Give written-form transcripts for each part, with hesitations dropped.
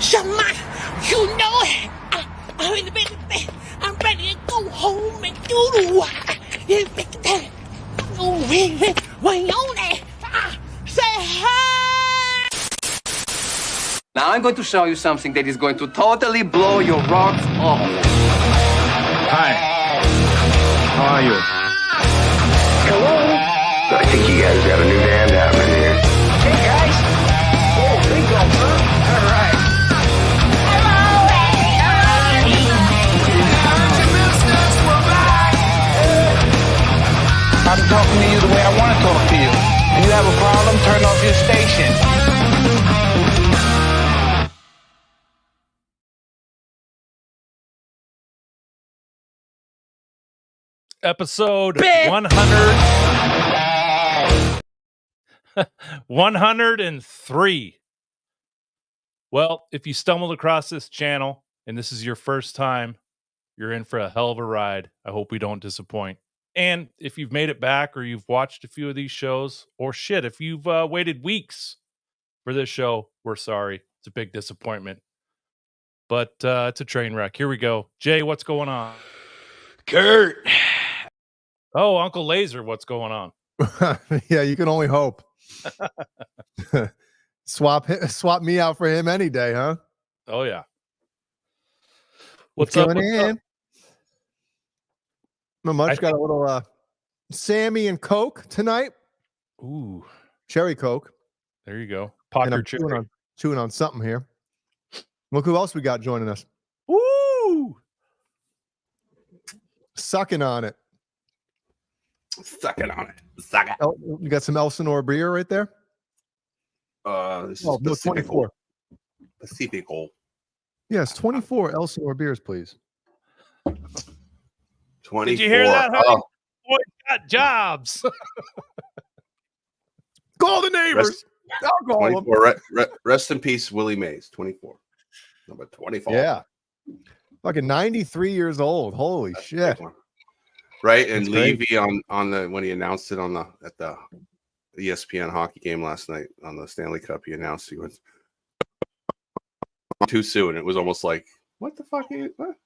Shama, you know it. I'm ready to go home and do the work. Say hi. Now I'm going to show you something that is going to totally blow your rocks off. Hi. How are you? Hello? I think you guys got a new band happening here. Hey guys! Oh, bingo, huh? All right. I'm talking to you the way I want to talk to you. If you have a problem, turn off your station. Episode 100. 103. Well, if you stumbled across this channel and this is your first time, you're in for a hell of a ride. I hope we don't disappoint. And if you've made it back or you've watched a few of these shows, or shit, if you've waited weeks for this show, we're sorry. It's a big disappointment. But it's a train wreck. Here we go. Jay, what's going on? Kurt. Oh, Uncle Laser, what's going on? Yeah, you can only hope. Swap me out for him any day, huh? Oh, yeah. What's up? Not much. Got a little Sammy and Coke tonight. Ooh. Cherry Coke. There you go. And I'm chewing on something here. Look who else we got joining us. Woo! Sucking on it. Sucking on it. Suck it. You got some Elsinore beer right there? This is 24. Pacifico. Yes, 24 Elsinore beers, please. 24. Did you hear that? Boy got jobs. Call the neighbors. I'll call them. Rest in peace, Willie Mays. 24. Number 24. Yeah. Fucking 93 years old. Holy shit. Right, and That's Levy on the when he announced it at the ESPN hockey game last night on the Stanley Cup, he announced he went too soon. It was almost like, what the fuck? What?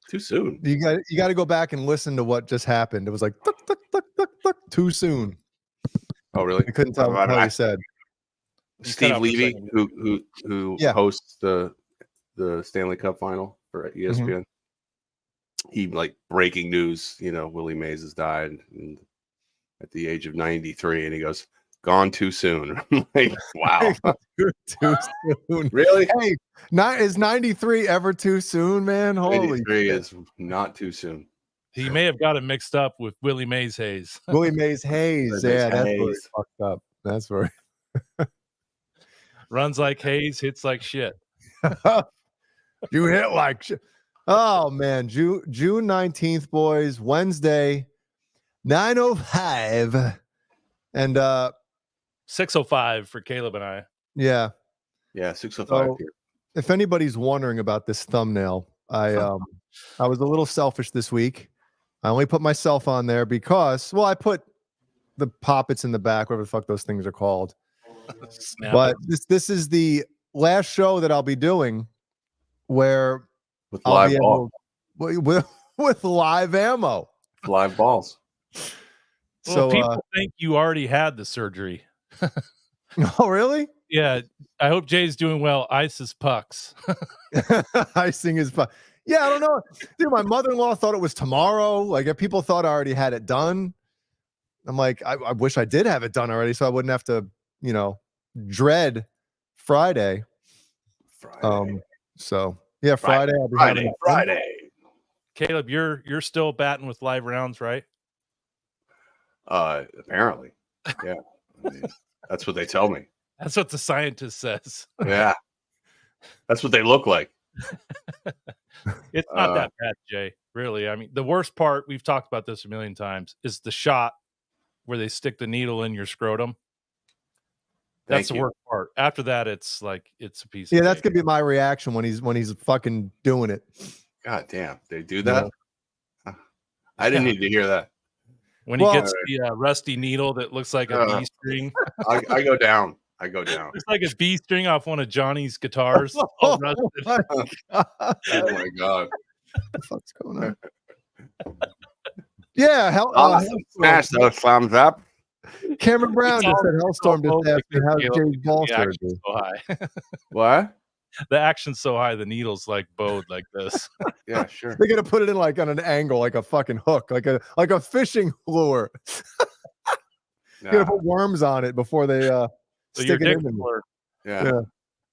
Too soon. You got to go back and listen to what just happened. It was like tuck, tuck, tuck, tuck, tuck, too soon. Oh, really? I couldn't tell what he said. Steve Levy, who hosts the Stanley Cup final for ESPN. Mm-hmm. He breaking news, Willie Mays has died at the age of 93, and he goes, gone too soon. Like, wow. Too soon. Really? Hey, is 93 ever too soon, man? Holy 93 shit. is not too soon. He may have got it mixed up with Willie Mays Hayes. Willie Mays Hayes. Yeah, that's where he fucked up. That's where Runs like Hayes, hits like shit. You hit like shit. Oh man, June 19th, boys. Wednesday, 9:05. And 6:05 for Caleb and I. Yeah. Yeah, 6:05 So, here. if anybody's wondering about this thumbnail, I was a little selfish this week. I only put myself on there because, I put the poppets in the back, whatever the fuck those things are called. But this is the last show that I'll be doing where With I'll live be ball. with live ammo. Live balls. So people think you already had the surgery. Oh, really? Yeah. I hope Jay's doing well. Ice his pucks. Icing his puck. Yeah, I don't know. Dude, my mother-in-law thought it was tomorrow. Like, people thought I already had it done. I'm like, I wish I did have it done already so I wouldn't have to, dread Friday. So yeah, Friday. Friday. Caleb, you're still batting with live rounds, right? Apparently. Yeah. I mean, that's what they tell me. That's what the scientist says. Yeah. That's what they look like. It's not that bad, Jay. Really. I mean, the worst part, we've talked about this a million times, is the shot where they stick the needle in your scrotum. That's the worst part. After that, it's a piece of Yeah, that's cake. gonna be my reaction when he's fucking doing it. God damn. They do that? Yeah. I didn't need to hear that. When he gets the rusty needle that looks like a bee string. I go down. I go down. It's like a B string off one of Johnny's guitars. Oh, all rusted. my God. Oh my god! What the fuck's going on? Yeah, Smash those thumbs up. Cameron Brown just said Hellstorm all just asked me how's Caleb, Jay's ball the surgery. action's so high. What? The action's so high, the needle's like bowed like this. Yeah, sure. They're gonna put it in like on an angle, like a fucking hook, like a fishing lure. You're gonna put worms on it before they So your stick it dick in. will Yeah. Yeah.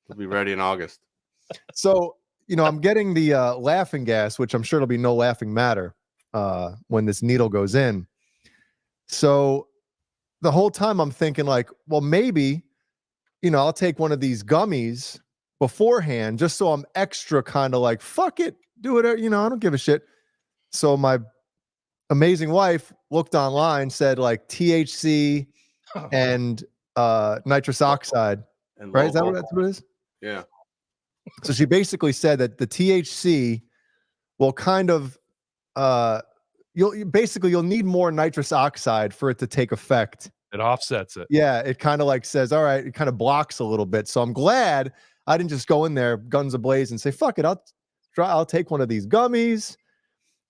We'll be ready in August. So, I'm getting the laughing gas, which I'm sure it'll be no laughing matter when this needle goes in. So the whole time I'm thinking like, well, maybe, I'll take one of these gummies beforehand just so I'm extra kind of like, fuck it, do it. I don't give a shit. So my amazing wife looked online, said like THC and nitrous oxide, And right? Is that low what it is? Yeah. So she basically said that the THC will kind of you'll need more nitrous oxide for it to take effect. It offsets it. Yeah, it kind of like says, all right, it kind of blocks a little bit. So I'm glad I didn't just go in there guns ablaze and say, fuck it, I'll take one of these gummies.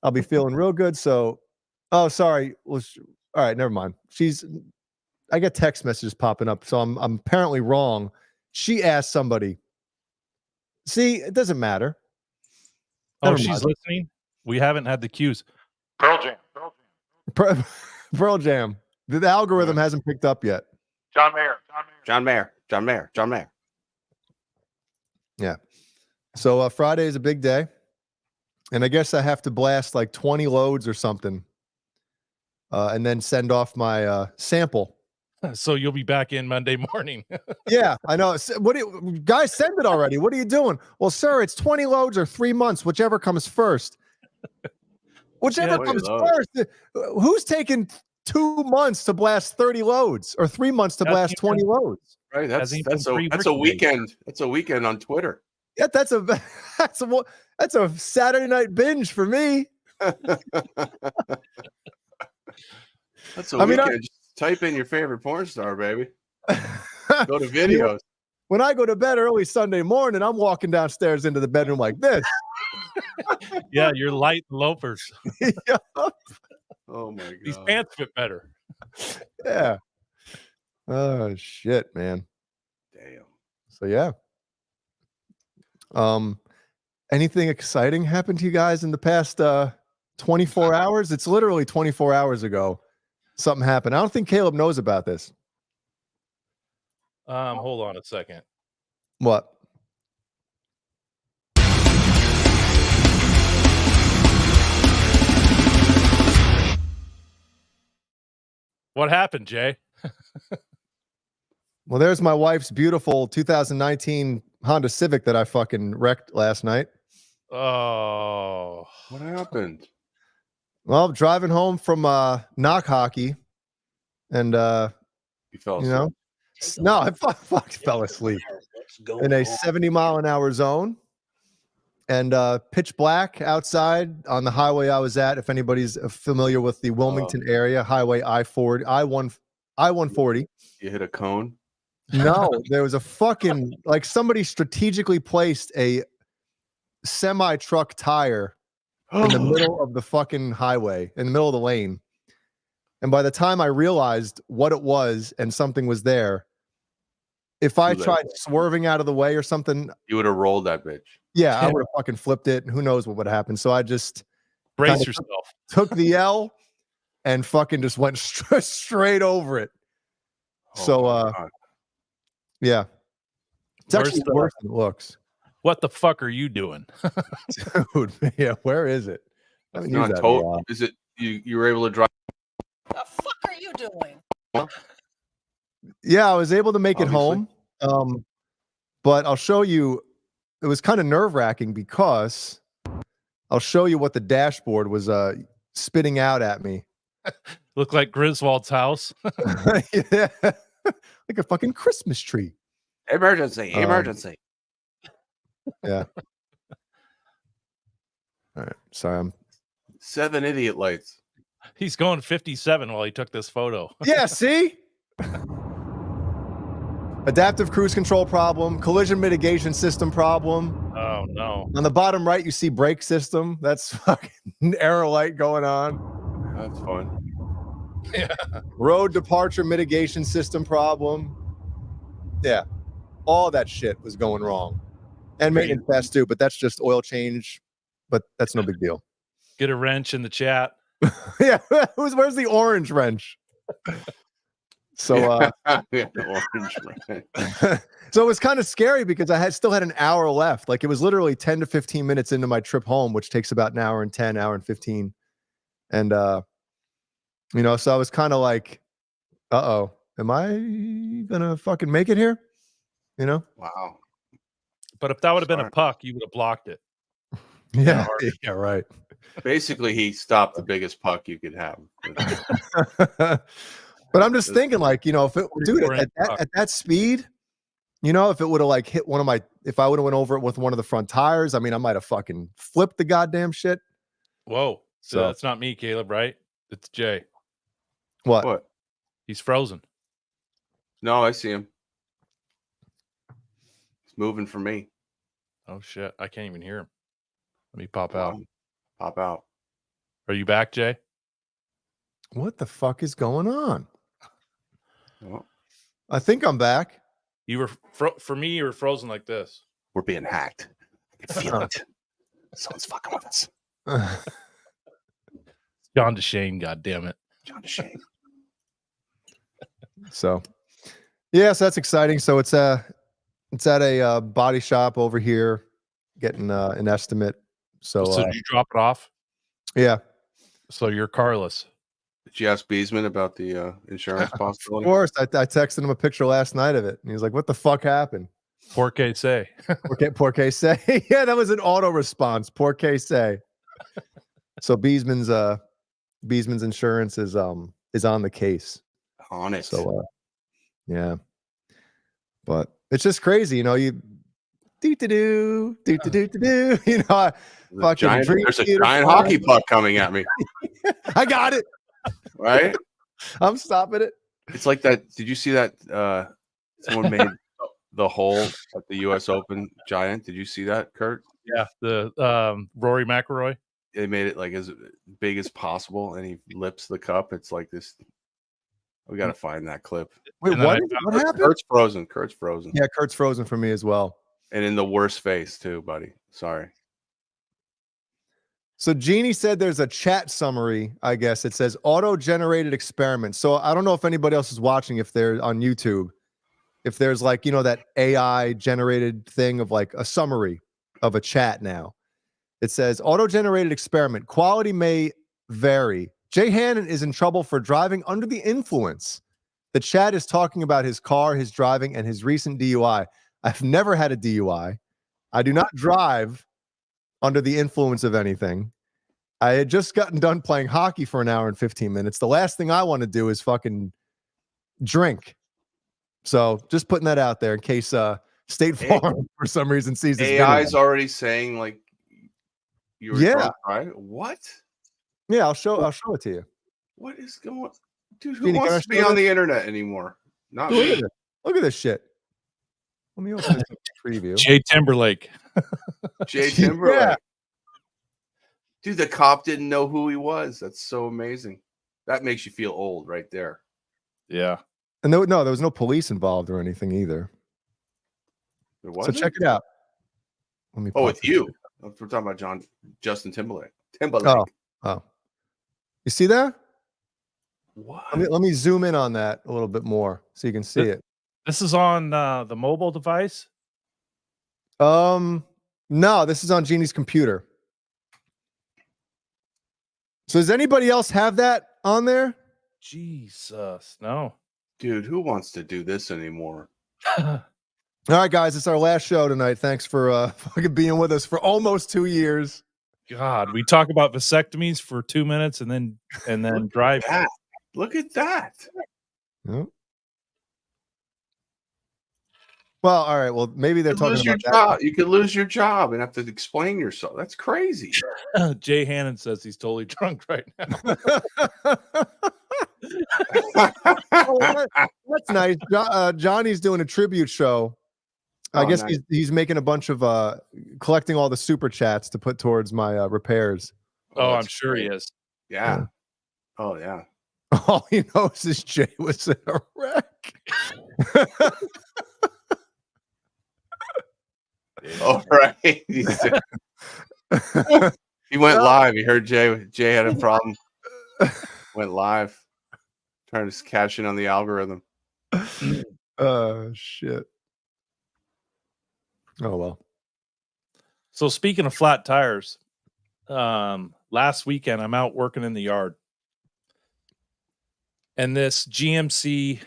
I'll be feeling real good. So, oh, sorry. All right, never mind. I get text messages popping up, so I'm apparently wrong. She asked somebody. See, it doesn't matter. Oh, Never she's mind. listening. We haven't had the cues. Pearl Jam. Pearl Jam. The algorithm hasn't picked up yet. John Mayer. John Mayer. Yeah. So Friday is a big day. And I guess I have to blast like 20 loads or something. And then send off my sample. So you'll be back in Monday morning. Yeah, I know. Guys, send it already. What are you doing? Well, sir, it's 20 loads or 3 months, whichever comes first. Whichever comes first. Who's taking 2 months to blast 30 loads or 3 months to blast 20 loads? Right. That's a weekend. That's a weekend on Twitter. Yeah, that's a Saturday night binge for me. That's a weekend. Just type in your favorite porn star, baby. Go to videos. When I go to bed early Sunday morning, I'm walking downstairs into the bedroom like this. Yeah, you're light loafers. Yeah. Oh my god. These pants fit better. Yeah. Oh shit, man. Damn. So yeah. Anything exciting happened to you guys in the past 24 hours? It's literally 24 hours ago. Something happened. I don't think Caleb knows about this. Hold on a second. What? What happened, Jay? Well, there's my wife's beautiful 2019 Honda Civic that I fucking wrecked last night. Oh, What happened? Well, driving home from knock hockey, and You fell asleep. no, I fell asleep in a 70-mile-an-hour zone, and pitch black outside on the highway I was at. If anybody's familiar with the Wilmington area, Highway I-140. You hit a cone. No, there was a fucking like somebody strategically placed a semi-truck tire in the middle of the fucking highway, in the middle of the lane. And by the time I realized what it was and something was there, if I tried swerving out of the way or something, You would have rolled that bitch. yeah, I would have fucking flipped it, and who knows what would happen. So I just brace yourself. took the L and fucking just went straight over it. So yeah, it's actually worse than it looks. What the fuck are you doing? Dude, yeah, where is it? I haven't used that in a while. Is it you were able to drive? The fuck are you doing? Yeah, I was able to make it Obviously. home. But I'll show you, it was kind of nerve-wracking because I'll show you what the dashboard was spitting out at me. Look like Griswold's house. Yeah. Like a fucking Christmas tree. Emergency! Emergency! Yeah. All right. Sorry, I'm 7 idiot lights. He's going 57 while he took this photo. Yeah, see? Adaptive cruise control problem, collision mitigation system problem. Oh no. On the bottom right, you see brake system. That's fucking error light going on. That's fun. Yeah. Road departure mitigation system problem. Yeah. All that shit was going wrong. And maintenance fast too, but that's just oil change. But that's no big deal. Get a wrench in the chat. Yeah. Where's the orange wrench? So Yeah, orange, right. so it was kind of scary because I still had an hour left. Like it was literally 10 to 15 minutes into my trip home, which takes about an hour and 10, hour and 15. And you know, so I was kind of like, uh-oh, am I gonna fucking make it here? You know? Wow. But if that would have been a puck, you would have blocked it. Yeah, yeah, right. Basically, he stopped the biggest puck you could have. But I'm just thinking, like, you know, if it, dude, at that speed, you know, if it would have like hit one of my, if I would have went over it with one of the front tires, I mean, I might have fucking flipped the goddamn shit. Whoa. So So that's not me, Caleb, right? It's Jay. what? He's frozen. No, I see him. He's moving for me. Oh shit. I can't even hear him. Let me pop out. Pop out. Are you back, Jay? What the fuck is going on? Well, I think I'm back. You were for me, you were frozen like this. we're being hacked. I can feel it. Someone's fucking with us. John DeShane, god damn it. John DeShane. So yeah, so that's exciting. So it's at a body shop over here, getting an estimate. So did you drop it off? yeah, So you're carless. Did you ask Beezman about the insurance of possibility? course. I texted him a picture last night of it, and he was like, "What the fuck happened?" Porque say. Porque say. Yeah, that was an auto response. Porque say. So Beezman's insurance is on the case. On it. So yeah, but it's just crazy, you know. You do. You know, There's a giant hockey puck coming at me. I got it. Right? I'm stopping it. It's like that. Did you see that? Someone made the hole at the U.S. Open giant. Did you see that, Kurt? Yeah, the Rory McIlroy. They made it like as big as possible, and he lips the cup. It's like this. We got to find that clip. Wait, what happened? Kurt's frozen. Kurt's frozen. Yeah, Kurt's frozen for me as well. And in the worst face too, buddy. Sorry. So Jeannie said there's a chat summary, I guess. It says auto-generated experiment. So I don't know if anybody else is watching, if they're on YouTube, if there's like, you know, that AI generated thing of like a summary of a chat now. It says auto-generated experiment. Quality may vary. Jay Hannon is in trouble for driving under the influence. The chat is talking about his car, his driving, and his recent DUI. I've never had a DUI. I do not drive under the influence of anything. I had just gotten done playing hockey for an hour and 15 minutes. The last thing I want to do is fucking drink. So just putting that out there in case State Farm for some reason sees this AI's video. already saying like you were drunk, right? What? Yeah, I'll show it to you. What is going, dude? Who Jeannie, can I wants to be show on this? the internet anymore? Not Look me. at this. Look at this shit. Let me open this preview. Jay Timberlake. Jay Timberlake. Yeah. Dude, the cop didn't know who he was. That's so amazing. That makes you feel old right there. Yeah. And there was no police involved or anything either. There So wasn't? check it out. Let me. Oh, pop with this you. in. We're talking about Justin Timberlake. Oh, you see that? What? Let me zoom in on that a little bit more so you can see it. This is on the mobile device. No, this is on Jeannie's computer. So does anybody else have that on there? Jesus, no. Dude, who wants to do this anymore? All right, guys, it's our last show tonight. Thanks for fucking being with us for almost 2 years. God, we talk about vasectomies for 2 minutes and then drive. Look at that. Yep. Well, all right. Well, maybe they're talking about that. You could lose your job and have to explain yourself. That's crazy. Jay Hannon says he's totally drunk right now. That's nice. Johnny's doing a tribute show. I guess nice. he's making a bunch of collecting all the super chats to put towards my repairs. Oh, I'm that's sure he great. is. Yeah. Oh yeah. All he knows is Jay was in a wreck. Oh right. He went live. He heard Jay had a problem. Went live. Trying to cash in on the algorithm. Shit. Oh well. So speaking of flat tires, last weekend I'm out working in the yard, and this GMC,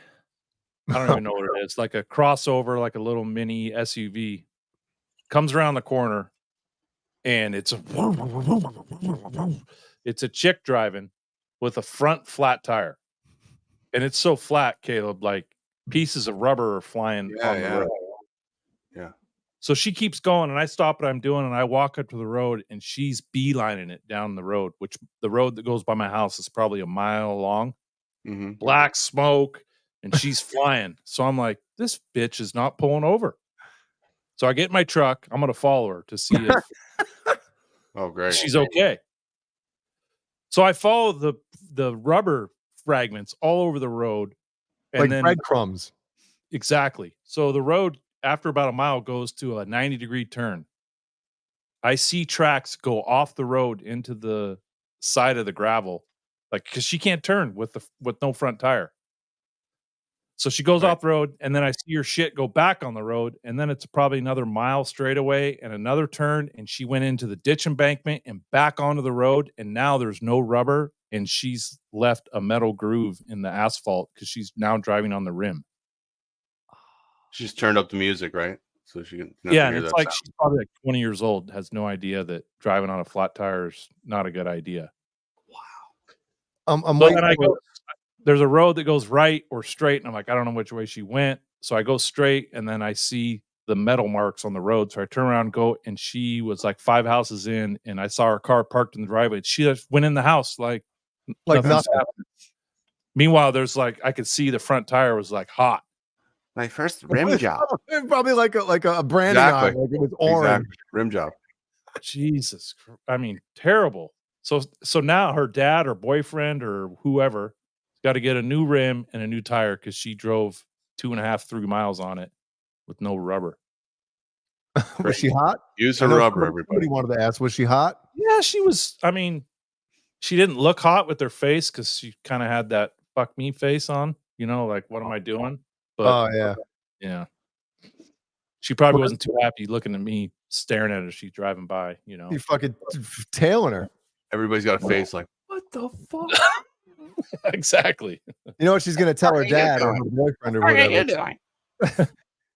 I don't even know what it is, like a crossover, like a little mini SUV, comes around the corner, and it's a chick driving with a front flat tire, and it's so flat, Caleb, like pieces of rubber are flying on the road. Yeah. So she keeps going, and I stop what I'm doing, and I walk up to the road, and she's beelining it down the road, which the road that goes by my house is probably a mile long. Mm-hmm. Black smoke, and she's flying. So I'm like, this bitch is not pulling over. So I get in my truck. I'm going to follow her to see if Oh, great. she's okay. So I follow the rubber fragments all over the road. And like then breadcrumbs. Exactly. So the road, after about a mile, goes to a 90-degree turn. I see tracks go off the road into the side of the gravel, like, because she can't turn with no front tire. So she goes off the road, and then I see her shit go back on the road, and then it's probably another mile straight away and another turn, and she went into the ditch embankment and back onto the road, and now there's no rubber, and she's left a metal groove in the asphalt because she's now driving on the rim. She just turned up the music, right? So she can. Yeah, and it's like she's probably like 20 years old, has no idea that driving on a flat tire is not a good idea. I'm So waiting. then I go, there's a road that goes right or straight, and I'm like, I don't know which way she went. So I go straight, and then I see the metal marks on the road. So I turn around and go, and she was like 5 houses in, and I saw her car parked in the driveway. She just went in the house like nothing's nothing. happened. Meanwhile, there's like, I could see the front tire was like hot. My first rim job. Probably like a branding on, like it was orange. Exactly. Rim job. Jesus, I mean, terrible. So now her dad or boyfriend or whoever got to get a new rim and a new tire because she drove 2.5, 3 miles on it with no rubber. Was she hot? Use her rubber, everybody. Somebody wanted to ask, was she hot? Yeah, she was. I mean, she didn't look hot with her face because she kind of had that fuck me face on, like, what am I doing? But yeah. She probably wasn't too happy looking at me staring at her as she's driving by, You fucking tailing her. Everybody's got a face like, what the fuck? Exactly. You know what she's gonna tell her dad or her boyfriend or whatever?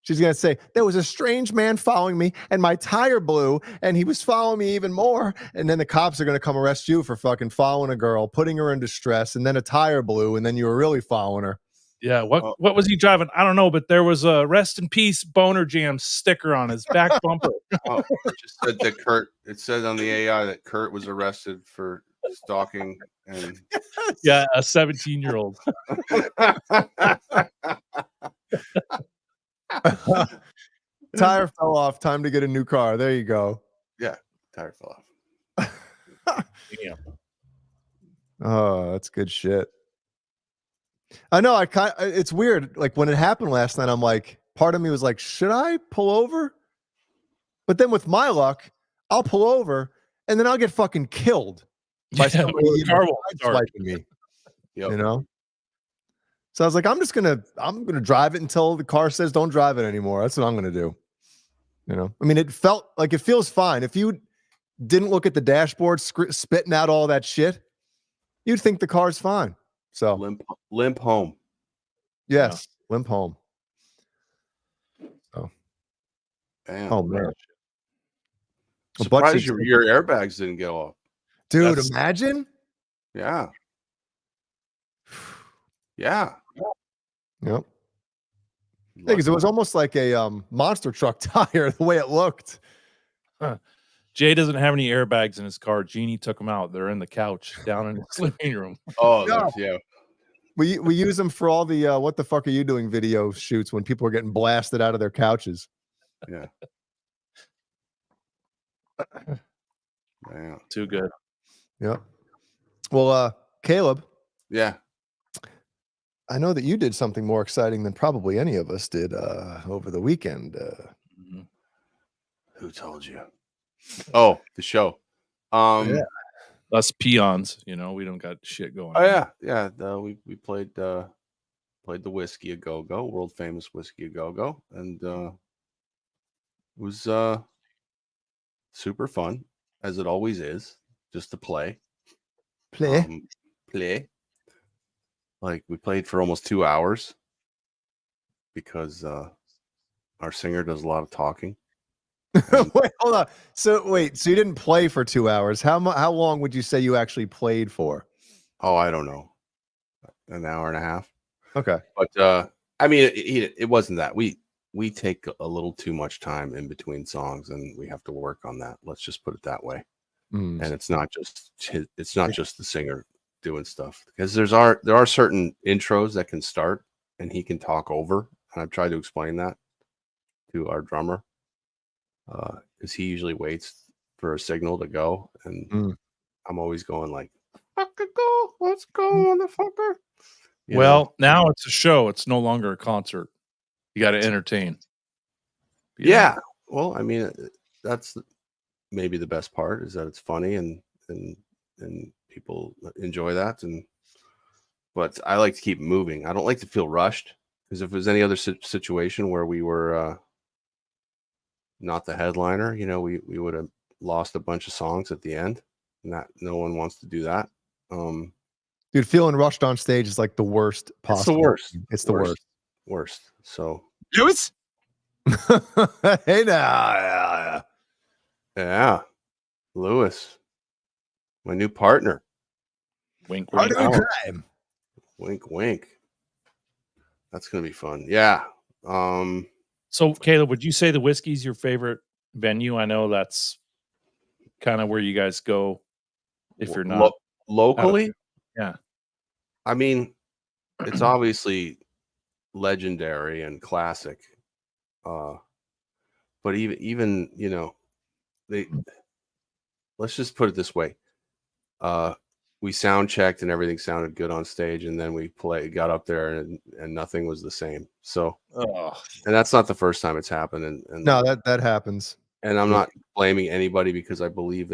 She's gonna say, there was a strange man following me, and my tire blew, and he was following me even more. And then the cops are gonna come arrest you for fucking following a girl, putting her in distress, and then a tire blew, and then you were really following her. Yeah, what was he driving? I don't know, but there was a rest in peace Boner Jam sticker on his back bumper. It just said that Kurt. It said on the AI that Kurt was arrested for stalking and yeah, a 17-year-old. Tire fell off. Time to get a new car. There you go. Yeah, tire fell off. Damn. Oh, that's good shit. I know. It's weird. Like when it happened last night, I'm like, part of me was like, should I pull over? But then with my luck, I'll pull over and then I'll get fucking killed by somebody swiping me. Yep. So I was like, I'm gonna drive it until the car says don't drive it anymore. That's what I'm gonna do. I mean, it feels fine. If you didn't look at the dashboard, spitting out all that shit, you'd think the car's fine. So limp home. Yes, limp home. So, damn. Oh man, surprised your airbags didn't get off, dude. Imagine. Yeah. Yeah. Yep. Because it was almost like a monster truck tire the way it looked. Jay doesn't have any airbags in his car. Jeannie took them out. They're in the couch down in his living room. Oh, yeah. We use them for all the what the fuck are you doing video shoots when people are getting blasted out of their couches. Yeah. Yeah. Too good. Yep. Well, Caleb, Yeah. I know that you did something more exciting than probably any of us did over the weekend. Who told you? Oh, the show. Yeah. Us peons, we don't got shit going Oh on. yeah. We played the Whiskey a Go Go, world famous Whiskey a Go Go, and it was super fun, as it always is, just to play. Play. Like, we played for almost 2 hours because our singer does a lot of talking. Wait, hold on. So you didn't play for 2 hours. How long would you say you actually played for? Oh, I don't know, an hour and a half. Okay. But I mean, it wasn't that. We take a little too much time in between songs, and we have to work on that. Let's just put it that way. And it's not just the singer doing stuff, because there are certain intros that can start and he can talk over, and I've tried to explain that to our drummer, because he usually waits for a signal to go, and I'm always going like, "Fucker, go, let's go, motherfucker." Well, now it's a show. It's no longer a concert. You got to entertain. Yeah. Well, I mean, that's maybe the best part, is that it's funny and people enjoy that. But I like to keep moving. I don't like to feel rushed, because if it was any other situation where we were not the headliner, we would have lost a bunch of songs at the end, and that no one wants to do that. Dude, feeling rushed on stage is like the worst possible. It's the worst. It's the Worst. So, Lewis? Hey now. yeah, Lewis, my new partner. Wink, Part wink. of the time. Wink, wink. That's gonna be fun. Yeah. So, Caleb, would you say the Whiskey's your favorite venue? I know that's kind of where you guys go if you're not locally. Yeah. I mean, it's obviously legendary and classic. But even let's just put it this way. We sound checked and everything sounded good on stage, and then we got up there and nothing was the same. So, and that's not the first time it's happened. And No, that happens. And I'm not blaming anybody, because I believe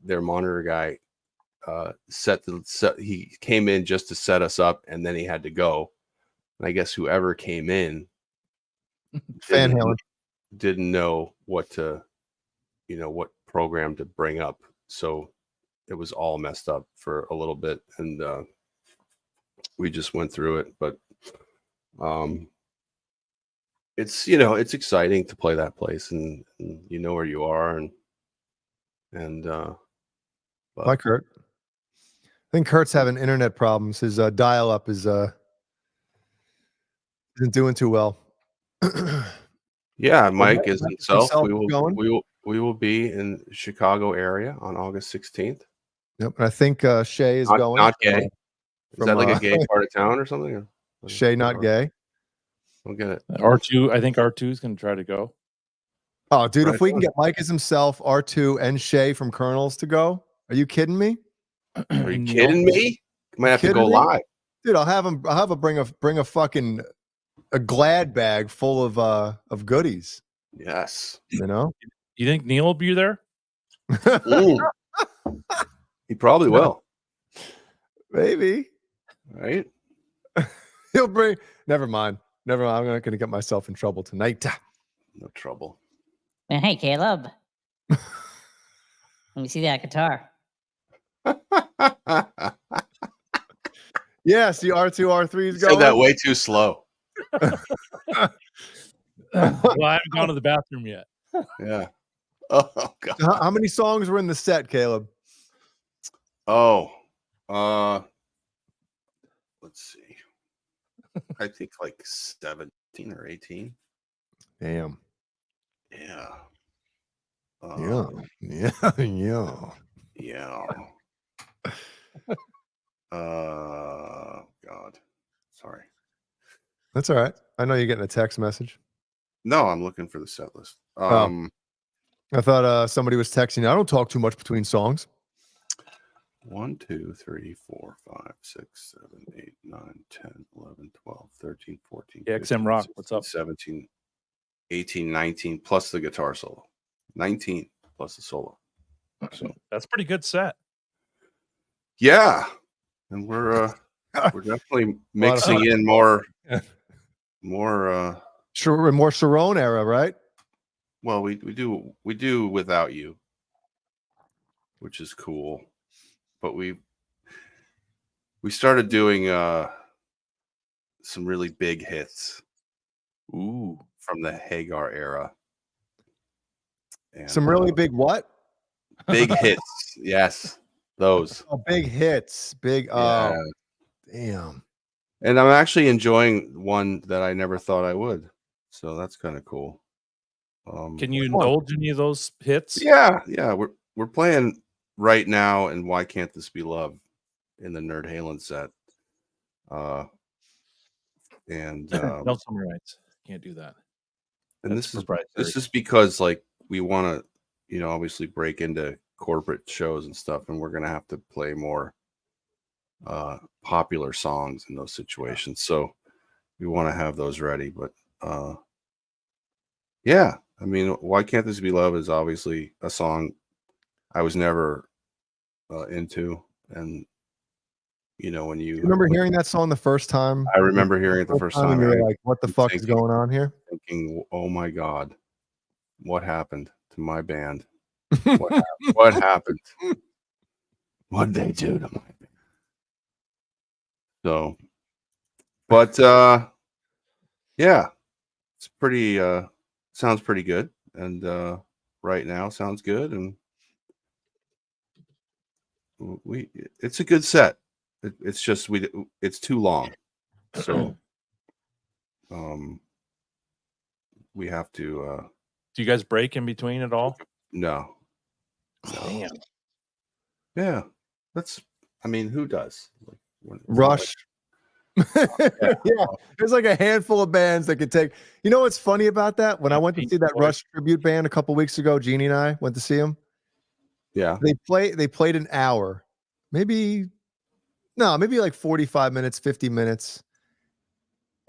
their monitor guy he came in just to set us up, and then he had to go. And I guess whoever came in Van Halen didn't know what program to bring up, so it was all messed up for a little bit, and we just went through it. But it's it's exciting to play that place, and you know where you are, and Hi, Kurt. I think Kurt's having internet problems. His dial-up isn't doing too well. Yeah, Mike is himself. Going. We will be in the Chicago area on August 16th. Yep, and I think Shay is going. Not gay. Is that like a gay part of town or something? Shay, not gay. I'll get it. R2, I think R2 is going to try to go. Oh, dude, Right if we can on. get Mike as himself, R2, and Shay from Colonels to go, are you kidding me? Are you kidding me? Might have to go live. Dude, I'll have him bring a fucking a glad bag full of goodies. Yes. You think Neil will be there? He probably will. Maybe. Right? He'll bring. Never mind. I'm not going to get myself in trouble tonight. No trouble. Hey, Caleb. Let me see that guitar. Yeah, see R2, R3 is You going. said that way too slow. Well, I haven't gone to the bathroom yet. Yeah. Oh God. How many songs were in the set, Caleb? Oh, let's see. I think like 17 or 18. Damn. Yeah. Yeah. God. Sorry. That's all right. I know you're getting a text message. No, I'm looking for the set list. I thought somebody was texting you. I don't talk too much between songs. 1, 2, 3, 4, 5, 6, 7, 8, 9, 10, 11, 12, 13, 14, Yeah, 15, XM Rock, 16, what's up? 17, 18, 19, plus the guitar solo. 19 plus the solo. So That's a pretty good set. yeah. And we're definitely mixing in more more Sharon era, right? well, we do Without You, which is cool. But we started doing some really big hits. Ooh. From the Hagar era. And, some really big what? Big hits. Yes. Those. Oh, big hits. Big Yeah. Damn. And I'm actually enjoying one that I never thought I would. So that's kind of cool. Can you indulge any of those hits? Yeah, we're playing Right Now and Why Can't This Be Love in the Nerd Halen set. And no summer nights. Can't do that. And this is because like we want to, obviously break into corporate shows and stuff, and we're gonna have to play more popular songs in those situations. So we want to have those ready. But yeah, I mean, Why Can't This Be Love is obviously a song I was never into, and when you remember hearing that song the first time? I remember hearing it the first time. And you were like, "What the fuck is going on here?" Thinking, "Oh my god, what happened to my band? What happened? What did they do to my band?" So, but yeah, it's pretty. Sounds pretty good, and Right Now sounds good, and it's a good set. It's just it's too long, so we have to. Do you guys break in between at all? No. Damn. Yeah, I mean, who does? Like, Rush. Yeah, there's like a handful of bands that could take. You know what's funny about that? When I went to see that Rush tribute band a couple weeks ago, Jeannie and I went to see them. Yeah, they played an hour, maybe like 45 minutes, 50 minutes.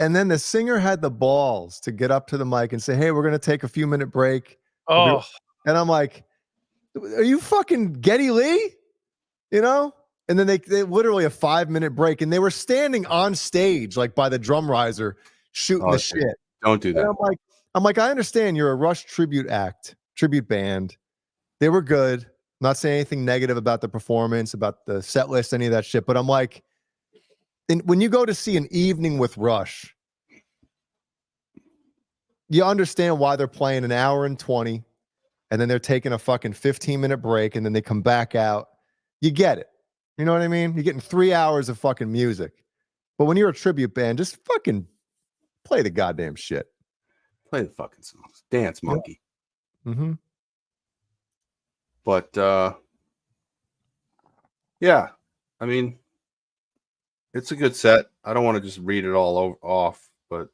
And then the singer had the balls to get up to the mic and say, "Hey, we're going to take a few minute break." Oh, and I'm like, "Are you fucking Geddy Lee?" And then they literally a 5-minute break, and they were standing on stage, like by the drum riser, shooting the shit. Don't do that. And I'm like, I understand you're a Rush tribute band. They were good. I'm not saying anything negative about the performance, about the set list, any of that shit. But I'm like, when you go to see An Evening with Rush, you understand why they're playing an hour and 20, and then they're taking a fucking 15-minute break, and then they come back out. You get it. You know what I mean? You're getting 3 hours of fucking music. But when you're a tribute band, just fucking play the goddamn shit. Play the fucking songs. Dance, monkey. Yeah. Mm-hmm. But yeah, I mean, it's a good set. I don't want to just read it all off, but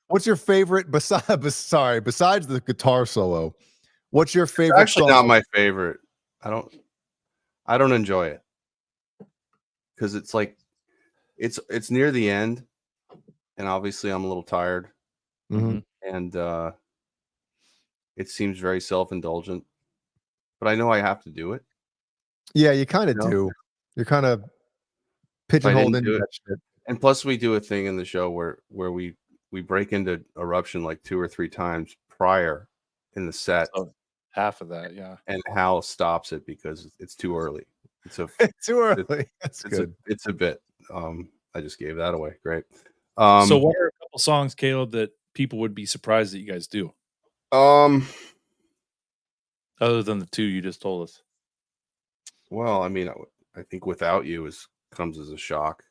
what's your favorite besides the guitar solo? What's your favorite? It's actually song? not my favorite. I don't enjoy it because it's like it's near the end, and obviously I'm a little tired, and it seems very self-indulgent. But I know I have to do it. Yeah, you kind of do. You're kind of pigeonholed into that shit. And plus, we do a thing in the show where we break into Eruption like 2 or 3 times prior in the set. So half of that, yeah. And Hal stops it because it's too early. It's too early. That's good. It's a bit. I just gave that away. Great. So, what are a couple songs, Caleb, that people would be surprised that you guys do? Other than the 2 you just told us. Well, I mean, I think Without You comes as a shock.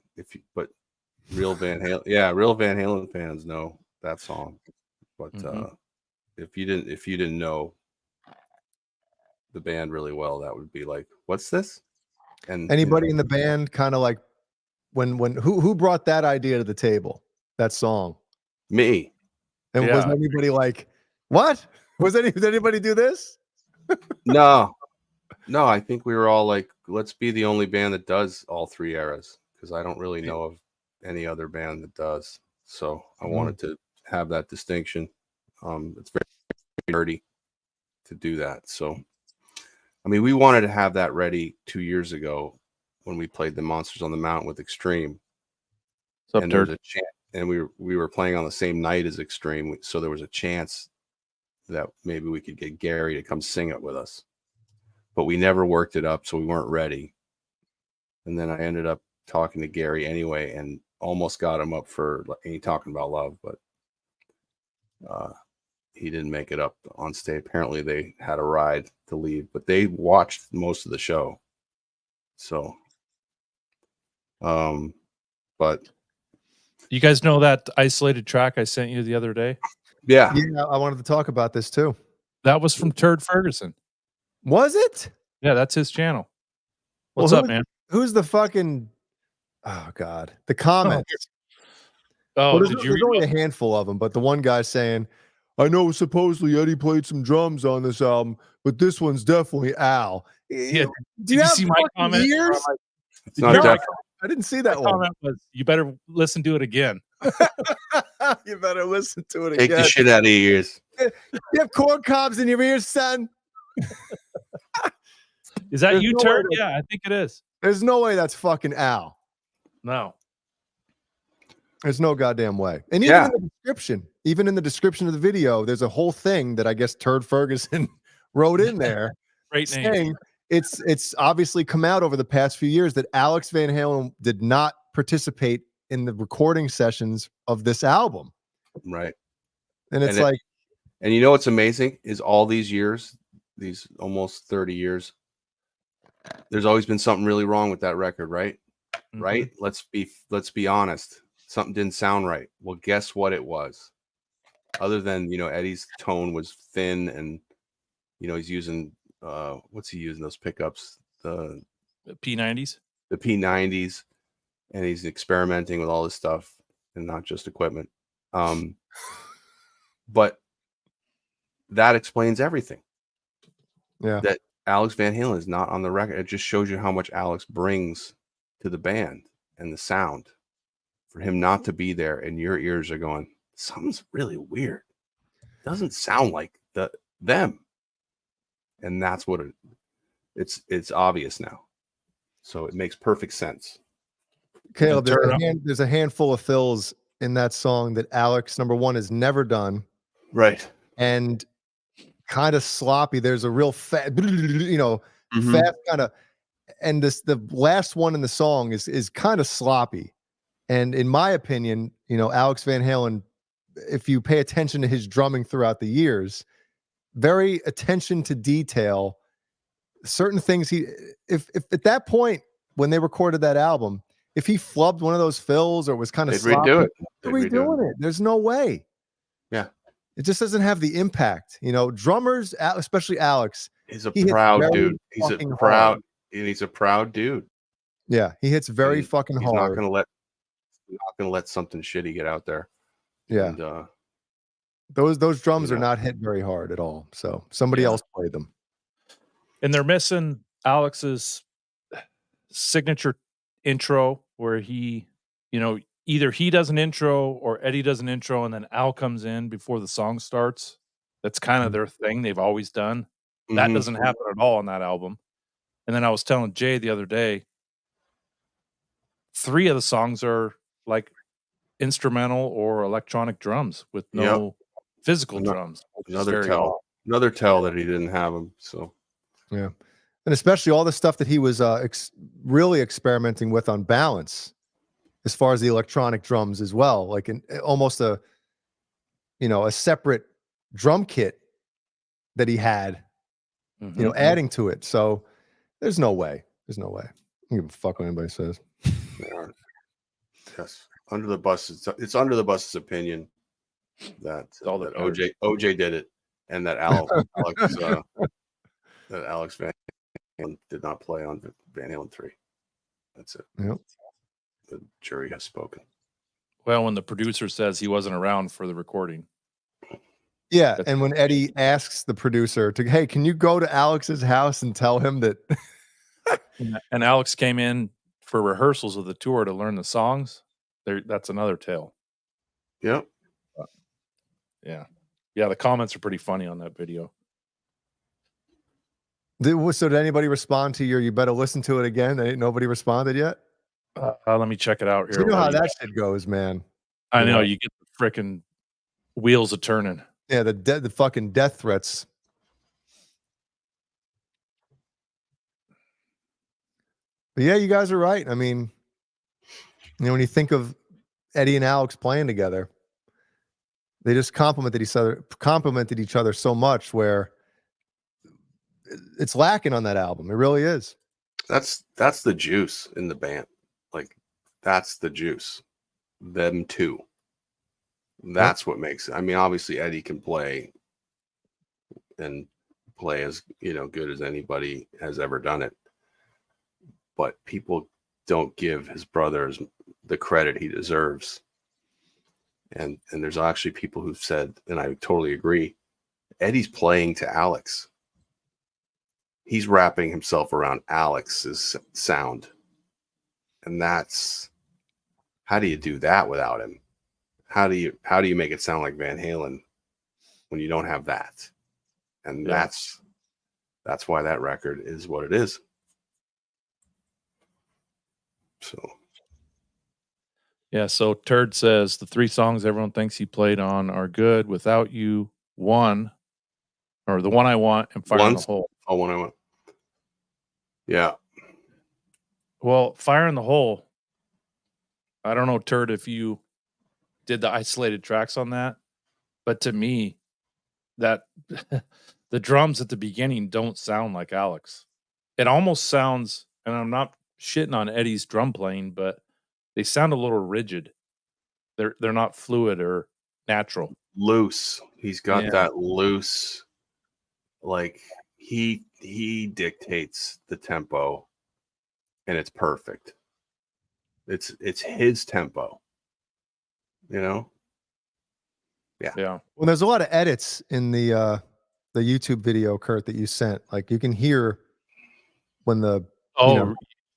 But real Van Halen fans know that song. But if you didn't know the band really well, that would be like, what's this? And anybody in the band kind of like when who brought that idea to the table? That song. Me. And was anybody like, what? Did anybody do this? No, I think we were all like, let's be the only band that does all three eras, because I don't really know of any other band that does. So I wanted to have that distinction. It's very dirty to do that. So, I mean, we wanted to have that ready 2 years ago when we played the Monsters on the Mountain with Extreme. And there was a chance, and we were playing on the same night as Extreme, so there was a chance that maybe we could get Gary to come sing it with us. But we never worked it up, so we weren't ready. And then I ended up talking to Gary anyway, and almost got him up for Ain't Talking About Love, but he didn't make it up on stage. Apparently they had a ride to leave, but they watched most of the show. So, but you guys know that isolated track I sent you the other day? Yeah, I wanted to talk about this too. That was from Turd Ferguson. Was it? Yeah, that's his channel. What's up, man? Who's the fucking? Oh God, the comments. Oh, there's only a handful of them, but the one guy saying, "I know supposedly Eddie played some drums on this album, but this one's definitely Al." Yeah. Do you see my comment? Ears? It's not definitely. I didn't see that one. Comment was, you better listen to it again. You better listen to it Take again. the shit out of your ears. You have corn cobs in your ears, son. Is that There's you, no Turd? way Yeah, I think it is. There's no way that's fucking Al. No. There's no goddamn way. And even in the description of the video, there's a whole thing that I guess Turd Ferguson wrote in there. Great name. Saying it's obviously come out over the past few years that Alex Van Halen did not participate in the recording sessions of this album. Right. And it's like, and you know what's amazing is all these years, these almost 30 years, there's always been something really wrong with that record, right? Mm-hmm. Right? Let's be honest. Something didn't sound right. Well, guess what it was? Other than, Eddie's tone was thin, and he's using what's he using, those pickups? The P90s. The P90s, and he's experimenting with all this stuff and not just equipment. But that explains everything. Yeah. That Alex Van Halen is not on the record. It just shows you how much Alex brings to the band and the sound. For him not to be there, and your ears are going, something's really weird. Doesn't sound like them. And that's what it's obvious now. So it makes perfect sense. Caleb, there's a handful of fills in that song that Alex, number one, has never done. Right. And kind of sloppy. There's a real fast, Mm-hmm. fast kind of, and the last one in the song is kind of sloppy. And in my opinion, Alex Van Halen, if you pay attention to his drumming throughout the years, very attention to detail. Certain things if at that point when they recorded that album, if he flubbed one of those fills or was kind of sloppy, redo it. Redoing it. There's no way. Yeah. It just doesn't have the impact. Drummers, especially Alex, he's a proud dude. He's a proud dude. Yeah, he hits very fucking hard. He's not gonna let something shitty get out there. Yeah. And, those drums are not hit very hard at all. So somebody else played them. And they're missing Alex's signature intro where he, either he does an intro or Eddie does an intro and then Al comes in before the song starts. That's kind of their thing. They've always done. Mm-hmm. That doesn't happen at all on that album. And then I was telling Jay the other day, 3 of the songs are like instrumental or electronic drums with no physical drums. Another tell that he didn't have them. So, yeah. And especially all the stuff that he was really experimenting with on Balance, as far as the electronic drums as well, like almost a separate drum kit that he had, adding to it. So there's no way. I don't give a fuck what anybody says. Yes, under the bus. It's under the bus's opinion that OJ did it, and that Alex Van Halen did not play on Van Halen 3. That's it. Yep. the jury has spoken. Well, when the producer says he wasn't around for the recording. Yeah, and when Eddie asks the producer to, hey, can you go to Alex's house and tell him that? And Alex came in for rehearsals of the tour to learn the songs. That's another tale. Yep. Yeah. Yeah, the comments are pretty funny on that video. So did anybody respond to your, you better listen to it again? Nobody responded yet? Let me check it out here. You know how that shit goes, man. I know, you get the freaking wheels a turning. Yeah, the fucking death threats. But yeah, you guys are right. I mean, when you think of Eddie and Alex playing together, they just complimented each other so much where it's lacking on that album. It really is. That's the juice in the band. Like, that's the juice. Them two. That's what makes it. I mean, obviously Eddie can play and play as good as anybody has ever done it. But people don't give his brothers the credit he deserves. And there's actually people who've said, and I totally agree, Eddie's playing to Alex. He's wrapping himself around Alex's sound. And that's, how do you do that without him? How do you make it sound like Van Halen when you don't have that? And that's why that record is what it is. So yeah, so Turd says the 3 songs everyone thinks he played on are good. Without You, One, or The One I Want, and Fire in the Hole. Oh, One I Want. Yeah. Well, Fire in the Hole, I don't know, Turd, if you did the isolated tracks on that, but to me, that the drums at the beginning don't sound like Alex. It almost sounds, and I'm not shitting on Eddie's drum playing, but they sound a little rigid. They're not fluid or natural. Loose. He's got that loose, like he dictates the tempo, and it's perfect. It's his tempo. Yeah. Well, there's a lot of edits in the YouTube video, Kurt, that you sent. Like, you can hear when the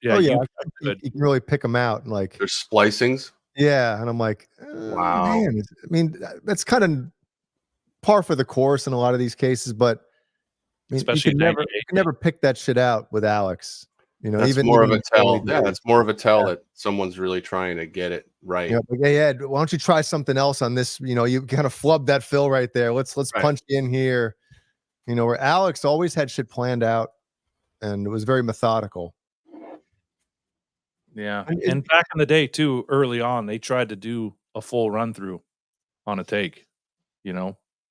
you can really pick them out, and like there's splicings. Yeah, and I'm like, wow. Man, I mean, that's kind of par for the course in a lot of these cases, but I mean, especially you can never pick that shit out with Alex. That's even more of a tell. Days. Yeah, that's more of a tell that someone's really trying to get it right. Like, hey, Ed, why don't you try something else on this? You kind of flubbed that fill right there. Let's punch you in here. Where Alex always had shit planned out, and it was very methodical. Yeah, and back in the day too, early on, they tried to do a full run through on a take.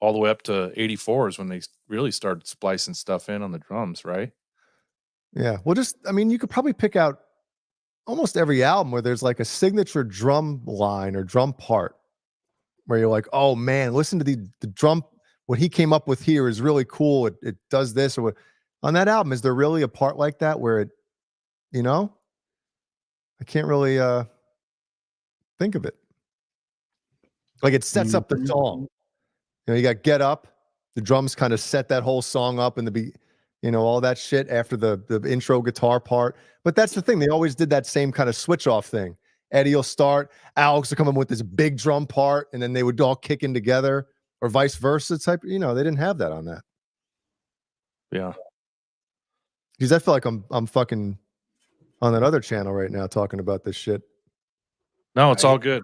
All the way up to 84s when they really started splicing stuff in on the drums, right? Yeah. Well, you could probably pick out almost every album where there's like a signature drum line or drum part where you're like, oh man, listen to the drum. What he came up with here is really cool. It does this or what. On that album, is there really a part like that where it, I can't really think of it. Like, it sets up the song. You got Get Up. The drums kind of set that whole song up, and all that shit after the intro guitar part. But that's the thing. They always did that same kind of switch off thing. Eddie will start, Alex will come in with this big drum part, and then they would all kick in together, or vice versa type. They didn't have that on that. Yeah. Because I feel like I'm fucking on that other channel right now talking about this shit. No, it's all good.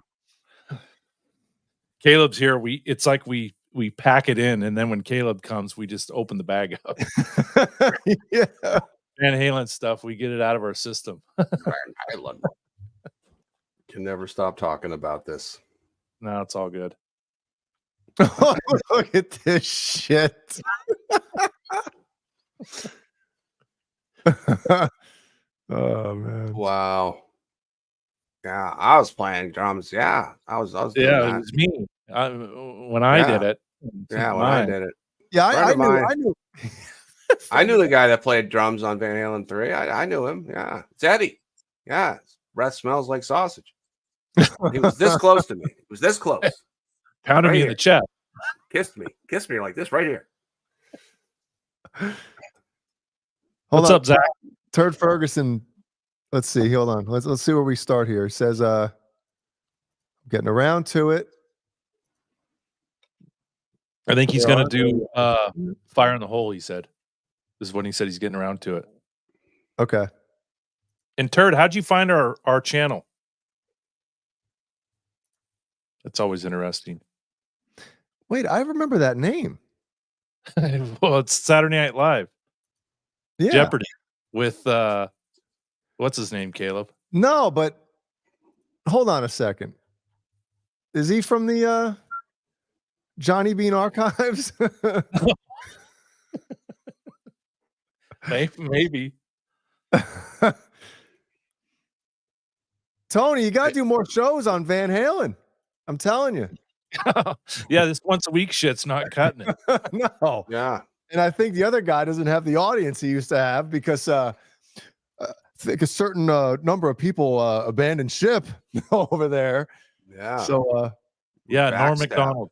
Caleb's here. It's like we pack it in, and then when Caleb comes, we just open the bag up. Yeah. Van Halen stuff, we get it out of our system. I love it. Can never stop talking about this. No, it's all good. Look at this shit. Oh man. Wow. Yeah, I was playing drums. Yeah, I was doing that. It was me. When I did it. Yeah, when I did it. Yeah, I knew. I knew the guy that played drums on Van Halen 3. I knew him. Yeah, it's Eddie. Yeah, breath smells like sausage. He was this close to me. He was this close. Pounded me in the chest. Kissed me like this right here. What's up, Zach? Turd Ferguson. Let's see. Hold on. Let's see where we start here. It says, getting around to it. I think he's going to do Fire in the Hole, he said. This is when he said he's getting around to it. Okay. And Turd, how'd you find our channel? That's always interesting. Wait, I remember that name. Well, it's Saturday Night Live. Yeah. Jeopardy with, what's his name, Caleb? No, but hold on a second. Is he from the Johnny Bean Archives? Maybe. Tony, you got to do more shows on Van Halen. I'm telling you. Yeah, this once a week shit's not cutting it. No. Yeah. And I think the other guy doesn't have the audience he used to have because I think a certain number of people abandoned ship over there. Yeah. So, yeah, Norm Backstab. McDonald.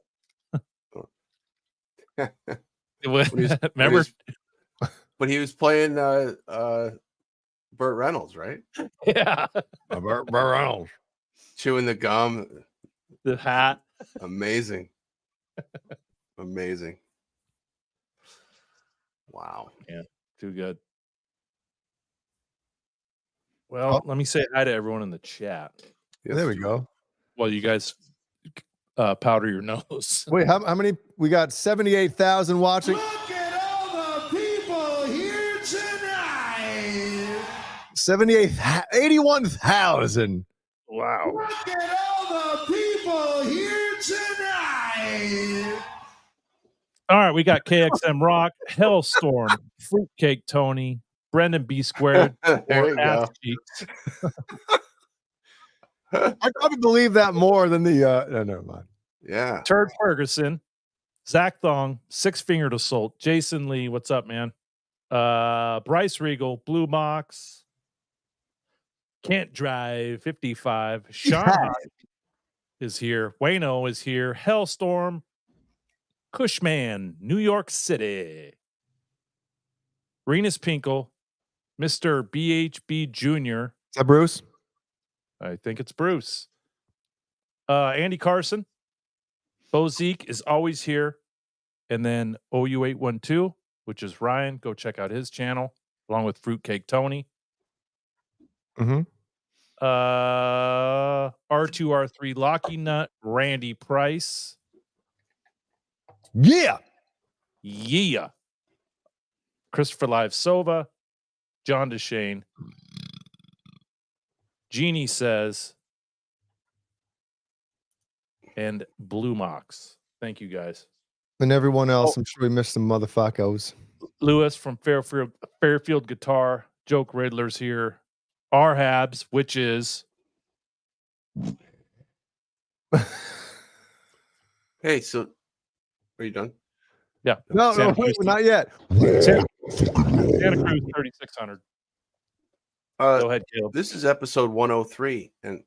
Remember? But he was playing Burt Reynolds, right? Yeah. Burt Reynolds. Chewing the gum. The hat. Amazing. Amazing. Wow. Yeah, too good. Well, let me say hi to everyone in the chat. Yes. There we go. Well, you guys powder your nose. Wait, how many? We got 78,000 watching. Look at all the people here tonight. 81,000. Wow. Look at all the people here tonight. All right, we got KXM Rock, Hellstorm, Fruitcake Tony, Brendan B Squared, There or you Ass go. Cheeks. I probably believe that more than the. No, never mind. Yeah. Turd Ferguson, Zach Thong, Six Fingered Assault, Jason Lee, what's up, man? Bryce Regal, Blue Mox, Can't Drive, 55, Sean is here, Wayno is here, Hellstorm, Cushman, New York City, Renus Pinkle, Mr. BHB Jr. Is that Bruce? I think it's Bruce. Andy Carson, Bo Zeke is always here. And then OU812, which is Ryan. Go check out his channel, along with Fruitcake Tony. Mm-hmm. R2R3 Locky Nut, Randy Price. Yeah. Yeah. Christopher Live Sova, John DeShane. Jeannie says, and Blue Mox. Thank you, guys. And everyone else, I'm sure we missed some motherfuckers. Lewis from Fairfield Guitar. Joke Riddler's here. R Habs, which is Hey, so are you done? yeah. No, Santa wait, Cruz, not yet. Santa Cruz 3600. Go ahead, Caleb. This is episode 103, and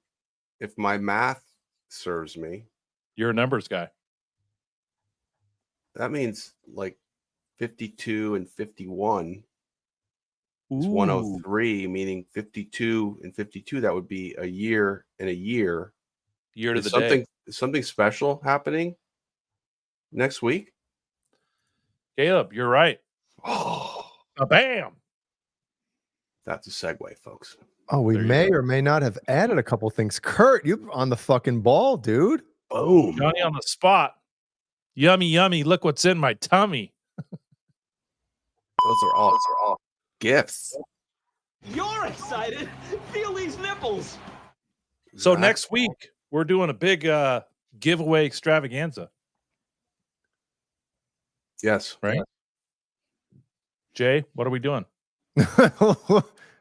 if my math serves me, You're a numbers guy. that means like 52 and 51 is Ooh. 103, meaning 52 and 52. That would be a year and a year. Year to Is the day. something special happening next week? Caleb, you're right. Oh, Bam. that's a segue, folks. Oh, we There you may go. or may not have added a couple things. Kurt, you on the fucking ball, dude. Boom. Johnny on the spot. Yummy, yummy. Look what's in my tummy. Those are all gifts. You're excited. Feel these nipples. So Zach, next week, we're doing a big giveaway extravaganza. yes. Right? Jay, what are we doing?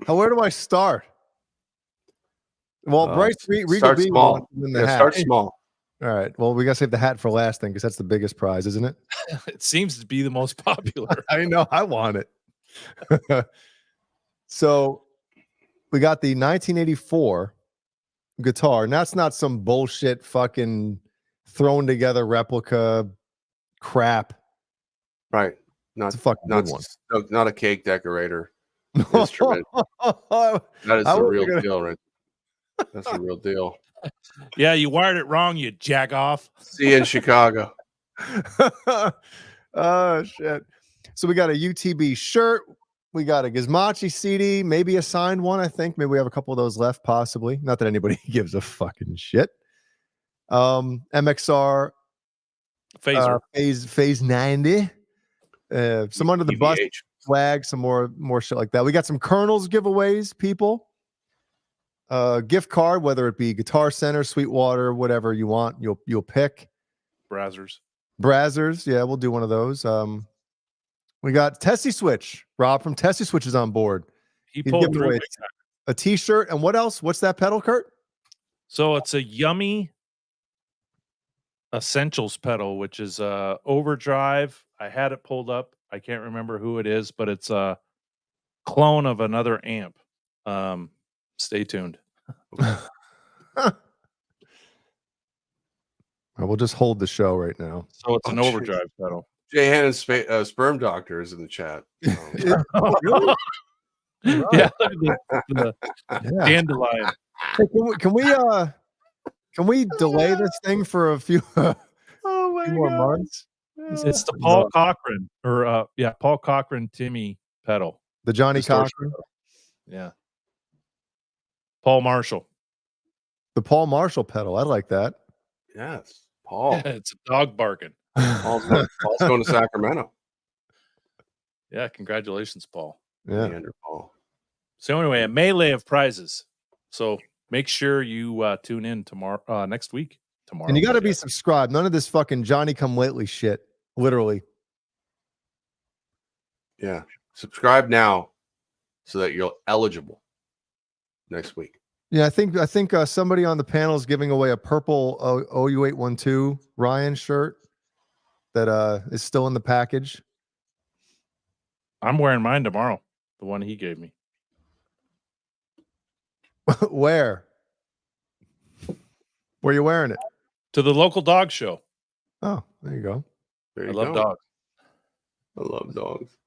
Where do I start? Well, Bryce Regal Start B small. wants in the Yeah, hat. start small. All right. Well, we gotta save the hat for last thing because that's the biggest prize, isn't it? It seems to be the most popular. I know. I want it. So we got the 1984 guitar, and that's not some bullshit fucking thrown together replica crap. Right. Not It's a fucking not good one. not a cake decorator instrument. That is I the wasn't real gonna- deal, right? That's the real deal. Yeah, you wired it wrong, you jack off. See you in Chicago. Oh shit. So we got a UTB shirt, we got a Gizmachi CD, maybe a signed one. I think maybe we have a couple of those left, possibly. Not that anybody gives a fucking shit. MXR Phaser. phase 90. Some under the bus EVH. swag, some more shit like that. We got some Kernels giveaways, people. Gift card, whether it be Guitar Center, Sweetwater, whatever you want, you'll pick. Brazzers, yeah, we'll do one of those. We got Tessie Switch. Rob from Tessie Switch is on board. He He's pulled giving through away big time. a t-shirt, and what else? What's that pedal, Kurt? So it's a Yummy Essentials pedal, which is overdrive. I had it pulled up. I can't remember who it is, but it's a clone of another amp. Stay tuned. We'll just hold the show right now. So it's an Oh, overdrive pedal. Jay Hannon's sperm doctor is in the chat. Oh, really? Yeah, the dandelion. Hey, can we delay this thing for a few, few more months? It's the Paul Cochran Paul Cochran Timmy pedal. The Johnny Distortion Cochran, pedal. Yeah. Paul Marshall. the Paul Marshall pedal. I like that. Yes, Paul. It's a dog barking. Paul's going to Sacramento. Yeah, congratulations, Paul. Yeah. Leander Paul. So anyway, a melee of prizes. So make sure you tune in tomorrow, next week. Tomorrow, And you got to be subscribed. None of this fucking Johnny come lately shit. Literally. Yeah, subscribe now so that you're eligible next week. Yeah, I think somebody on the panel is giving away a purple OU812 Ryan shirt that is still in the package. I'm wearing mine tomorrow. The one he gave me. Where are you wearing it? To the local dog show. Oh, there you go. There I you love go. dogs. I love dogs.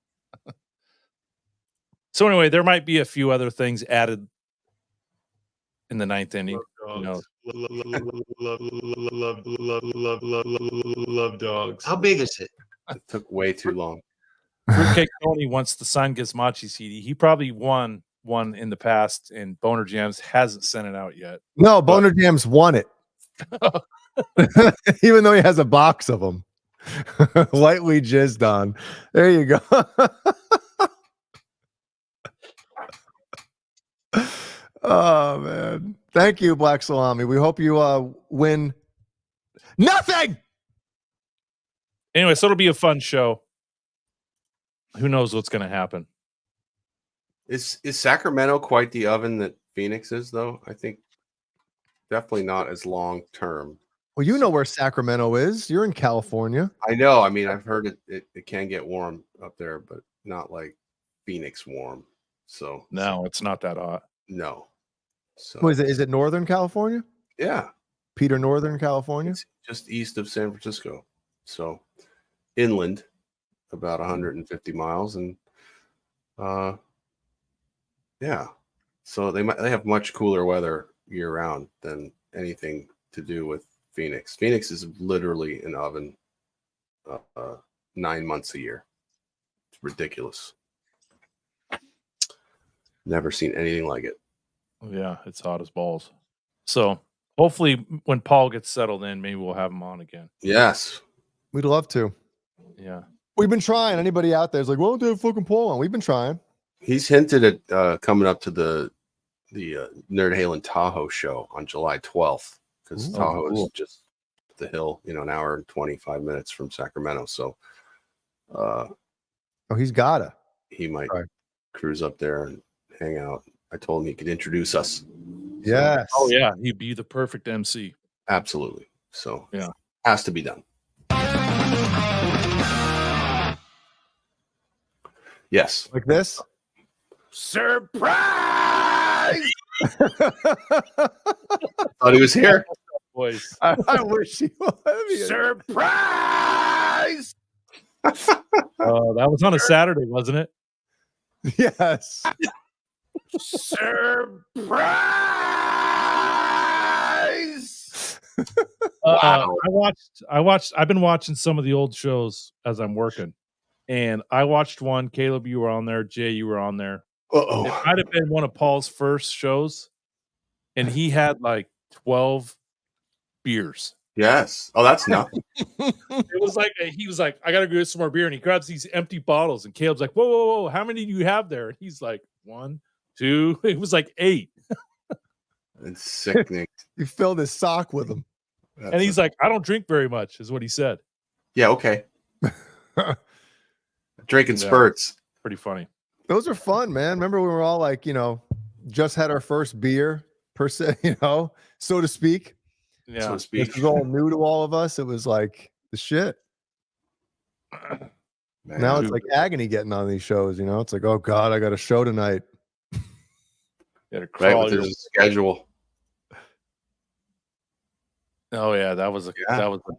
So anyway, there might be a few other things added in the ninth inning. Who knows? Love dogs. How big is it? It took way too long. Fruitcake Tony wants the Sign Gizmachi CD. He probably won one in the past, and Boner Jams hasn't sent it out yet. No, Boner Jams won it. Even though he has a box of them. Lightly jizzed on. There you go. Oh man. Thank you, Black Salami. We hope you win nothing. Anyway, so it'll be a fun show. Who knows what's going to happen? Is Sacramento quite the oven that Phoenix is, though? I think definitely not as long term. Well, you know where Sacramento is. You're in California. I know. I mean, I've heard it can get warm up there, but not like Phoenix warm. So No, it's not that hot. no. So What is it? Is it Northern California? yeah, Peter, Northern California? it's just east of San Francisco. So inland, about 150 miles, and yeah. So they have much cooler weather year round than anything to do with Phoenix. Phoenix is literally an oven 9 months a year. It's ridiculous. Never seen anything like it. Yeah, it's hot as balls. So hopefully when Paul gets settled in, maybe we'll have him on again. Yes. We'd love to. Yeah. We've been trying. Anybody out there is like, well, don't do a fucking Paul on. We've been trying. He's hinted at coming up to the Nerd Halen Tahoe show on July 12th because Tahoe is just the hill, an hour and 25 minutes from Sacramento. So He's gotta. he might cruise up there and hang out. I told him he could introduce us. Yes. Oh yeah, he'd be the perfect MC. Absolutely. So Yeah. has to be done. Yes. Like this. Surprise! Thought he was here. Voice. I wish he was. Surprise! That was on a Saturday, wasn't it? Yes. Surprise! I've been watching some of the old shows as I'm working, and I watched one. Caleb, you were on there. Jay, you were on there. Uh-oh. It might have been one of Paul's first shows, and he had like 12 beers. Yes. Oh, that's nothing. It was like he was like, I gotta go get some more beer, and he grabs these empty bottles, and Caleb's like, whoa, how many do you have there? And he's like, 1, 2. It was like 8, It's sickening. You filled his sock with them. and he's like, I don't drink very much, is what he said. Yeah, okay. Drinking spurts. Pretty funny. Those are fun, man. Remember we were all like, just had our first beer per se, so to speak. Yeah. So to speak. This was all new to all of us. It was like the shit. Man, Now it's like agony getting on these shows, It's like, oh God, I got a show tonight. You had to right crawl with your... his schedule. Oh yeah, that was an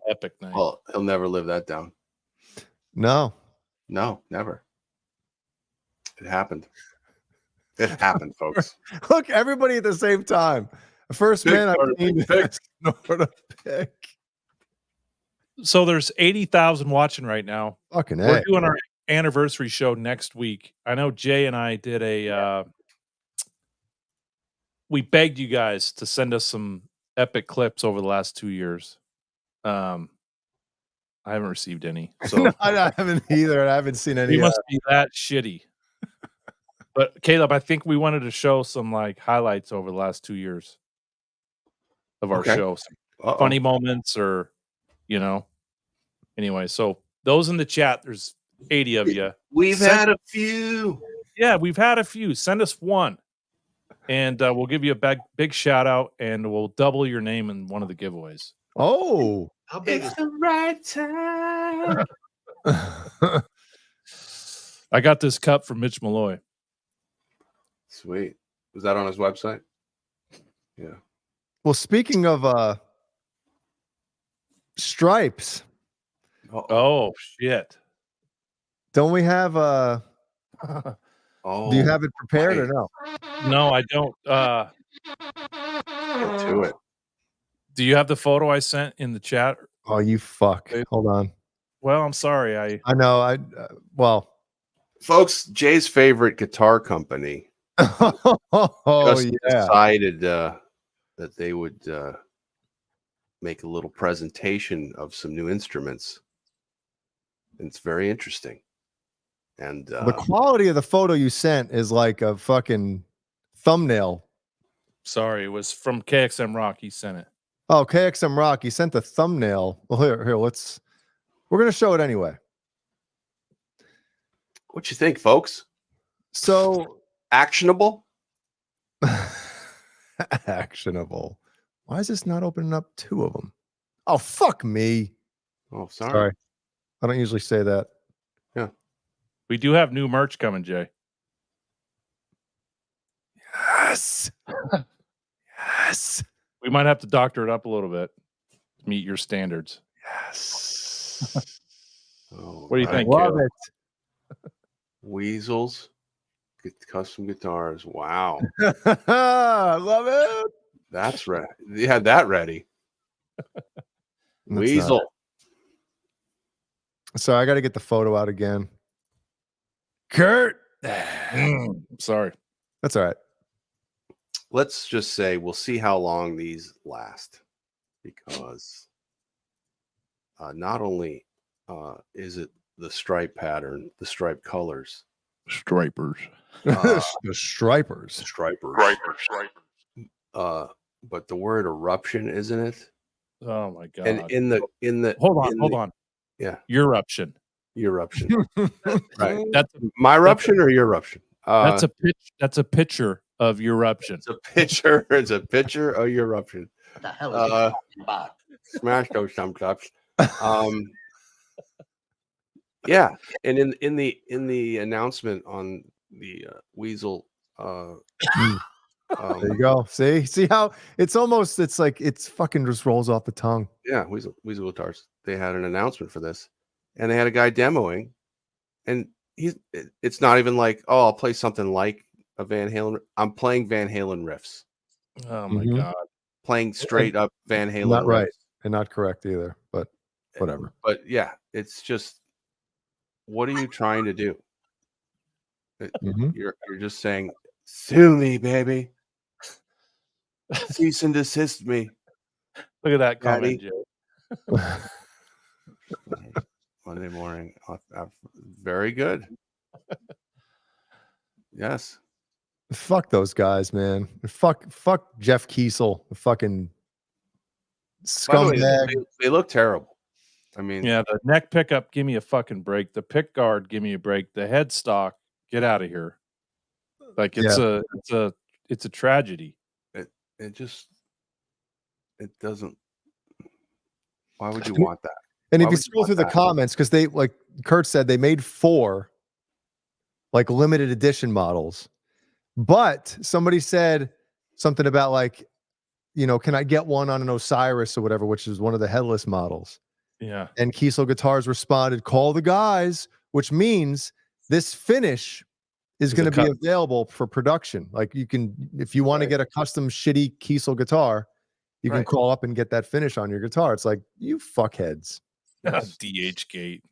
epic night. Well, he'll never live that down. No. No, never. It happened. It happened, folks. Look, everybody at the same time. The first Pick man I've or seen pick. to pick. So there's 80,000 watching right now. Fucking We're A. doing our anniversary show next week. I know Jay and I did we begged you guys to send us some epic clips over the last 2 years. I haven't received any. So No, I haven't either. I haven't seen any. we must be that shitty. But Caleb, I think we wanted to show some like highlights over the last 2 years of our show. Some funny moments or, Anyway, so those in the chat, there's 80 of you. We've had a few. Yeah, we've had a few. Send us one. And we'll give you a big shout out, and we'll double your name in one of the giveaways. Oh. It's the right time. I got this cup from Mitch Malloy. Sweet. Was that on his website? Yeah. Well, speaking of stripes. Oh shit. Don't we have Oh, do you have it prepared or no? No, I don't. Get to it. Do you have the photo I sent in the chat? Oh, you fuck. Hold on. Well, I'm sorry. I know. Well, Folks, Jay's favorite guitar company just decided that they would make a little presentation of some new instruments. And it's very interesting. And the quality of the photo you sent is like a fucking thumbnail. Sorry, it was from KXM Rock. He sent it. Oh, KXM Rock. He sent the thumbnail. Well, here, we're gonna show it anyway. What you think, folks? So actionable? Actionable. Why is this not opening up 2 of them? Oh, fuck me. Oh, sorry. I don't usually say that. Yeah. We do have new merch coming, Jay. Yes. Yes. We might have to doctor it up a little bit to meet your standards. Yes. What do you think? Love Caleb? it. Weasels, custom guitars. Wow. Love it. That's right. You had that ready. Weasel. So I got to get the photo out again. Kurt. Sorry. That's all right. Let's just say we'll see how long these last, because not only is it the stripe pattern, the stripe colors, stripers, the stripers, but the word eruption, isn't it? Oh my god! And in the hold on, yeah, eruption. Right. That's my eruption or your eruption. That's a picture of eruption. It's a picture. It's a picture of your eruption. What the hell is he talking about? Smash those thumbs ups. Yeah, and in the announcement on the Weasel There you go. See how it's almost, it's like, it's fucking just rolls off the tongue. Yeah, Weasel Guitars. They had an announcement for this, and they had a guy demoing, and it's not even like, oh, I'll play something like a Van Halen. I'm playing Van Halen riffs, Oh my Mhm. god. playing straight up Van Halen Not right riffs. and not correct either, but whatever. But yeah, it's just, what are you trying to do? Mhm. You're just saying, sue me, baby. Cease and desist me, Look at that Daddy. comment, Jay. Monday morning. Very good. Yes. Fuck those guys, man. Fuck Jeff Kiesel, the fucking By the way, scumbag. they look terrible. I mean, Yeah, the neck pickup, give me a fucking break. The pick guard, give me a break. The headstock, get out of here. Like it's a tragedy. it just, it doesn't. Why would you want that? And Why if you would you scroll want through the that? comments, because they, like Kurt said, they made 4 like limited edition models. But somebody said something about like, can I get one on an Osiris or whatever, which is one of the headless models. Yeah. And Kiesel Guitars responded, call the guys, which means this finish is going to be available for production. Like you can, if you want to get a custom shitty Kiesel guitar, you can call up and get that finish on your guitar. It's like, you fuckheads. DH gate.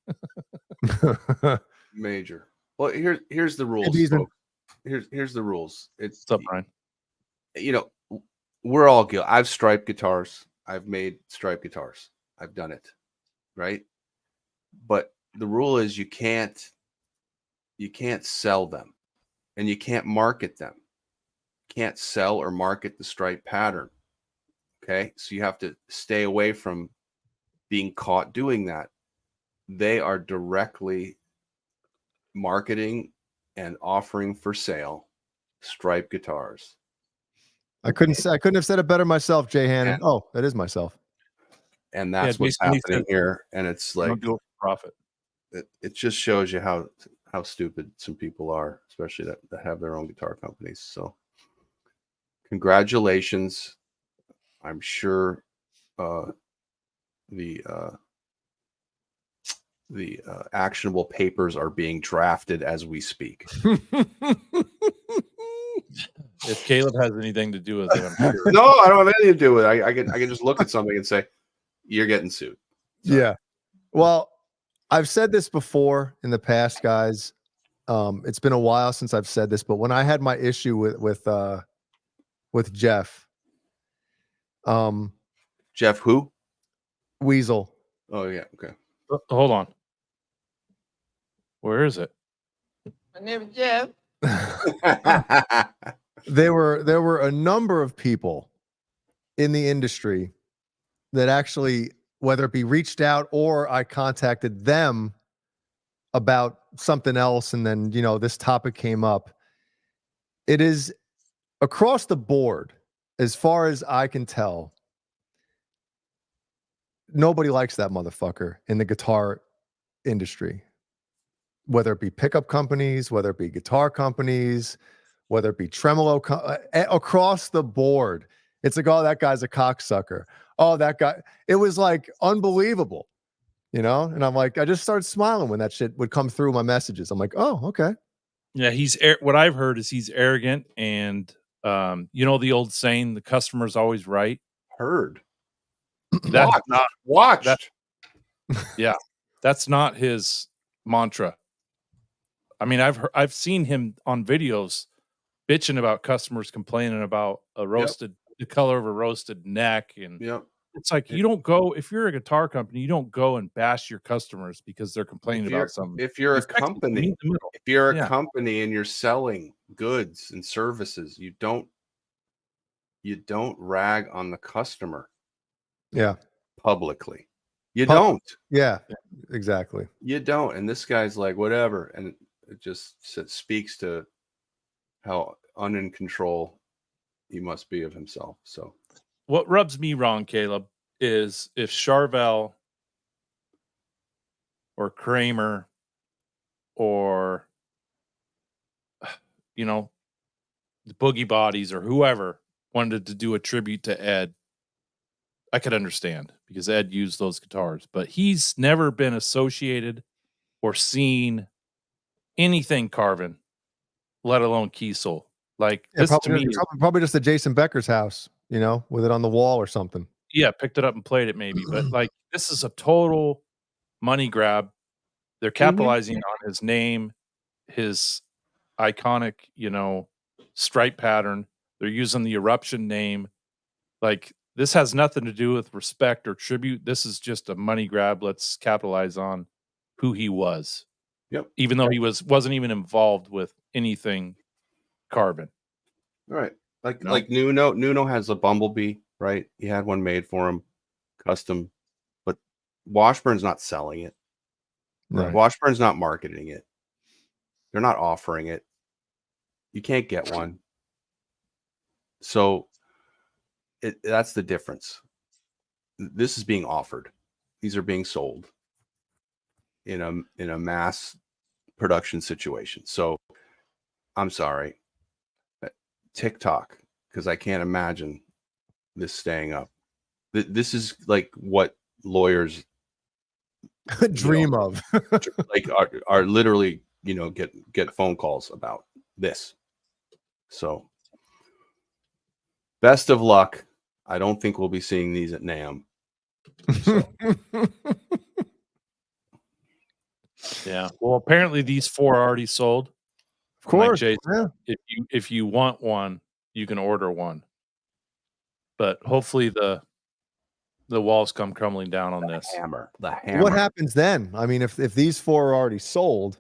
Major. Well, here's the rules, Beezman. folks. Here's the rules. It's What's up, Brian? We're all guilty. I've striped guitars. I've made striped guitars. I've done it, right? But the rule is you can't sell them, and you can't market them. Can't sell or market the stripe pattern. Okay, so you have to stay away from being caught doing that. They are directly marketing and offering for sale stripe guitars. I couldn't have said it better myself, Jay Hannon. Oh, that is myself. And that's what's happening here. And it's like, don't do it for profit. It just shows you how stupid some people are, especially that have their own guitar companies. So congratulations. I'm sure the actionable papers are being drafted as we speak. If Caleb has anything to do with it, I'm sure. No, I don't have anything to do with it. I can just look at something and say, you're getting sued. Sorry. Yeah. Well, I've said this before in the past, guys. It's been a while since I've said this, but when I had my issue with Jeff, Jeff who? Weasel. Oh yeah, okay. Hold on. Where is it? My name is Jeff. There were a number of people in the industry that actually, whether it be reached out or I contacted them about something else, and then this topic came up. It is across the board, as far as I can tell, nobody likes that motherfucker in the guitar industry, whether it be pickup companies, whether it be guitar companies, whether it be tremolo, across the board. It's like, oh, that guy's a cocksucker. Oh, that guy. It was like unbelievable, And I'm like, I just started smiling when that shit would come through my messages. I'm like, oh, okay. Yeah, what I've heard is he's arrogant, and the old saying, the customer's always right. Heard. That's not watched. Yeah, that's not his mantra. I mean, I've seen him on videos bitching about customers complaining about the color of a roasted neck, and it's like, you don't go, if you're a guitar company, you don't go and bash your customers because they're complaining about something. If you're a company, company and you're selling goods and services, you don't rag on the customer. Yeah. Publicly. You don't. Yeah, exactly. You don't. And this guy's like, whatever. And it just speaks to how in control he must be of himself. So what rubs me wrong, Caleb, is if Charvel or Kramer or the Boogie Bodies or whoever wanted to do a tribute to Ed, I could understand because Ed used those guitars, but he's never been associated or seen anything Carvin, let alone Kiesel. Like Yeah, this to probably, me, probably just at Jason Becker's house, you know, with it on the wall or something. yeah, picked it up and played it maybe, but like this is a total money grab. They're capitalizing on his name, his iconic, stripe pattern. They're using the eruption name. Like this has nothing to do with respect or tribute. This is just a money grab. Let's capitalize on who he was. Yep. Even though he wasn't even involved with anything Carvin. Right. Like Nuno has a Bumblebee, right? He had one made for him, custom, but Washburn's not selling it. Right. Washburn's not marketing it. They're not offering it. You can't get one. So that's the difference. This is being offered. These are being sold in a mass production situation. So I'm sorry. TikTok, because I can't imagine this staying up. This is like what lawyers dream of. like are literally, get phone calls about this. So best of luck. I don't think we'll be seeing these at NAMM. So. Yeah. Well, apparently these 4 are already sold. Of course. Like Jay, Yeah. if you want one, you can order one. But hopefully the walls come crumbling down on this. The hammer. What happens then? I mean, if these 4 are already sold,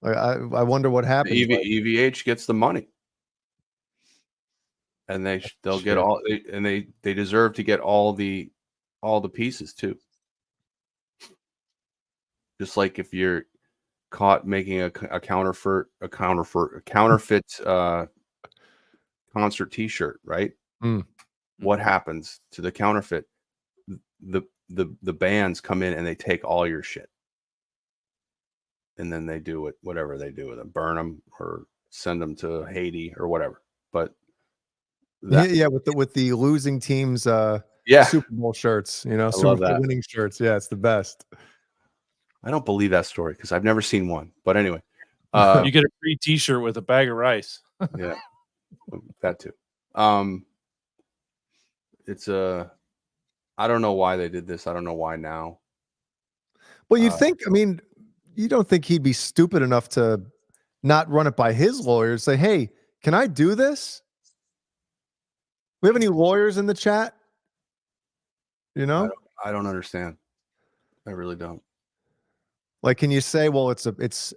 I wonder what happens. EVH gets the money, and they'll get all, and they deserve to get all the pieces too. Just like if you're caught making a counterfeit concert T-shirt, right? What happens to the counterfeit? The bands come in and they take all your shit, and then they do whatever they do with them, burn them or send them to Haiti or whatever. But with the losing teams, Super Bowl shirts, Super Bowl winning shirts. Yeah, it's the best. I don't believe that story because I've never seen one. But anyway, you get a free T-shirt with a bag of rice. Yeah, that too. It's I don't know why they did this. I don't know why now. Well, you'd think. I mean, you don't think he'd be stupid enough to not run it by his lawyers? Say, hey, can I do this? We have any lawyers in the chat? I don't understand. I really don't. Like, can you say, well, it's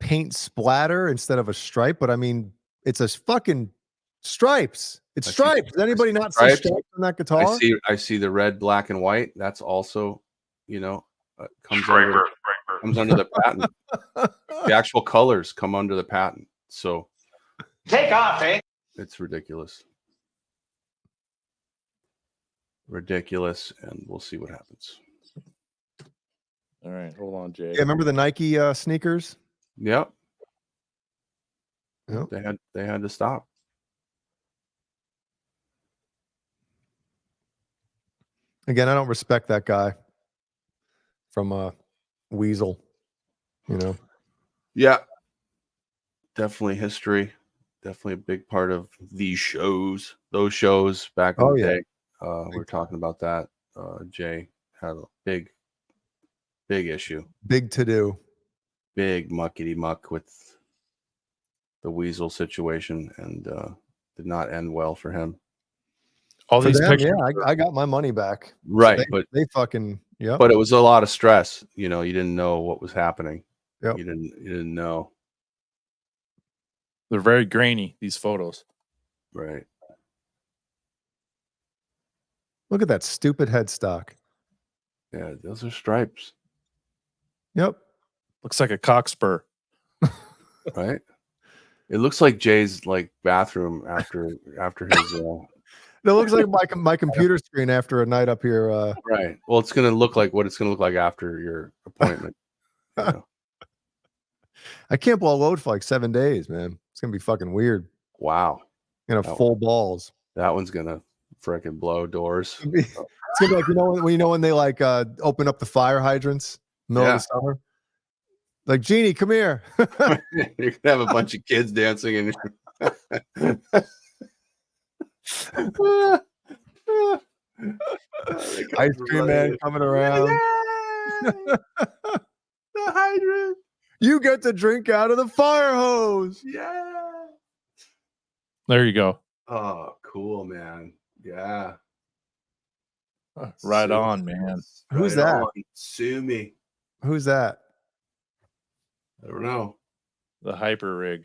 paint splatter instead of a stripe? But I mean, it's a fucking stripes. It's stripes. Does anybody not see stripes on that guitar? I see the red, black, and white. That's also, comes under the patent. The actual colors come under the patent. So Take off, eh? It's ridiculous. Ridiculous, and we'll see what happens. All right, hold on, Jay. Yeah, remember the Nike sneakers? Yep. Yep. They had to stop. Again, I don't respect that guy from Weasel, Yeah. Definitely history. Definitely a big part of these shows. Those shows back in the day. We're talking about that. Jay had a big issue. Big to do. Big muckety muck with the Weasel situation, and did not end well for him. All these pictures. Yeah, I got my money back. Right, So but they fucking But it was a lot of stress. You didn't know what was happening. Yep. You didn't know. They're very grainy, these photos. Right. Look at that stupid headstock. Yeah, those are stripes. Yep. Looks like a cockspur. Right. It looks like Jay's bathroom after his. It looks like my computer screen after a night up here. Right. Well, it's gonna look like what it's gonna look like after your appointment. I can't blow a load for 7 days, man. It's gonna be fucking weird. Wow. Full balls. That one's gonna freaking blow doors. It's gonna be like when they like open up the fire hydrants middle of the summer. Like, Jeannie, come here. You're gonna have a bunch of kids dancing and ice cream man coming around. The hydrant. You get to drink out of the fire hose. Yeah. There you go. Oh, cool, man. Yeah. Right on, man. Who's that? Sue me. Who's that? I don't know. The hyper rig.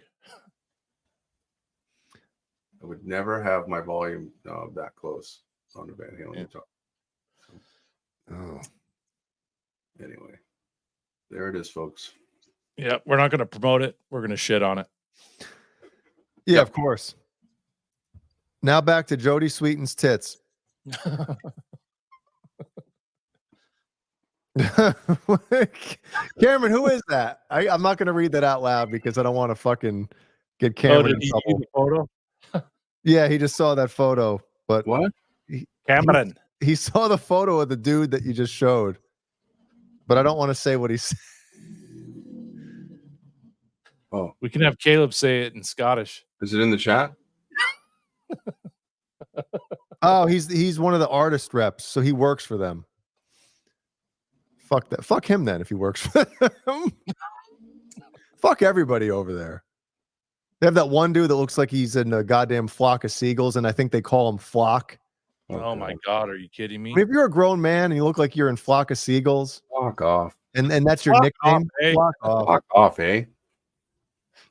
I would never have my volume that close on a Van Halen guitar. Oh. Anyway, there it is, folks. Yeah, we're not going to promote it. We're going to shit on it. Yeah, of course. Now back to Jody Sweeten's tits. Cameron, who is that? I'm not going to read that out loud because I don't want to fucking get Cameron in trouble. The photo? Yeah, he just saw that photo. But what? Cameron. He saw the photo of the dude that you just showed. But I don't want to say what he said. Oh, we can have Caleb say it in Scottish. Is it in the chat? Oh, he's one of the artist reps, so he works for them. Fuck that. Fuck him then if he works for them. Fuck everybody over there. They have that one dude that looks like he's in a goddamn flock of seagulls, and I think they call him Flock. Oh my God, are you kidding me? I mean, if you're a grown man and you look like you're in Flock of Seagulls, fuck off. And that's your nickname? Flock off. Fuck off, eh?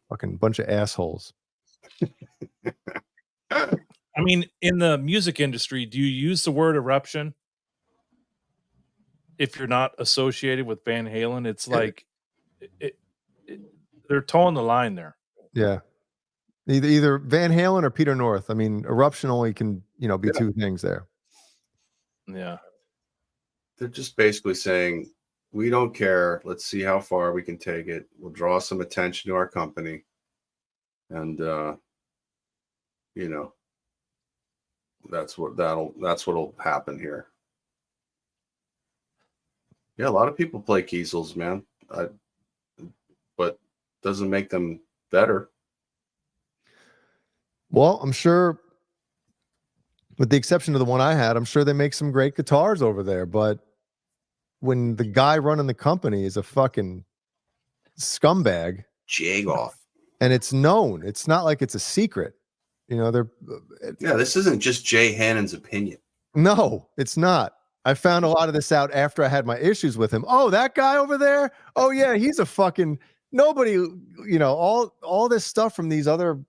Fucking bunch of assholes. I mean, in the music industry, do you use the word eruption? If you're not associated with Van Halen, it's like they're towing the line there. Yeah. Either Van Halen or Peter North. I mean, eruption only can, be two things there. Yeah. They're just basically saying, we don't care. Let's see how far we can take it. We'll draw some attention to our company. And that's what'll happen here. Yeah, a lot of people play Kiesels, man. But doesn't make them better. Well, I'm sure, with the exception of the one I had, I'm sure they make some great guitars over there. But when the guy running the company is a fucking scumbag, Jagoff, and it's known, it's not like it's a secret. This isn't just Jay Hannon's opinion. No, it's not. I found a lot of this out after I had my issues with him. Oh, that guy over there? Oh yeah, he's a fucking nobody, all this stuff from these other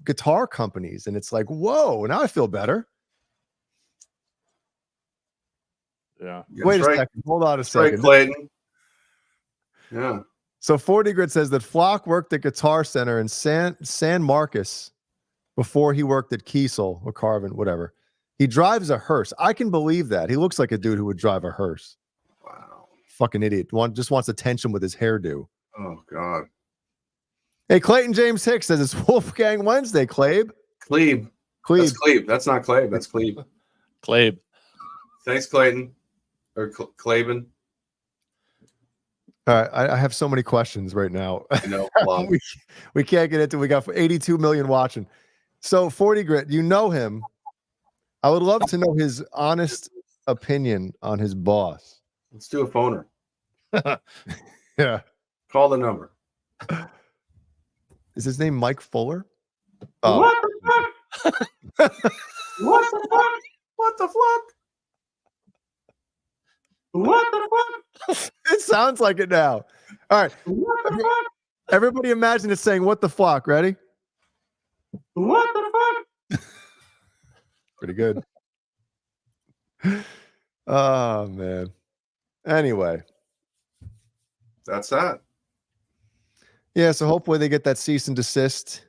guitar companies, and it's like, whoa, now I feel better. Yeah. Wait a second. Hold on a second. Right, Clayton. Yeah. So 40 Grit says that Flock worked at Guitar Center in San Marcos before he worked at Kiesel or Carvin, whatever. He drives a hearse. I can believe that. He looks like a dude who would drive a hearse. Wow. Fucking idiot. Just wants attention with his hairdo. Oh, God. Hey, Clayton James Hicks says it's Wolfgang Wednesday, Clabe. Clebe. That's Clebe. That's not Clabe. That's Clebe. Clabe. Thanks, Clayton. Or Claben. All right. I have so many questions right now. I know. we can't get into it. We got 82 million watching. So 40 Grit, you know him. I would love to know his honest opinion on his boss. Let's do a phoner. Yeah. Call the number. Is his name Mike Fuller? What the fuck? What the fuck? What the fuck? What the fuck? It sounds like it now. All right. What the fuck? Everybody imagine it saying, what the fuck? Ready? What the fuck? Pretty good. Oh, man. Anyway. That's that. Yeah, so hopefully they get that cease and desist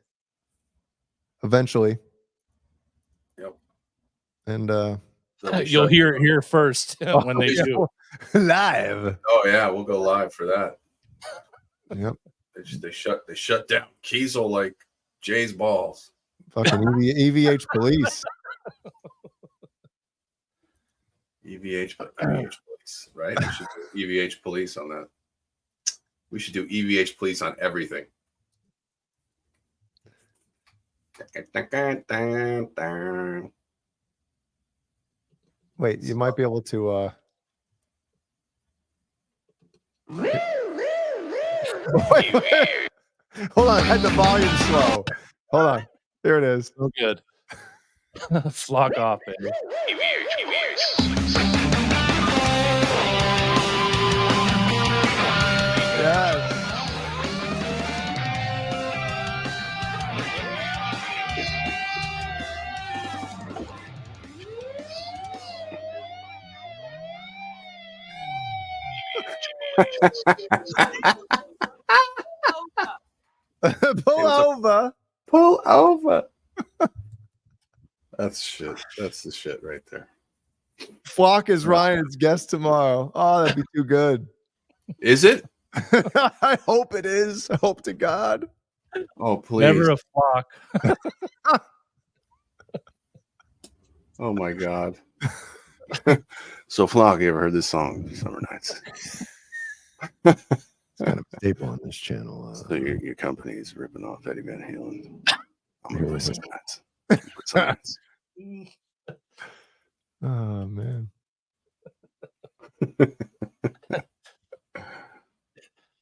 eventually. Yep. And you'll hear it here first when they do. Live. Oh yeah, we'll go live for that. Yep. They shut down Kiesel like Jay's balls. Fucking EVH police. EVH police, right? We should do EVH police on that. We should do EVH police on everything. Wait, you might be able to. Wait. Hold on, I had the volume slow. Hold on, here it is. So good. Flock off, baby. Yes. Pull over. Pull over. That's shit. That's the shit right there. Flock is Ryan's guest tomorrow. Oh, that'd be too good. Is it? I hope it is. I hope to God. Oh, please. Never a flock. Oh my God. So Flock, you ever heard this song, Summer Nights? It's kind of a staple on this channel. So your company is ripping off Eddie Van Halen. I'm gonna play Summer Nights. Oh man.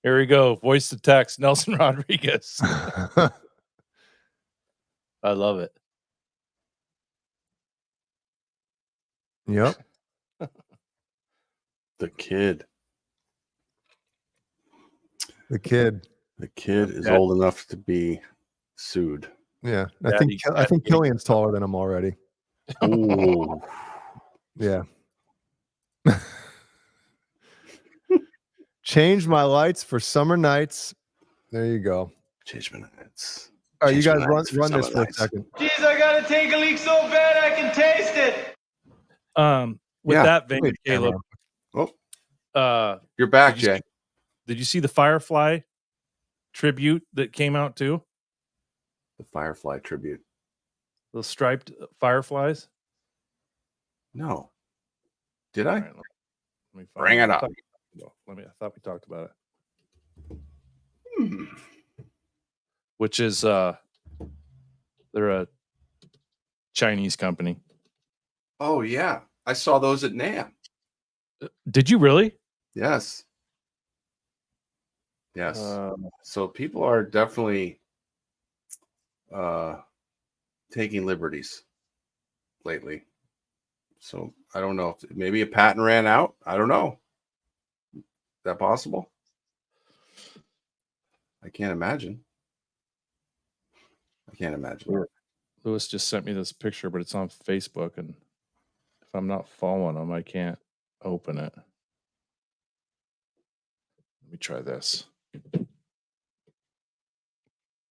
Here we go. Voice to text, Nelson Rodriguez. I love it. Yep. The kid. The kid. The kid is old enough to be sued. Yeah. I think Killian's taller than him already. Ooh. Yeah. Change my lights for summer nights. There you go. Change my nights. All right, you guys run this for a nights. second. Jeez, I gotta take a leak so bad I can taste it. With that vein, Wait, Caleb. You're back, Jay. Did you see the Firefly tribute that came out too? The Firefly tribute. The striped fireflies? No. Did I? Right, let me find Bring it up. I thought we talked about it. Which is they're a Chinese company. Oh yeah. I saw those at NAMM. Did you really? Yes. Yes. So people are definitely taking liberties lately. So I don't know if maybe a patent ran out. I don't know. Is that possible? I can't imagine. Lewis just sent me this picture, but it's on Facebook, and if I'm not following him, I can't open it. Let me try this.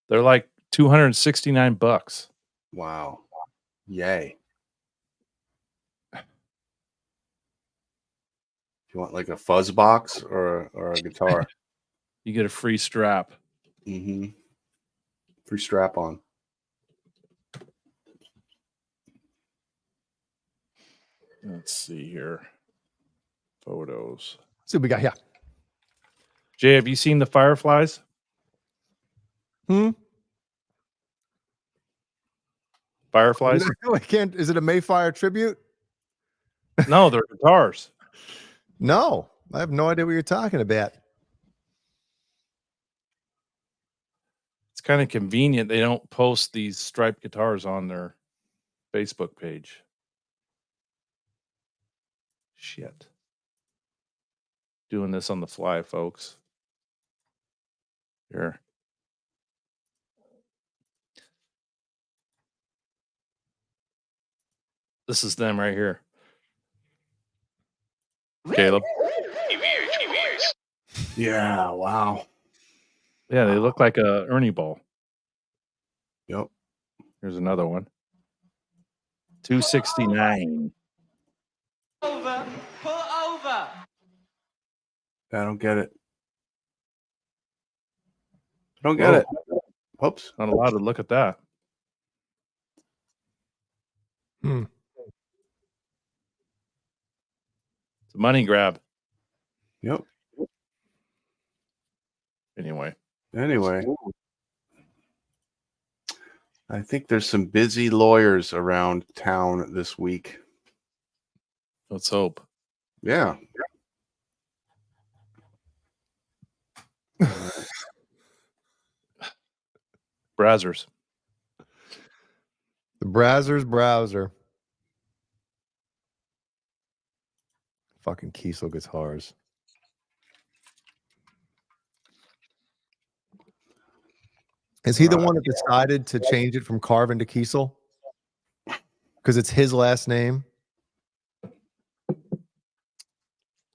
They're like $269. Wow. Yay. You want like a fuzz box or a guitar? You get a free strap. Mm-hmm. Free strap on. Let's see here. Photos. See what we got here. Jay, have you seen the Fireflies? Fireflies? I can't. Is it a Mayfire tribute? No, they're guitars. No, I have no idea what you're talking about. It's kind of convenient. They don't post these striped guitars on their Facebook page. Shit. Doing this on the fly, folks. Here. This is them right here. Caleb. Yeah, wow. Yeah, they look like a Ernie ball. Yep. Here's another one. $269. Over. Pull over. I don't get it. I don't get it. Whoops. Not allowed to look at that. It's a money grab. Yep. Anyway. I think there's some busy lawyers around town this week. Let's hope. Yeah. Brazzers. The Brazzers browser. Fucking Kiesel guitars. Is he the one that decided to change it from Carvin to Kiesel? Because it's his last name.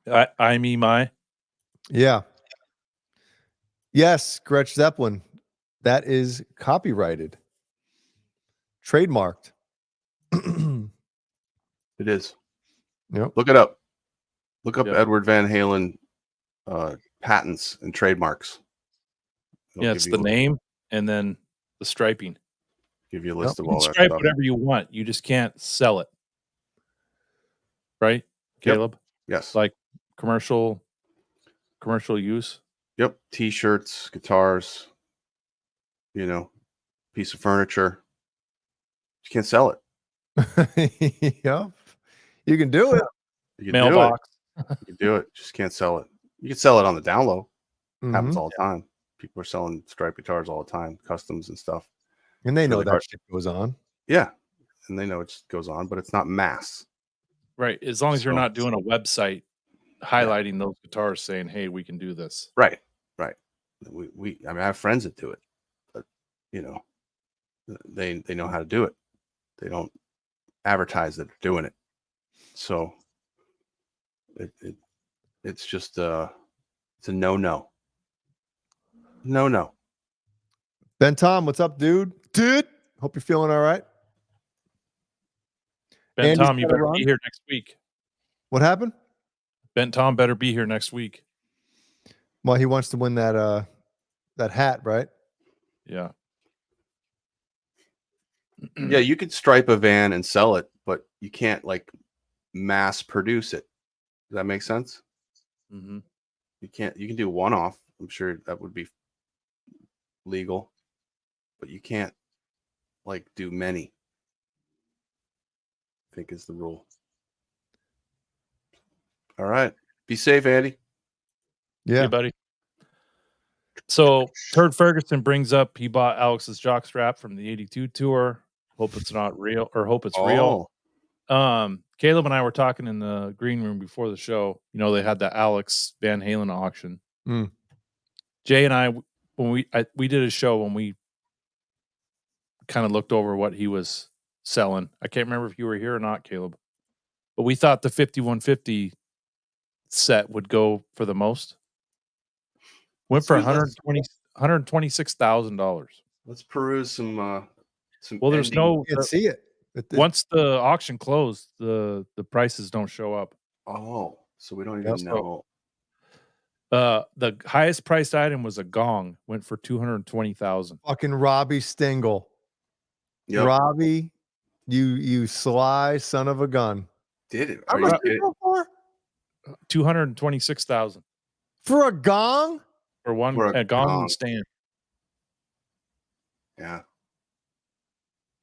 I me my. Yeah. Yes, Gretsch Zeppelin. That is copyrighted. Trademarked. It is. Yep. Look it up. Look up Yep. Edward Van Halen patents and trademarks. Yeah, it's the name and then the striping. Give you a list of You all can that stripe stuff. whatever you want. You just can't sell it. Right, Caleb? Yes. Like commercial use. Yep. T-shirts, guitars, piece of furniture. You can't sell it. Yep. You can do it. You can Mailbox. do it. You can do it. Just can't sell it. You can sell it on the down low. Happens Mhm. all the time. People are selling striped guitars all the time, customs and stuff. And they It's know really that hard. shit goes on. Yeah. And they know it just goes on, but it's not mass. Right. As long as you're So- not doing a website highlighting those guitars saying, hey, we can do this. Right. I have friends that do it, but they know how to do it. They don't advertise that they're doing it. So it's just it's a no. Ben Tom, what's up, dude? Hope you're feeling all right. Ben Andy's Tom, you gotta better run. be here next week. What happened? Ben Tom better be here next week. Well, he wants to win that hat, right? Yeah. Yeah, you could stripe a van and sell it, but you can't like mass produce it. Does that make sense? Mm-hmm. You can do one off. I'm sure that would be legal, but you can't like do many. I think is the rule. All right. Be safe, Andy. Yeah. Hey, buddy. So Turd Ferguson brings up he bought Alex's jockstrap from the 82 tour. Hope it's not real, or hope it's real. Caleb and I were talking in the green room before the show. They had the Alex Van Halen auction. Mm. Jay and I, when we did a show when we kind of looked over what he was selling. I can't remember if you were here or not, Caleb, but we thought the 5150 set would go for the most. Went for $126,000. Let's peruse some. Well, there's no. You can't see it. Once the auction closed, the prices don't show up. Oh, so we don't even know. The highest priced item was a gong. Went for $220,000. Fucking Robbie Stengel. Yep. Robbie, you sly son of a gun. Did it? How much did it go for? $226,000 For a gong? for one For a a gong gong. and stand. Yeah.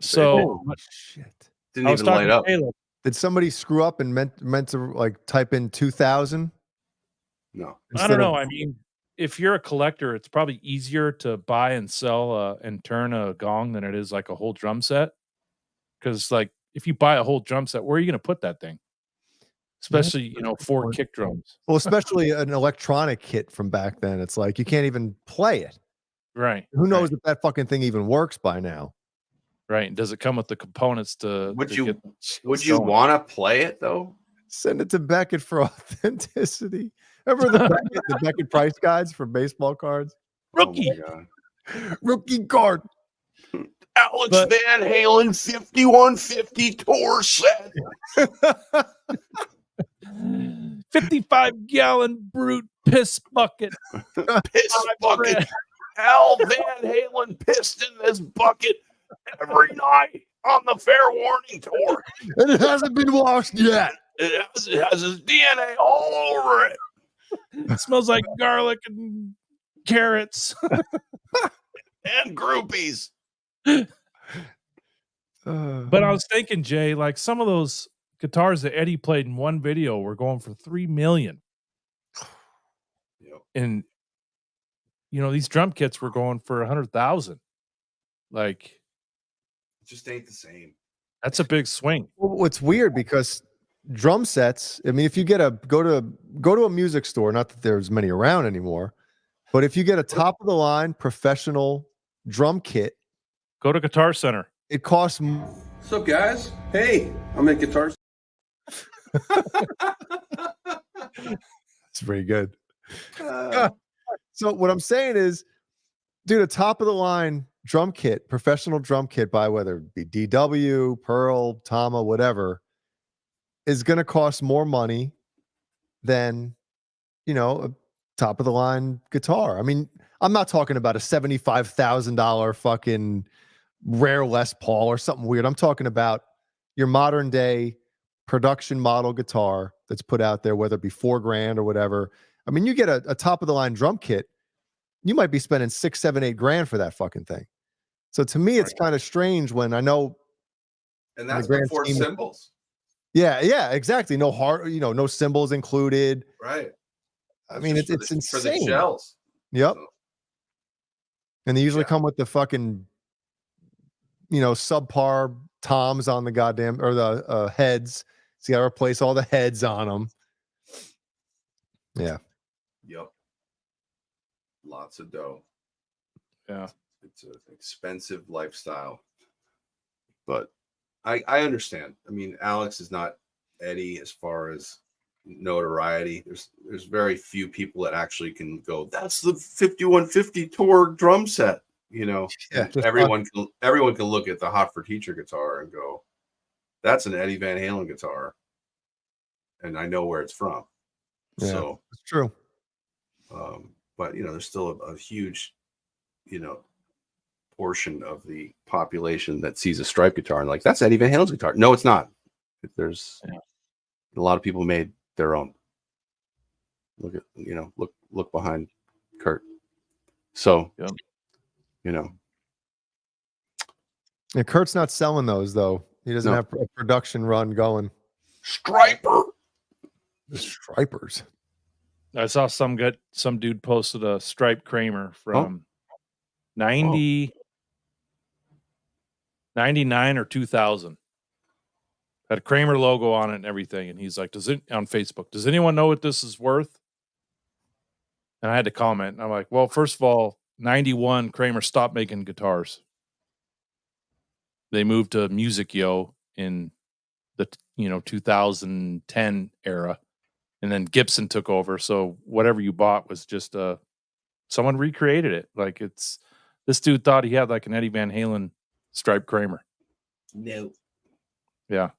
So Shit. Didn't I was even light talking up. to Caleb. Did somebody screw up and meant to like type in 2000? No. I don't know. I mean, if you're a collector, it's probably easier to buy and sell and turn a gong than it is like a whole drum set. Because like if you buy a whole drum set, where are you going to put that thing? Especially 4 kick drums. Well, especially an electronic kit from back then. It's like you can't even play it. Right. Who knows if that fucking thing even works by now? Right. And does it come with the components to? Would to you get want to play it though? Send it to Beckett for authenticity. Remember the Beckett price guides for baseball cards? Rookie. Oh my God. Rookie card. Alex Van Halen 5150 tour set. 55-gallon brute piss bucket. Piss bucket. Al Van Halen pissed in this bucket every night. on the Fair Warning tour. And it hasn't been washed yet. It has his DNA all over it. It smells like garlic and carrots. And groupies. But I was thinking, Jay, like some of those guitars that Eddie played in one video were going for $3 million. Yep. And these drum kits were going for 100,000. Like, It just ain't the same. that's a big swing. Well, it's weird because drum sets, I mean, if you get go to a music store, not that there's many around anymore, but if you get a top of the line professional drum kit, Go to Guitar Center. it costs What's up, guys? Hey, I'm at Guitarist. it's pretty good. So what I'm saying is, dude, a top of the line drum kit, professional drum kit by whether it be DW, Pearl, Tama, whatever, is going to cost more money than, a top of the line guitar. I mean, I'm not talking about a $75,000 fucking rare Les Paul or something weird. I'm talking about your modern day production model guitar that's put out there, whether it be $4,000 or whatever. I mean, you get a top of the line drum kit, you might be spending $6, $7, $8,000 for that fucking thing. So to me, it's kind of strange when I know. And that's before cymbals. Yeah, exactly. No no cymbals included. Right. I mean, it's insane. For the shells. Yep. So, and they usually come with the fucking, subpar toms on the goddamn, or the heads. So you got to replace all the heads on them. Yeah. Yep. Lots of dough. Yeah. It's an expensive lifestyle. But I understand. I mean, Alex is not Eddie as far as notoriety. There's very few people that actually can go, that's the 5150 tour drum set. Yeah, everyone can look at the Hot for Teacher guitar and go, that's an Eddie Van Halen guitar. And I know where it's from. Yeah, so it's true. But there's still a huge, portion of the population that sees a Stripe guitar and like, that's Eddie Van Halen's guitar. No, it's not. There's a lot of people made their own. Look at look behind Kurt. So Yeah, Kurt's not selling those though. He doesn't have a production run going. Striper. The Stripers. I saw some dude posted a Stripe Kramer from 99 or 2000. Had a Kramer logo on it and everything. And he's like, on Facebook, does anyone know what this is worth? And I had to comment. And I'm like, well, first of all, 91 Kramer stopped making guitars. They moved to Music Yo in the 2010 era. And then Gibson took over. So whatever you bought was just someone recreated it. Like this dude thought he had like an Eddie Van Halen Stripe Kramer. No. Yeah.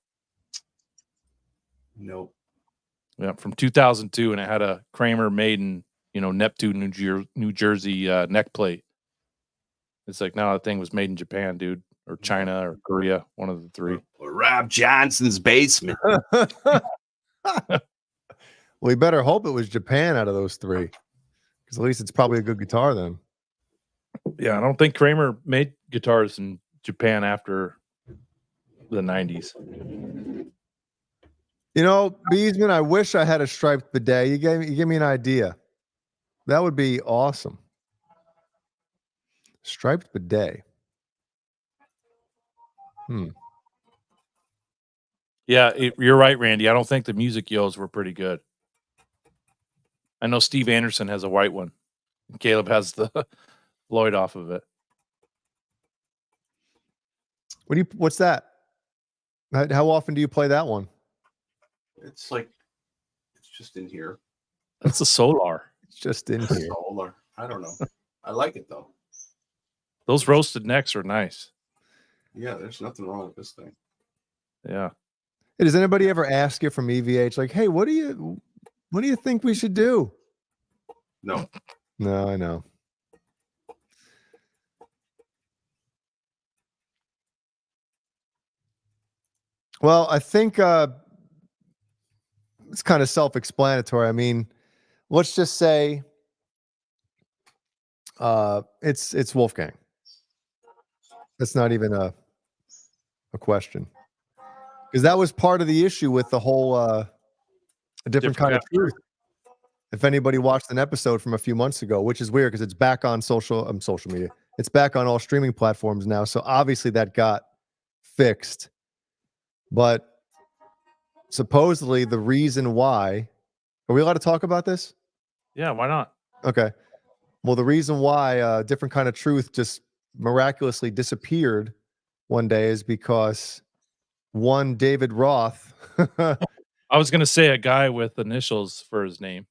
Nope. Yeah, from 2002, and it had a Kramer made in Neptune, New Jersey neck plate. It's like, no, that thing was made in Japan, dude, or China or Korea, one of the three. Or Rob Johnson's basement. Well, you better hope it was Japan out of those three, because at least it's probably a good guitar then. Yeah, I don't think Kramer made guitars in Japan after the 90s. Beezman, I wish I had a striped bidet. You gave me an idea. That would be awesome. Striped bidet. Yeah, you're right, Randy. I don't think the Music Yos were pretty good. I know Steve Anderson has a white one. Caleb has the Lloyd off of it. What's that? How often do you play that one? It's just in here. That's a Solar. It's just in here. Solar. I don't know. I like it though. Those roasted necks are nice. Yeah, there's nothing wrong with this thing. Yeah. Hey, does anybody ever ask you from EVH, like, hey, what do you think we should do? No. No, I know. Well, I think it's kind of self-explanatory. I mean, let's just say it's Wolfgang. That's not even a question. Because that was part of the issue with the whole a different kind of truth. If anybody watched an episode from a few months ago, which is weird because it's back on social media. It's back on all streaming platforms now. So obviously that got fixed. But supposedly the reason why, are we allowed to talk about this? Yeah, why not? Okay. Well, the reason why different kind of truth just miraculously disappeared one day is because one David Roth. I was going to say a guy with initials for his name.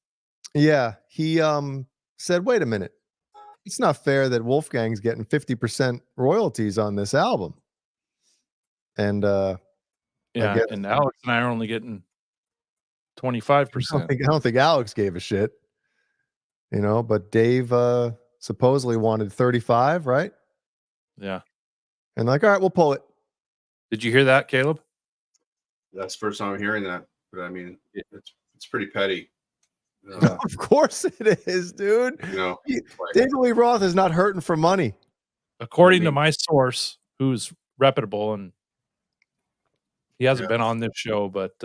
Yeah, he said, "Wait a minute, it's not fair that Wolfgang's getting 50% royalties on this album." And yeah, and Alex and I are only getting 25%. I don't think Alex gave a shit, but Dave supposedly wanted 35, right? Yeah. And like, all right, we'll pull it. Did you hear that, Caleb? That's the first time I'm hearing that. But I mean, it's pretty petty. Of course it is, dude. David Lee Roth is not hurting for money. According to my source, who's reputable, and he hasn't been on this show, but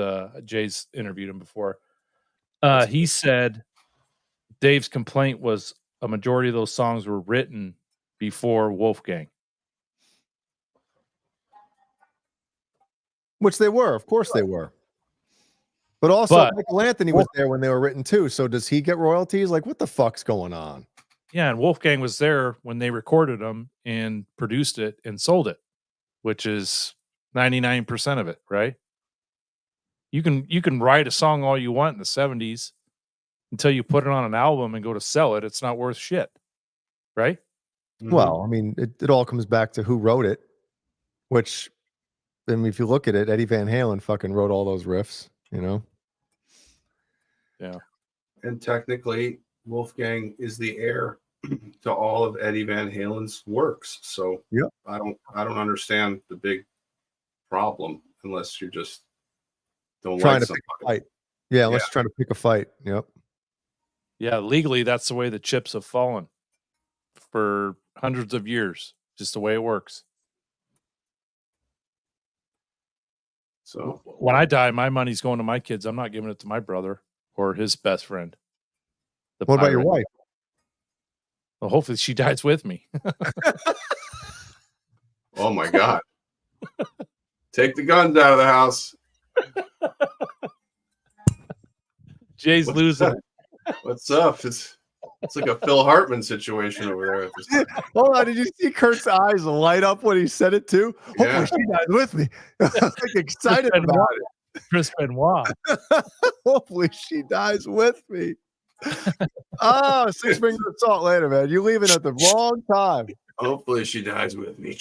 Jay's interviewed him before. He said Dave's complaint was a majority of those songs were written before Wolfgang. Which they were. Of course they were. But also, Michael Anthony was there when they were written too. So does he get royalties? Like, what the fuck's going on? Yeah, and Wolfgang was there when they recorded them and produced it and sold it, which is 99% of it, right? You can write a song all you want in the 70s until you put it on an album and go to sell it. It's not worth shit, right? Well, I mean, it all comes back to who wrote it, which, I mean, if you look at it, Eddie Van Halen fucking wrote all those riffs, Yeah. And technically, Wolfgang is the heir to all of Eddie Van Halen's works. So I don't understand the big problem unless you're just trying to pick a fight. Yeah, unless you're trying to pick a fight. Yep. Yeah, legally, that's the way the chips have fallen for hundreds of years. Just the way it works. So when I die, my money's going to my kids. I'm not giving it to my brother or his best friend. What about your wife? Well, hopefully she dies with me. Oh my God. Take the guns out of the house. Jay's losing. What's up? It's like a Phil Hartman situation over there. Hold on, did you see Kurt's eyes light up when he said it too? Hopefully she dies with me. Like excited about it. Chris Benoit. Hopefully she dies with me. Oh, 6 fingers of salt later, man. You're leaving at the wrong time. Hopefully she dies with me.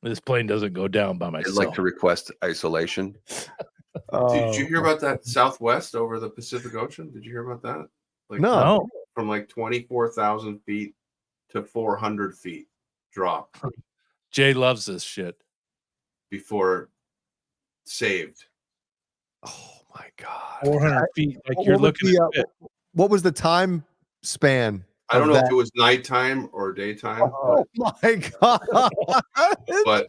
This plane doesn't go down by myself. I'd like to request isolation. Did you hear about that Southwest over the Pacific Ocean? Did you hear about that? Like, no. From like 24,000 feet to 400 feet drop. Jay loves this shit. Before saved. Oh my God. 400 feet. Like you're looking at it. What was the time span? I don't know if it was nighttime or daytime. Oh my God. But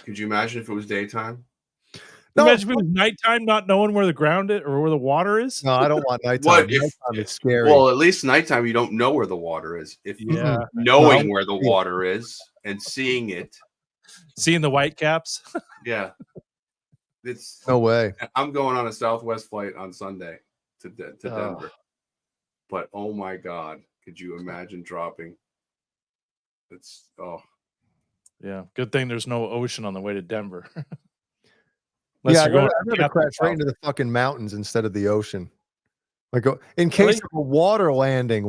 could you imagine if it was daytime? No. Imagine if it was nighttime, not knowing where the ground is or where the water is. No, I don't want nighttime. Nighttime is scary. Well, at least nighttime you don't know where the water is. If knowing where the water is and seeing it, seeing the white caps. Yeah, it's no way. I'm going on a Southwest flight on Sunday to Denver, but oh my God, could you imagine dropping? It's yeah. Good thing there's no ocean on the way to Denver. Yeah, I'd rather crash right into the fucking mountains instead of the ocean. Like in case of a water landing.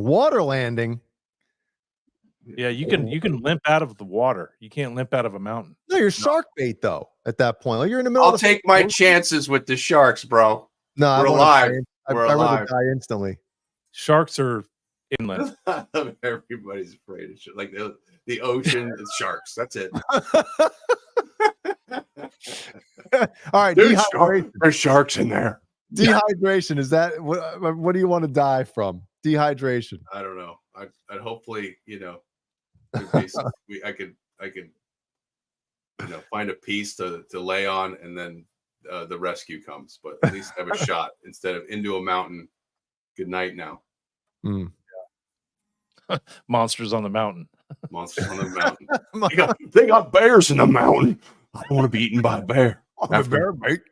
Yeah, you can limp out of the water. You can't limp out of a mountain. No, you're shark bait though. At that point, like you're in the middle. I'll take my chances with the sharks, bro. No, we're alive. I'd rather die instantly. Sharks are inland. Everybody's afraid of shit. Like the ocean, it's sharks. That's it. All right, Dude, dehydration. there's sharks in there. Dehydration, is that what do you want to die from? Dehydration. I don't know. I'd hopefully, I could find a piece to lay on, and then the rescue comes. But at least have a shot instead of into a mountain. Good night now. Mm. Monsters on the mountain. Monsters on the mountain. They got bears in the mountain. I don't want to be eaten by a bear. Bear bait.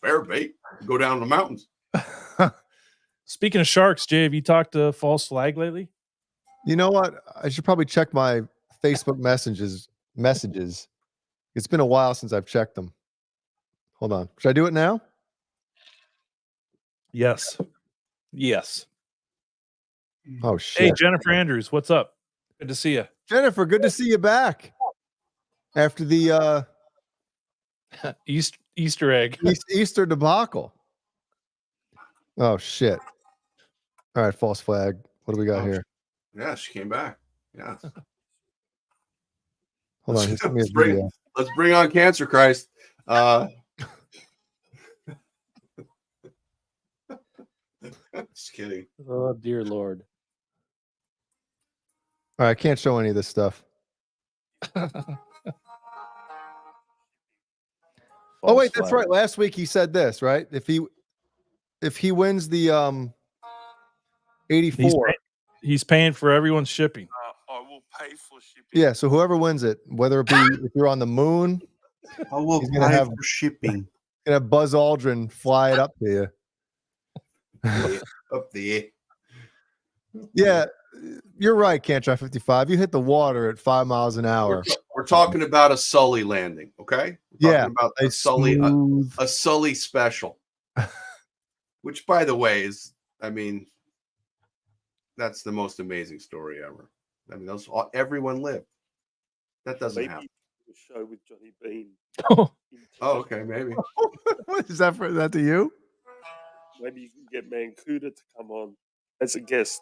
Bear bait. Go down the mountains. Speaking of sharks, Jay, have you talked to False Flag lately? You know what? I should probably check my Facebook messages. It's been a while since I've checked them. Hold on. Should I do it now? Yes. Oh shit. Hey, Jennifer Andrews, what's up? Good to see you. Jennifer, good to see you back. After the Easter egg. Easter debacle. Oh shit. All right, False Flag. What do we got here? Yeah, she came back. Yeah. Hold on. Let's bring on Cancer Christ. Just kidding. Oh, dear Lord. All right, I can't show any of this stuff. Oh wait, that's right. Last week he said this, right? If he wins the 84, he's paying for everyone's shipping. I will pay for shipping. Yeah, so whoever wins it, whether it be if you're on the moon, I will he's pay gonna have for shipping. gonna have Buzz Aldrin fly it up to you. Up there. Yeah, you're right, Can't Try 55. You hit the water at 5 miles an hour. We're talking about a Sully landing, okay? We're talking about a Sully special. Which, by the way, is, that's the most amazing story ever. Everyone lived. That doesn't happen. A show with Johnny Bean. Oh, okay, maybe. What is that for? Is that to you? Maybe you can get Mancuda to come on as a guest.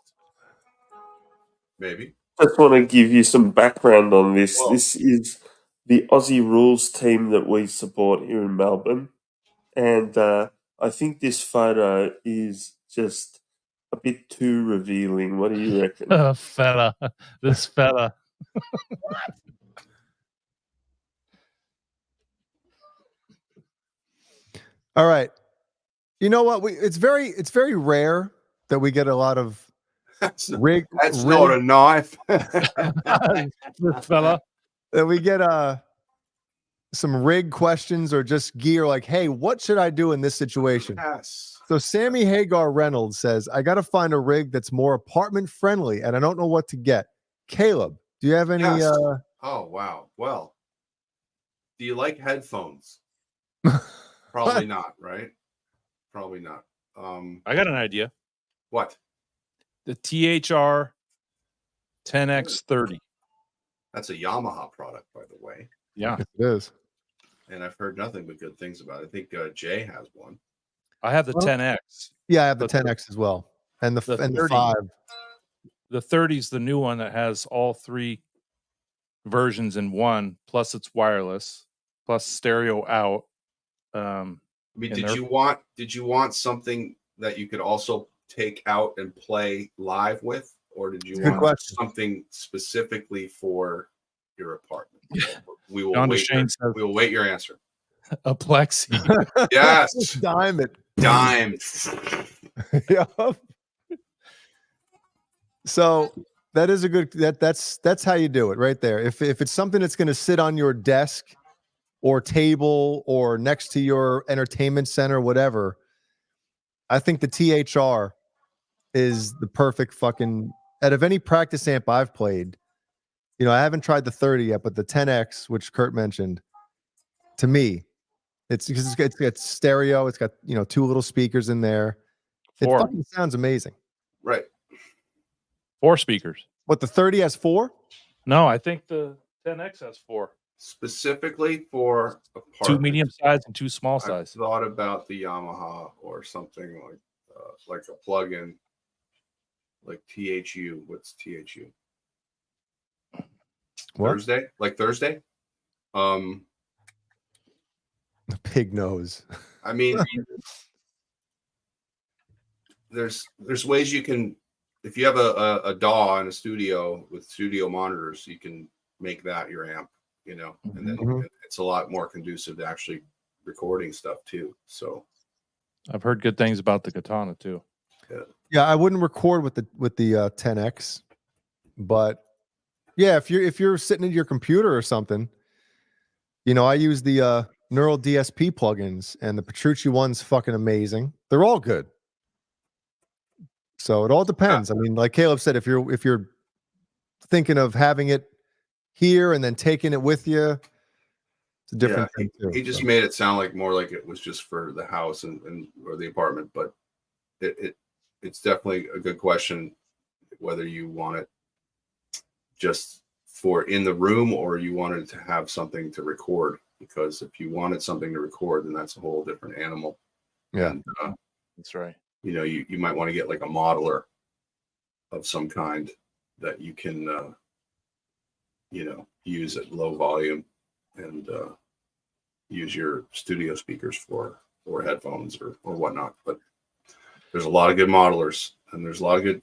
Maybe. I just want to give you some background on this. Well, this is the Aussie Rules team that we support here in Melbourne. And I think this photo is just a bit too revealing. What do you reckon? This fella. All right. You know what? It's very rare that we get a lot of rig. That's not a knife. This fella. That we get some rig questions or just gear like, hey, what should I do in this situation? Yes. So Sammy Hagar Reynolds says, I got to find a rig that's more apartment friendly and I don't know what to get. Caleb, do you have any? Yes. Oh, wow. Well, do you like headphones? Probably not, right? Probably not. I got an idea. What? The THR 10X30. That's a Yamaha product, by the way. Yeah, it is. And I've heard nothing but good things about it. I think Jay has one. I have the 10X. Yeah, I have the 10X as well, and the 5. The 30 is the new one that has all 3 versions in one. Plus, it's wireless. Plus, stereo out. Did you want something that you could also take out and play live with, or did you want something specifically for your apartment? We will wait your answer. A Plexi. Yes. Diamond. Yeah. So that is a good that's how you do it right there. If it's something that's going to sit on your desk or table or next to your entertainment center, whatever, I think the THR is the perfect fucking out of any practice amp I've played. I haven't tried the 30 yet, but the 10X, which Kurt mentioned, to me, it's because it's got stereo. It's got 2 little speakers in there. 4. It fucking sounds amazing. Right. 4 speakers. What, the 30 has 4? No, I think the 10X has 4. Specifically for apartments. 2 medium size and 2 small size. I thought about the Yamaha or something like a plug-in Like THU. What's THU? What? Thursday? Like Thursday? The pig nose. I mean, there's ways you can, if you have a DAW in a studio with studio monitors, you can make that your amp, you know, and then it's a lot more conducive to actually recording stuff too. So I've heard good things about the Katana too. Yeah, I wouldn't record with the 10X, but yeah, if you're sitting at your computer or something, you know, I use the Neural DSP plugins, and the Petrucci one's fucking amazing. They're all good. So it all depends. I mean, like Caleb said, if you're thinking of having it here and then taking it with you, it's a different thing too. He just made it sound like more like it was just for the house and or the apartment, but it's definitely a good question whether you want it just for in the room or you wanted to have something to record, because if you wanted something to record, then that's a whole different animal. Yeah, and, that's right. You know, you might want to get like a modeler of some kind that you can you know, use at low volume and use your studio speakers for headphones or whatnot. But there's a lot of good modelers, and there's a lot of good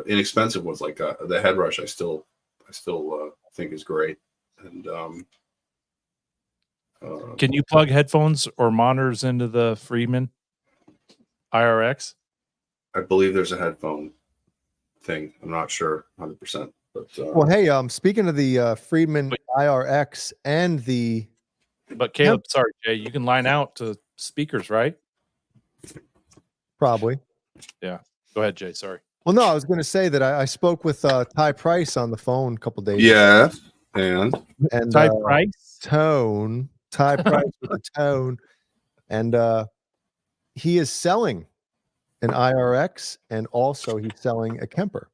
inexpensive ones like the Headrush. I still think is great. And can you plug headphones or monitors into the Friedman IRX? I believe there's a headphone thing. I'm not sure 100%. But well, hey, speaking of the Friedman IRX and the, but Caleb, sorry, Jay, you can line out to speakers, right? Probably. Yeah. Go ahead, Jay. Sorry. Well, no, I was going to say that I spoke with Ty Price on the phone a couple days ago. And Ty Price? Ty Price with the tone. And he is selling an IRX, and also he's selling a Kemper.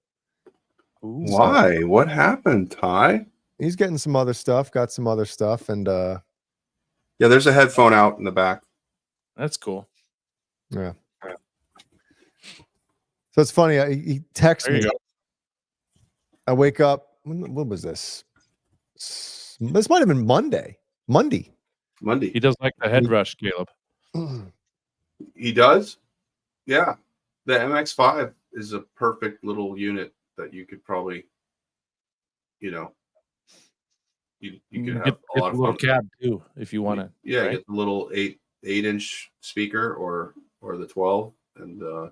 Why? What happened, Ty? He's getting some other stuff, got some other stuff, and yeah, there's a headphone out in the back. That's cool. Yeah. So it's funny. He texts me. I wake up. What was this? This might have been Monday. He does like the Headrush, Caleb. He does? Yeah. The MX5 is a perfect little unit that you could probably, you know, you could have get a lot of little fun. cab too if you want it. Yeah, right? get the little 8-inch speaker or the 12, and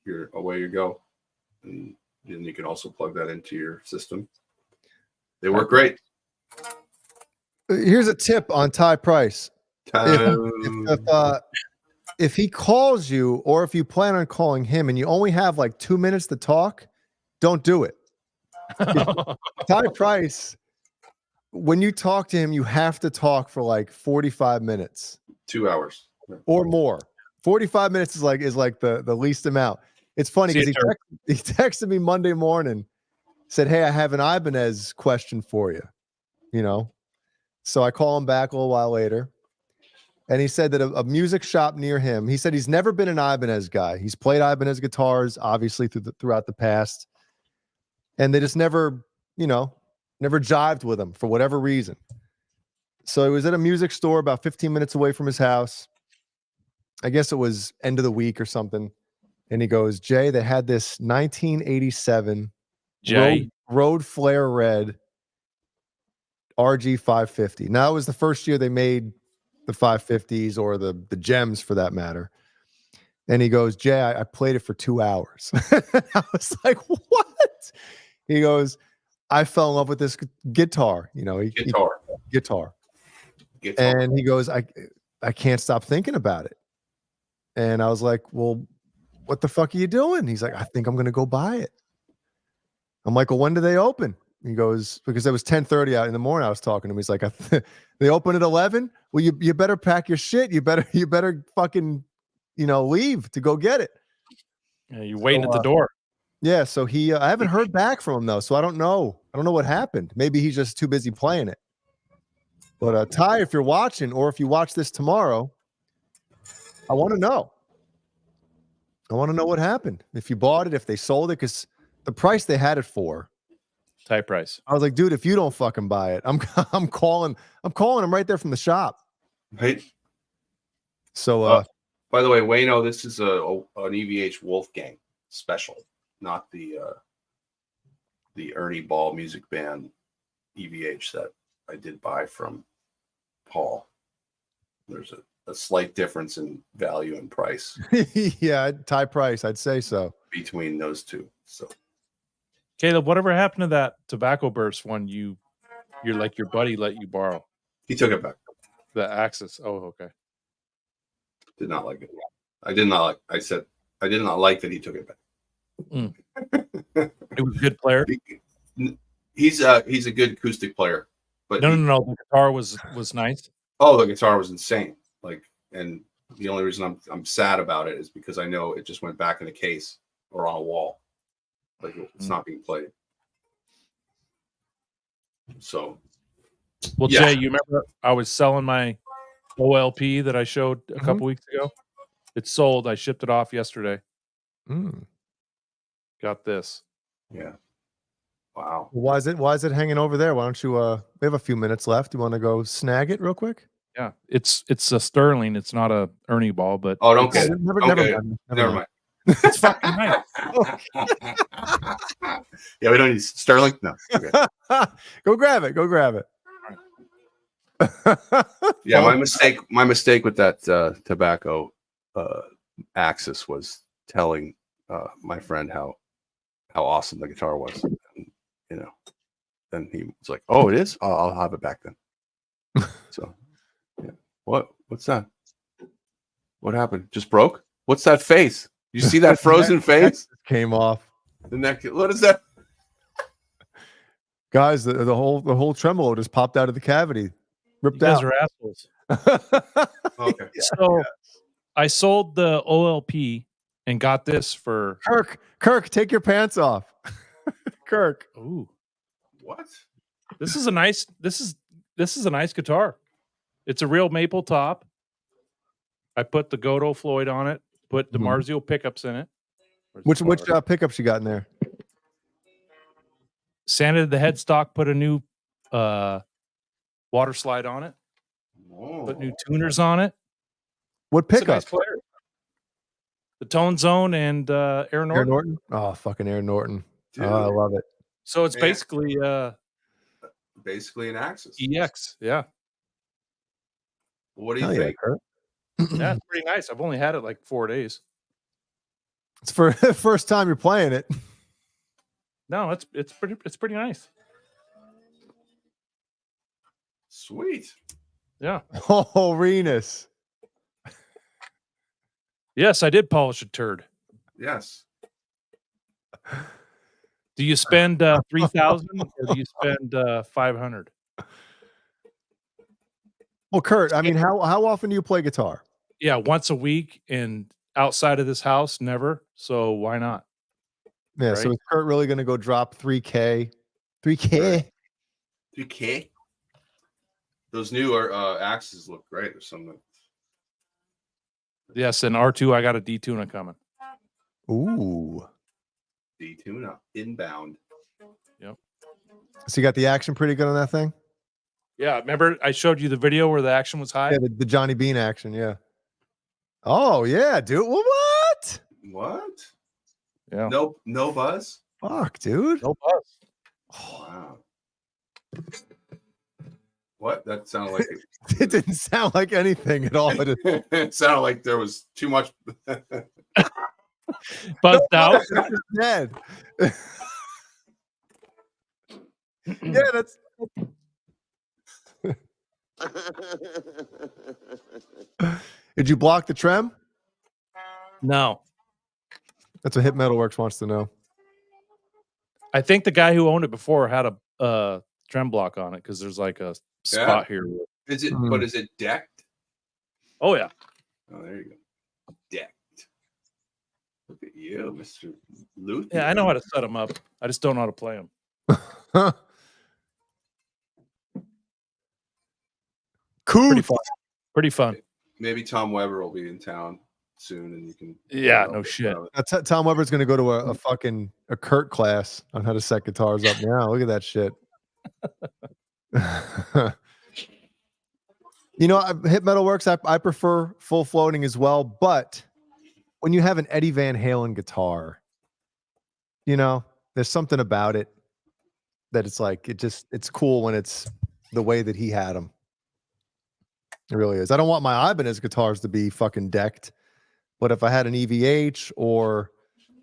you're away you go. And then you can also plug that into your system. They work great. Here's a tip on Ty Price. If he calls you, or if you plan on calling him and you only have like 2 minutes to talk, don't do it. Ty Price, when you talk to him, you have to talk for like 45 minutes. 2 hours. Or more. 45 minutes is like the least amount. It's funny because he texted me Monday morning, said, "Hey, I have an Ibanez question for you." You know? So I call him back a little while later. And he said that a music shop near him, he said he's never been an Ibanez guy. He's played Ibanez guitars, obviously, throughout the past. And they just never jived with him for whatever reason. So he was at a music store about 15 minutes away from his house. I guess it was end of the week or something. And he goes, "Jay, they had this 1987 Road Flare Red RG 550. Now, it was the first year they made the 550s or the gems for that matter." And he goes, "Jay, I played it for 2 hours." I was like, "What?" He goes, "I fell in love with this guitar." You know, guitar. And he goes, I can't stop thinking about it. And I was like, "Well, what the fuck are you doing?" He's like, "I think I'm going to go buy it." I'm like, "Well, when do they open?" He goes, because it was 10:30 out in the morning. I was talking to him. He's like, "They open at 11. Well, you better pack your shit. You better fucking, leave to go get it." Yeah, you're waiting at the door. Yeah. So I haven't heard back from him though. So I don't know. I don't know what happened. Maybe he's just too busy playing it. But Ty, if you're watching, or if you watch this tomorrow, I want to know. I want to know what happened. If you bought it, if they sold it, because the price they had it for. Type price. I was like, dude, if you don't fucking buy it, I'm calling him right there from the shop. Right. So by the way, Wayno, this is an EVH Wolfgang special, not the Ernie Ball Music Band EVH that I did buy from Paul. There's a slight difference in value and price. Yeah, tie price, I'd say so. Between those two. So Caleb, whatever happened to that tobacco burst one you're like your buddy let you borrow? He took it back. The Axis. Oh, okay. Did not like it. I did not like. I said I did not like that he took it back. It was a good player. He's a good acoustic player, but no. The guitar was nice. Oh, the guitar was insane. Like, and the only reason I'm sad about it is because I know it just went back in a case or on a wall. Like it's not being played. So, well, yeah. Jay, you remember I was selling my OLP that I showed a couple weeks ago? It's sold. I shipped it off yesterday. Got this. Yeah. Wow. Why is it hanging over there? Why don't you we have a few minutes left. You want to go snag it real quick? Yeah. It's a Sterling. It's not a Ernie ball, but don't get it. Never mind. It's fucking nice. Yeah, we don't need Sterling. No. Okay. Go grab it. Yeah, my mistake with that tobacco Axis was telling my friend how awesome the guitar was. And, then he was like, "Oh, it is? I'll have it back then." So, yeah. What's that? What happened? Just broke? What's that face? You see that frozen face? Came off. The neck. What is that? Guys, the whole tremolo just popped out of the cavity. Ripped you out. Guys are assholes. Okay. So I sold the OLP and got this for Kirk, take your pants off. Kirk. Ooh. What? This is a nice guitar. It's a real maple top. I put the Godot Floyd on it, put the Marzio pickups in it. Which pickups you got in there? Sanded the headstock, put a new water slide on it. Put new tuners on it. What pickup? Nice the Tone Zone and Aaron Norton. Aaron Norton? Oh, fucking Aaron Norton. Dude. Oh, I love it. So it's basically an Axis. EX, yeah. What do you think? Yeah, it's pretty nice. I've only had it like 4 days. It's for the first time you're playing it. No, it's pretty nice. Sweet. Yeah. Oh, Renus. Yes, I did polish a turd. Yes. Do you spend 3,000 or do you spend 500? Well, Kurt, I mean, how often do you play guitar? Yeah, once a week, and outside of this house, never. So why not? Yeah. Right? So is Kurt really going to go drop 3K? 3K. Those new Axes look great or something. Yes, and R2, I got a D-Tuna coming. Ooh. D-Tuna inbound. Yep. So you got the action pretty good on that thing? Yeah, remember I showed you the video where the action was high? Yeah, the Johnny Bean action, yeah. Oh, yeah, dude. What? What? Yeah. No buzz? Fuck, dude. No buzz. Oh, wow. What? That sounded like it didn't sound like anything at all. It sounded like there was too much buzzed out. Dead. Yeah, that's Did you block the trem? No. That's what Hit Metalworks wants to know. I think the guy who owned it before had a trem block on it because there's like a spot here. Is it? But is it decked? Oh yeah. Oh, there you go. Decked. Look at you, Mr. Luther. Yeah, I know how to set them up. I just don't know how to play them. Cool. Pretty fun. Maybe Tom Weber will be in town soon, and you can. Yeah, no shit. Tom Weber's going to go to a fucking Kurt class on how to set guitars up now. Look at that shit. You know, Hit Metal Works, I prefer full floating as well, but when you have an Eddie Van Halen guitar, you know, there's something about it that it's like, it's cool when it's the way that he had them. It really is. I don't want my Ibanez guitars to be fucking decked, but if I had an EVH or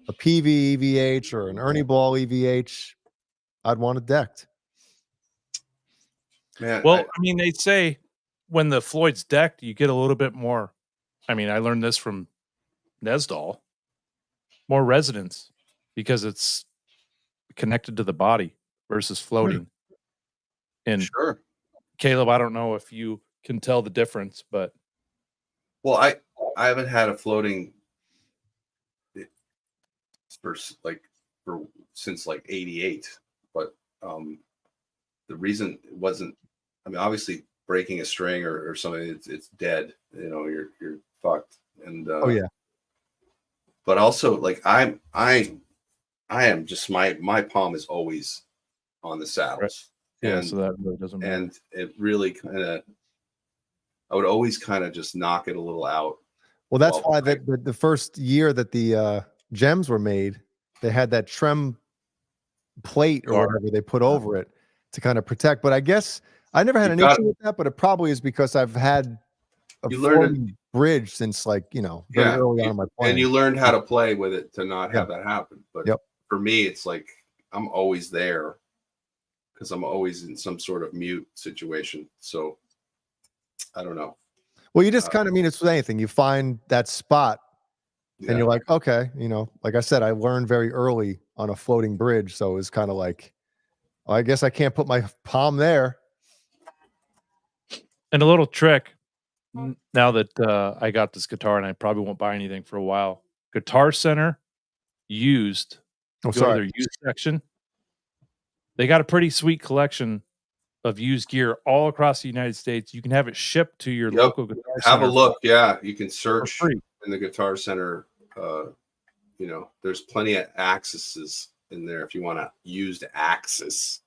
a PV EVH or an Ernie Ball EVH, I'd want it decked. Man, well, I mean, they say when the Floyd's decked, you get a little bit more. I mean, I learned this from Nesdal, more resonance because it's connected to the body versus floating. And sure, Caleb, I don't know if you can tell the difference, but well, I haven't had a floating since like '88, but the reason it wasn't. I mean, obviously, breaking a string or something, it's dead. You know, you're fucked. And oh yeah. But also, like I am just my palm is always on the saddles. Right. Yeah, and, so that really doesn't matter. And it really kind of, I would always kind of just knock it a little out. Well, that's why the first year that the gems were made, they had that trem plate or whatever they put over it to kind of protect. But I guess I never had an issue with that, but it probably is because I've had a floating bridge since, like, you know, very early on in my playing. And you learned how to play with it to not have that happen. But for me, it's like I'm always there because I'm always in some sort of mute situation. So I don't know. Well, you just kind of mean it's with anything. You find that spot and you're like, okay, you know, like I said, I learned very early on a floating bridge. So it's kind of like, well, I guess I can't put my palm there. And a little trick, now that I got this guitar and I probably won't buy anything for a while, Guitar Center used. Oh, go to their used section. They got a pretty sweet collection of used gear all across the United States. You can have it shipped to your local Guitar Center. Have a look. Yeah, you can search in the Guitar Center. You know, there's plenty of axes in there if you want to use the axis.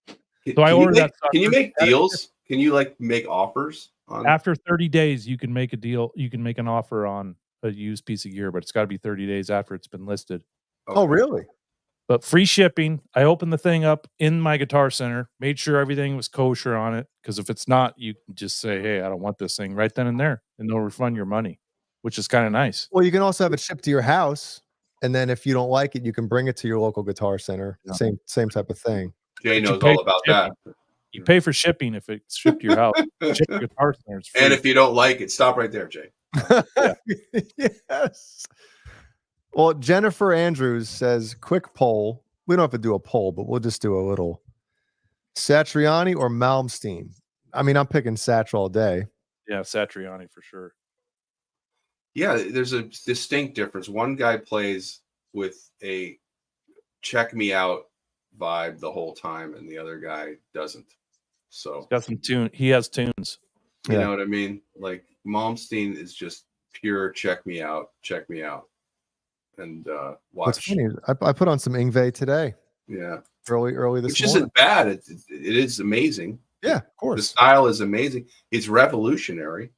So I ordered that. Can you make deals? Can you like make offers on after 30 days? You can make a deal. You can make an offer on a used piece of gear, but it's got to be 30 days after it's been listed. Okay. Oh, really? But free shipping. I opened the thing up in my Guitar Center, made sure everything was kosher on it. Because if it's not, you can just say, "Hey, I don't want this thing," right then and there, and they'll refund your money, which is kind of nice. Well, you can also have it shipped to your house, and then if you don't like it, you can bring it to your local Guitar Center. Same type of thing. Jay knows all about that. You pay for shipping if it's shipped to your house. Ship to Guitar Center. It's free. And if you don't like it, stop right there, Jay. Yes. Well, Jennifer Andrews says, quick poll. We don't have to do a poll, but we'll just do a little. Satriani or Malmsteen? I mean, I'm picking Satch all day. Yeah, Satriani for sure. Yeah, there's a distinct difference. One guy plays with a check me out vibe the whole time, and the other guy doesn't. So he's got some tune. He has tunes. You know what I mean? Like Malmsteen is just pure check me out. And watch. What's funny, I put on some Yngwie today. Yeah, early this morning. Which isn't bad. It is amazing. Yeah, of course. The style is amazing. It's revolutionary.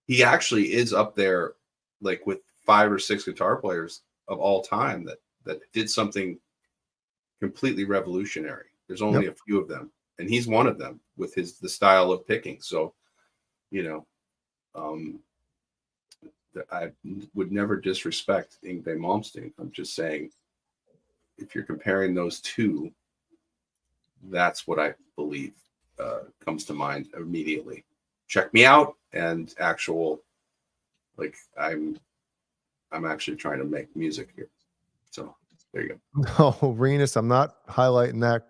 He actually is up there, like with 5 or 6 guitar players of all time that did something completely revolutionary. There's only a few of them, and he's one of them with the style of picking. So, you know, I would never disrespect Yngwie Malmsteen. I'm just saying, if you're comparing those two, that's what I believe comes to mind immediately. Check me out, and actual, like I'm actually trying to make music here. So there you go. No, Renus, I'm not highlighting that.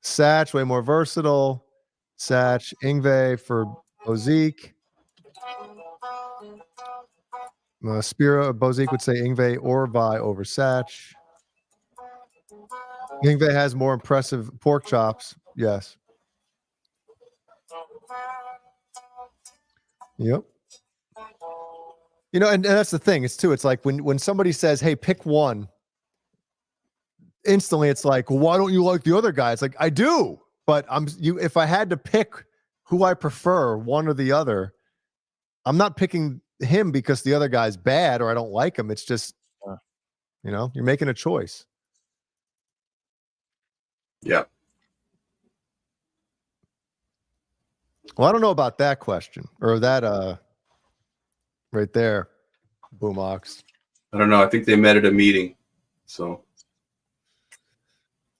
Satch, way more versatile. Satch, Yngwie for Bozique. Spiro Bozique would say Yngwie or Vi over Satch. Yngwie has more impressive pork chops. Yes. Yep. You know, and that's the thing. It's like when somebody says, "Hey, pick one," instantly it's like, well, "Why don't you like the other guy?" It's like, I do, but if I had to pick who I prefer, one or the other, I'm not picking him because the other guy's bad or I don't like him. It's just, you're making a choice. Yeah. Well, I don't know about that question or that right there, Boomox. I don't know. I think they met at a meeting. So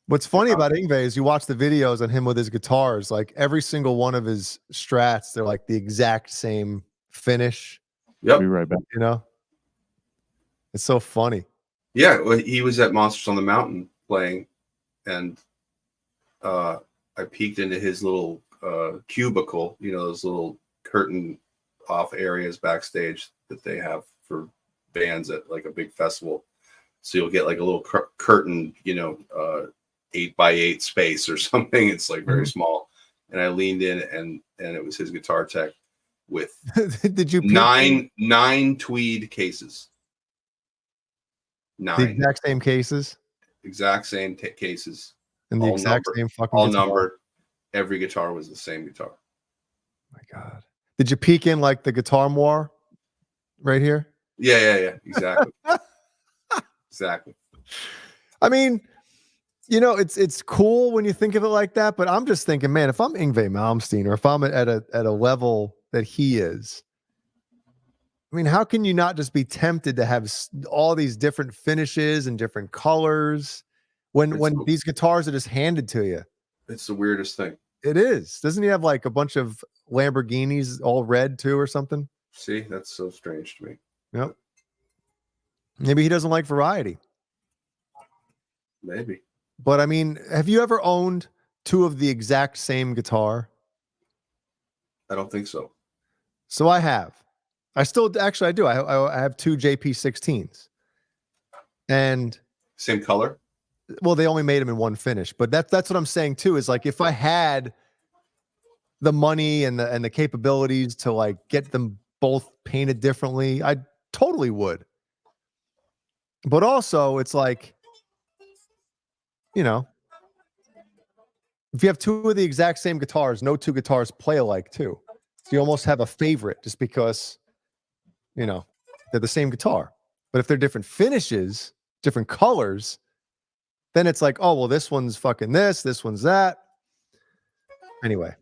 what's funny about Yngwie is you watch the videos on him with his guitars, like every single one of his strats, they're like the exact same finish. Yep. Be right back. You know? It's so funny. Yeah, well, he was at Monsters on the Mountain playing, and I peeked into his little cubicle, those little curtain off areas backstage that they have for bands at like a big festival. So you'll get like a little curtain, 8x8 space or something. It's like very small. And I leaned in, and it was his guitar tech with Did you nine tweed cases. 9. The exact same cases? Exact same cases. And the exact same fucking all guitar. numbered. Every guitar was the same guitar. My God. Did you peek in like the guitar moire right here? Yeah. Exactly. Exactly. I mean, it's cool when you think of it like that, but I'm just thinking, man, if I'm Yngwie Malmsteen or if I'm at a level that he is, I mean, how can you not just be tempted to have all these different finishes and different colors when these guitars are just handed to you? It's the weirdest thing. It is. Doesn't he have like a bunch of Lamborghinis all red too or something? See, that's so strange to me. Yep. Maybe he doesn't like variety. Maybe. But I mean, have you ever owned two of the exact same guitar? I don't think so. So I have. I do. I have two JP16s. And same color? Well, they only made them in one finish, but that's what I'm saying too, is like if I had the money and the capabilities to like get them both painted differently, I totally would. But also it's like, if you have two of the exact same guitars, no two guitars play alike too. So you almost have a favorite just because, they're the same guitar. But if they're different finishes, different colors, then it's like, oh, well, this one's fucking this one's that. Anyway.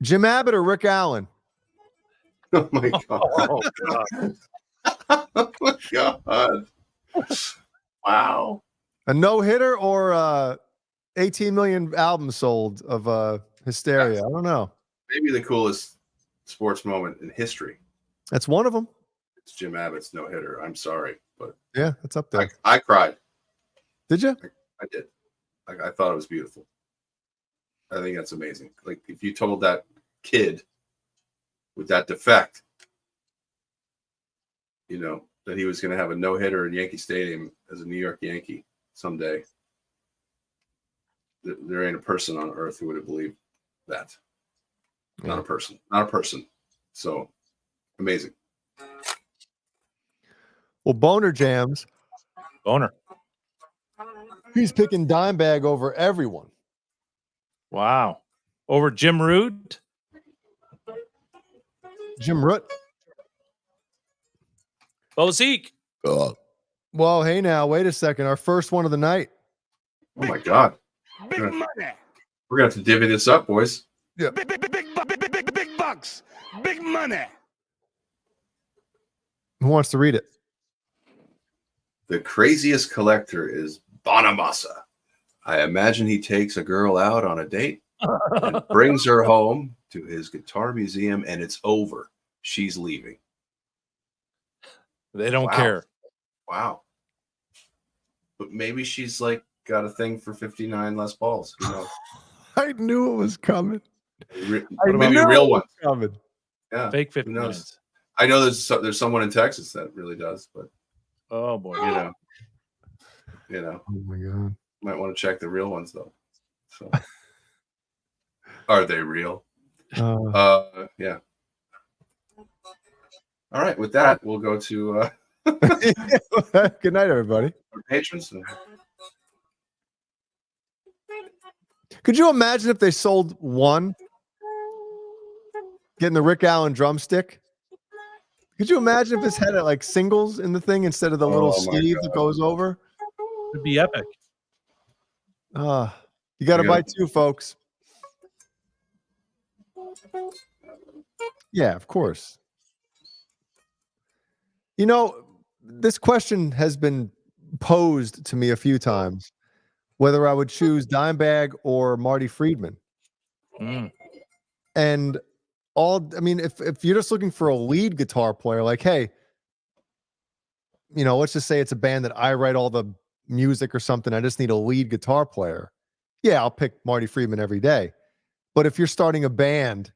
Jim Abbott or Rick Allen? Oh, my God. Oh, God. Oh, my God. Wow. A no-hitter or 18 million albums sold of Hysteria? I don't know. Maybe the coolest sports moment in history. That's one of them. It's Jim Abbott's no-hitter. I'm sorry, but yeah, it's up there. I cried. Did you? I did. I thought it was beautiful. I think that's amazing. Like if you told that kid with that defect, that he was going to have a no-hitter in Yankee Stadium as a New York Yankee someday, there ain't a person on earth who would have believed that. Not a person. So amazing. Well, Boner Jams. Boner. He's picking Dimebag over everyone. Wow. Over Jim Root? Jim Root. Zeke. Well, hey now, wait a second. Our first one of the night. Oh my God. Big money. We're going to have to divvy this up, boys. Yeah. Big bucks. Big money. Who wants to read it? The craziest collector is Bonamassa. I imagine he takes a girl out on a date and brings her home to his guitar museum, and it's over. She's leaving. They don't care. Wow. But maybe she's like got a thing for 59 Les Pauls. Who knows? I knew it was coming. Maybe real ones. Coming. Yeah. Fake Who 59s. knows? I know there's someone in Texas that really does, but oh boy, Oh my God. Might want to check the real ones though. So, are they real? Yeah. All right. With that, we'll go to good night, everybody. our patrons. Could you imagine if they sold one, getting the Rick Allen drumstick? Could you imagine if this had like singles in the thing instead of the little sleeve that goes over? It'd be epic. You got to buy two, folks. Yeah, of course. You know, this question has been posed to me a few times, whether I would choose Dimebag or Marty Friedman. And if you're just looking for a lead guitar player, like, hey, let's just say it's a band that I write all the music or something. I just need a lead guitar player. Yeah, I'll pick Marty Friedman every day. But if you're starting a band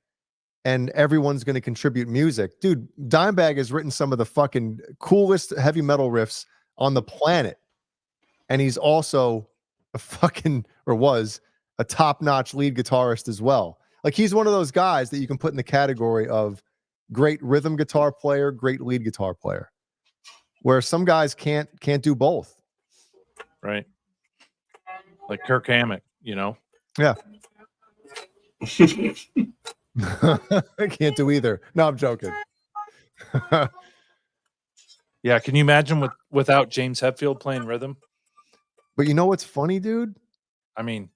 and everyone's going to contribute music, dude, Dimebag has written some of the fucking coolest heavy metal riffs on the planet. And he's also was a top-notch lead guitarist as well. Like, he's one of those guys that you can put in the category of great rhythm guitar player, great lead guitar player, where some guys can't do both. Right. Like Kirk Hammett, Yeah. I can't do either. No, I'm joking. Yeah, can you imagine without James Hetfield playing rhythm? But you know what's funny, dude? I mean,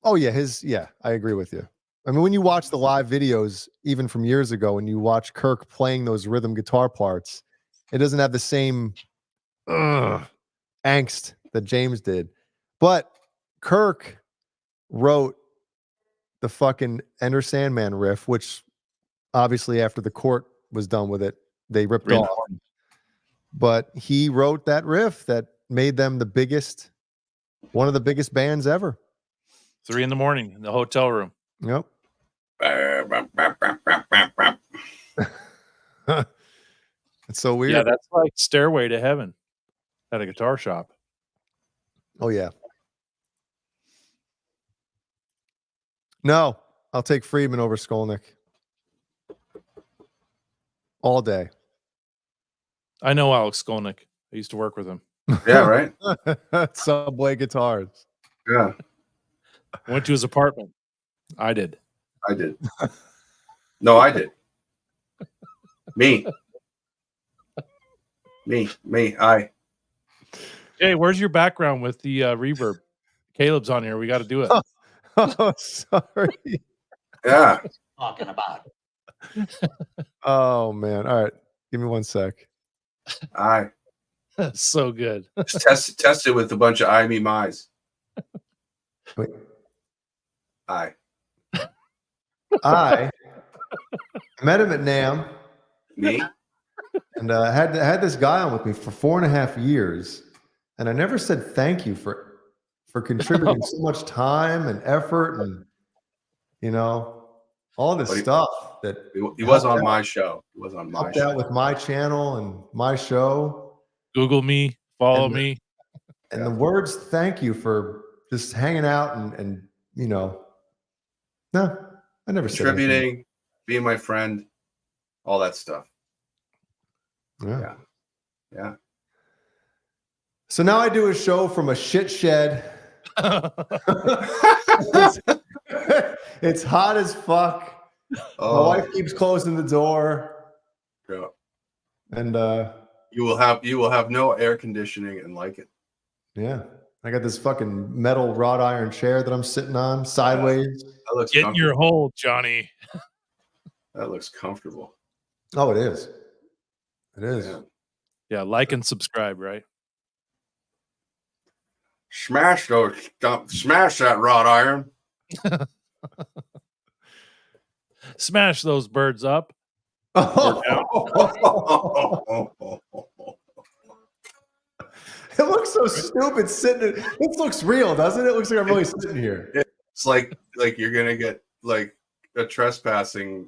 oh yeah, I agree with you. I mean, when you watch the live videos, even from years ago, and you watch Kirk playing those rhythm guitar parts, it doesn't have the same angst that James did. But Kirk wrote the fucking Enter Sandman riff, which obviously after the court was done with it, they ripped off. But he wrote that riff that made them one of the biggest bands ever. 3 a.m. in the hotel room. Yep. It's so weird. Yeah, that's like Stairway to Heaven at a guitar shop. Oh, yeah. No, I'll take Friedman over Skolnick. All day. I know Alex Skolnick. I used to work with him. Yeah, right? Subway Guitars. Yeah. I went to his apartment. I did. No, I did. Me. I. Hey, where's your background with the reverb? Caleb's on here. We got to do it. Oh, sorry. Yeah. Talking about. Oh, man. All right. Give me 1 sec. I. So good. Just test it with a bunch of I, me, my's. Wait. I met him at NAMM. Me? And had this guy on with me for 4.5 years. And I never said thank you for contributing so much time and effort and, all this stuff that he was on my show. He was on my helped show. out with my channel and my show. Google me, follow me. And the words thank you for just hanging out and no, I never said anything. Contributing, being my friend, all that stuff. Yeah. Yeah. So now I do a show from a shit shed. It's hot as fuck. Oh. My wife keeps closing the door. Yeah. And you will have no air conditioning and like it. Yeah. I got this fucking metal wrought iron chair that I'm sitting on sideways. That looks Get in your hole, Johnny. That looks comfortable. Oh, it is. It is. Yeah, like and subscribe, right? Smash that wrought iron. Smash those birds up. It looks so stupid sitting. This looks real, doesn't it? It looks like I'm really sitting here. It's like you're gonna get like a trespassing,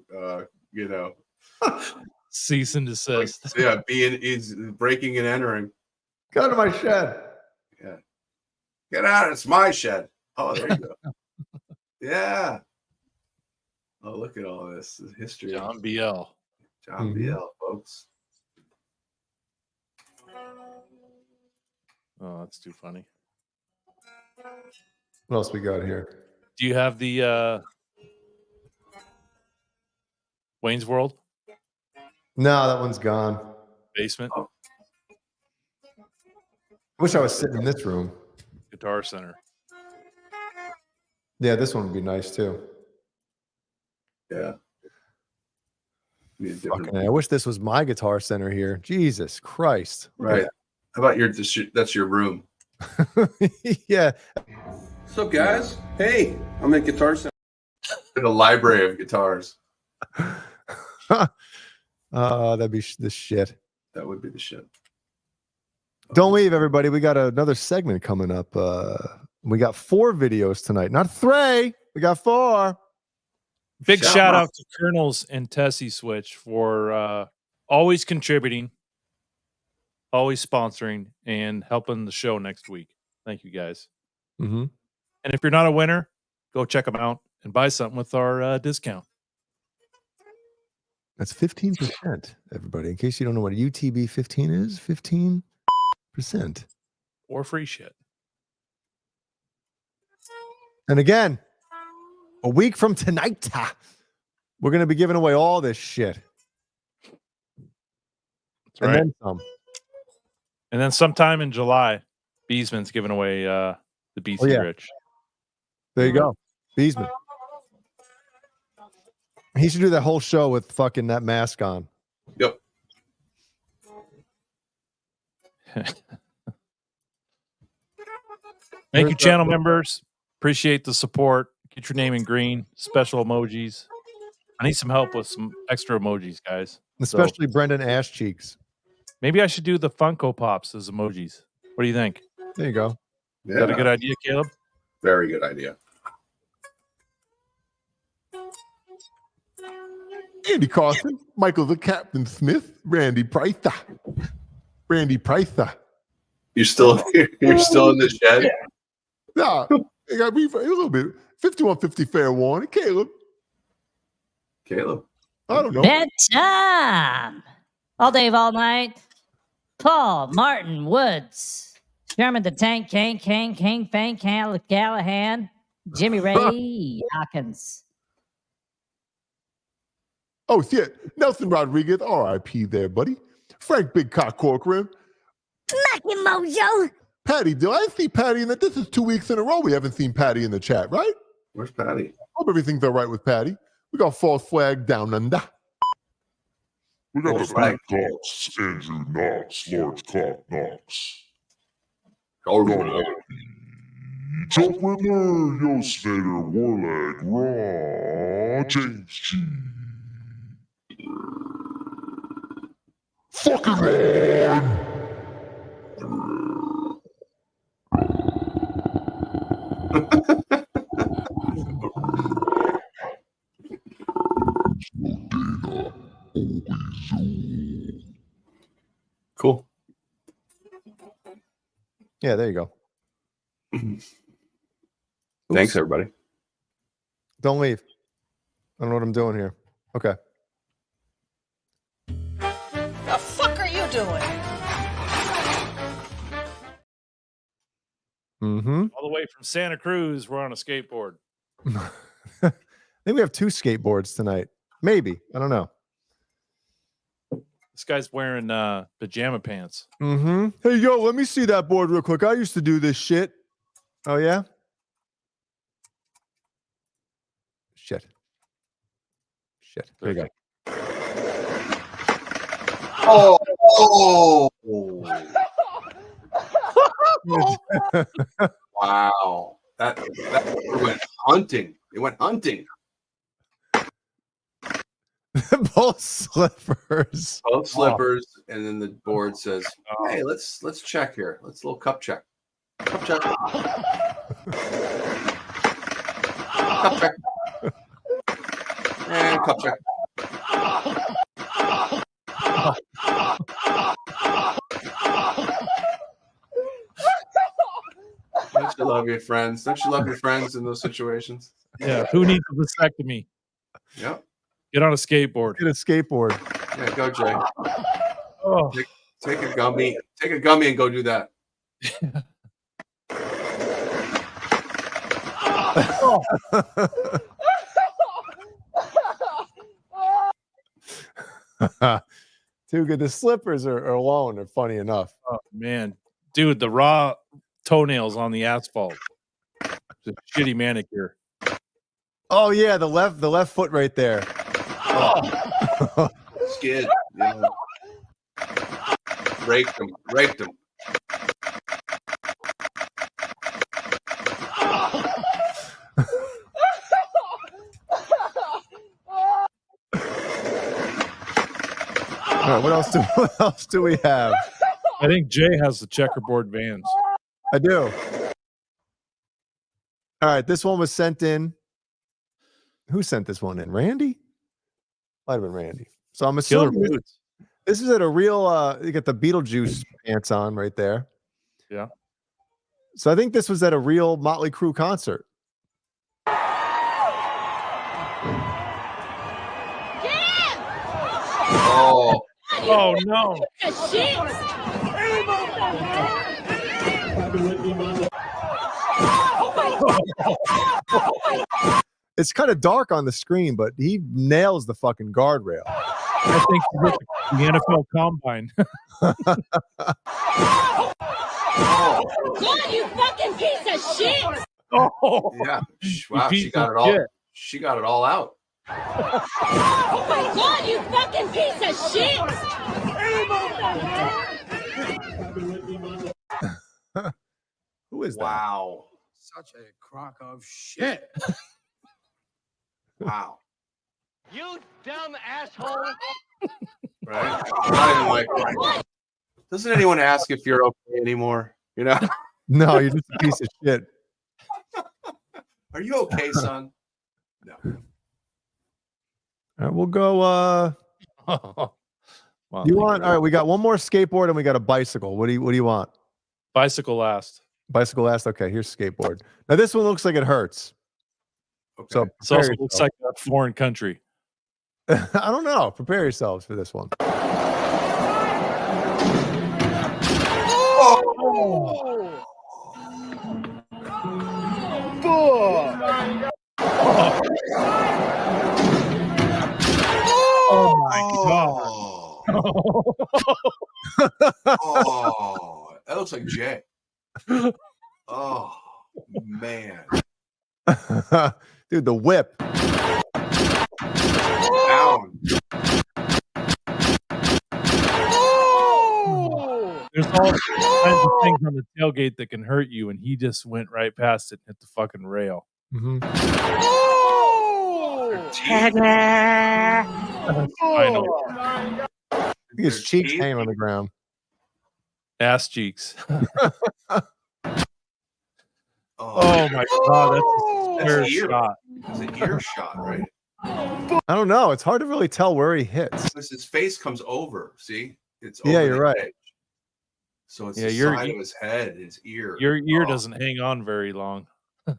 cease and desist. He's breaking and entering. Get out of my shed. Yeah, get out! It's my shed. Oh, there you go. Yeah. Oh, look at all this. The history. John BL. John BL, folks. Oh, that's too funny. What else we got here? Do you have the Wayne's World No, that one's gone. basement? I wish I was sitting in this room. Guitar Center. Yeah, this one would be nice too. Yeah. Fucking, I wish this was my Guitar Center here. Jesus Christ. Right. How about that's your room? Yeah. What's up, guys? Hey, I'm at Guitar Center. In a library of guitars. That'd be the shit. That would be the shit. Don't leave, everybody. We got another segment coming up. We got 4 videos tonight, not 3. We got 4. Big shout out to Colonels and Tessie Switch for always contributing, always sponsoring, and helping the show next week. Thank you, guys. Mm-hmm. And if you're not a winner, go check them out and buy something with our discount. That's 15%, everybody. In case you don't know what a UTB 15 is, 15%. Or free shit. And again, a week from tonight, we're going to be giving away all this shit. That's right. And then some. And then sometime in July, Beezman's giving away the BC Rich. There you go. Beezman. He should do that whole show with fucking that mask on. Yep. Thank you, channel members. Appreciate the support. Get your name in green. Special emojis. I need some help with some extra emojis, guys. Especially Brendan Ash Cheeks. Maybe I should do the Funko Pops as emojis. What do you think? There you go. Is that a good idea, Caleb? Very good idea. Andy Carson, Michael the Captain Smith, Randy Prytha. Randy Prytha. You're still in the shed? Nah, it got me a little bit. 5150 fair warning. Caleb. I don't know. Bedtime. All day, all night. Paul Martin Woods. Sherman the Tank, King, Fang, Callahan, Jimmy Ray Hawkins. Oh, shit. Nelson Rodriguez, R.I.P. there, buddy. Frank Big Cock Corcoran. Lucky Mojo. Patty, do I see Patty in that? This is 2 weeks in a row we haven't seen Patty in the chat, right? Where's Patty? Hope everything's all right with Patty. We got false flag down under. We got the Big Cox, Andrew Knox, Lord Cock Knox. Chuck Riddler, Yo Snyder, Warlag, Raw, James G. Fucking on! Cool. Yeah, there you go. Thanks, everybody. Don't leave. I don't know what I'm doing here. Okay. The fuck are you doing? Mm-hmm. All the way from Santa Cruz, we're on a skateboard. I think we have 2 skateboards tonight. Maybe. I don't know. This guy's wearing pajama pants. Mm-hmm. Hey, yo, let me see that board real quick. I used to do this shit. Oh, yeah? Shit. There you go. Oh! Wow. That went hunting. It went hunting. Both slippers. Both slippers, and then the board says, "Hey, let's check here. Let's a little cup check. Cup check. Cup check. And cup check." Don't you love your friends? Don't you love your friends in those situations? Yeah. Who needs a vasectomy? Yep. Get on a skateboard. Get a skateboard. Yeah, go, Jay. Oh. Take a gummy. Take a gummy and go do that. Too good. The slippers are alone. They're funny enough. Oh man, dude, the raw toenails on the asphalt. It's a shitty manicure. Oh yeah, the left foot right there. Oh. Skid. Yeah. Raked them. All right, what else do we have? I think Jay has the checkerboard Vans. I do. All right, this one was sent in. Who sent this one in? Randy? Might have been Randy. So I'm assuming this is at a real you got the Beetlejuice pants on right there. Yeah. So I think this was at a real Motley Crue concert. Oh no. It's kind of dark on the screen, but he nails the fucking guardrail. I think he hit the NFL Combine. God, you fucking piece of shit! Oh yeah. Wow, she got it all. Shit. She got it all out. Oh my God, you fucking piece of shit! Who is that? Wow. Such a crock of shit. Wow. You dumb asshole. Right? Not even like, doesn't anyone ask if you're okay anymore? You know? No, you're just a piece of shit. Are you okay, son? No. All right, we'll go. You want? All right, we got one more skateboard and we got a bicycle. What do you want? Bicycle last. Bicycle last. Okay, here's skateboard. Now this one looks like it hurts. Okay. So It also looks like a foreign country. I don't know. Prepare yourselves for this one. Oh my god. Oh, that looks like Jay. Oh man. Dude, the whip. Down. There's all kinds of things on the tailgate that can hurt you, and he just went right past it and hit the fucking rail. Mm-hmm. Finally. His cheeks hanging on the ground. Ass cheeks. Oh my god, that's a square shot. It's an ear shot, right? I don't know. It's hard to really tell where he hits. Because his face comes over. See, it's Yeah, over you're the right. edge. So it's Yeah, the your side of his head, his ear. Your ear doesn't hang on very long. Wow,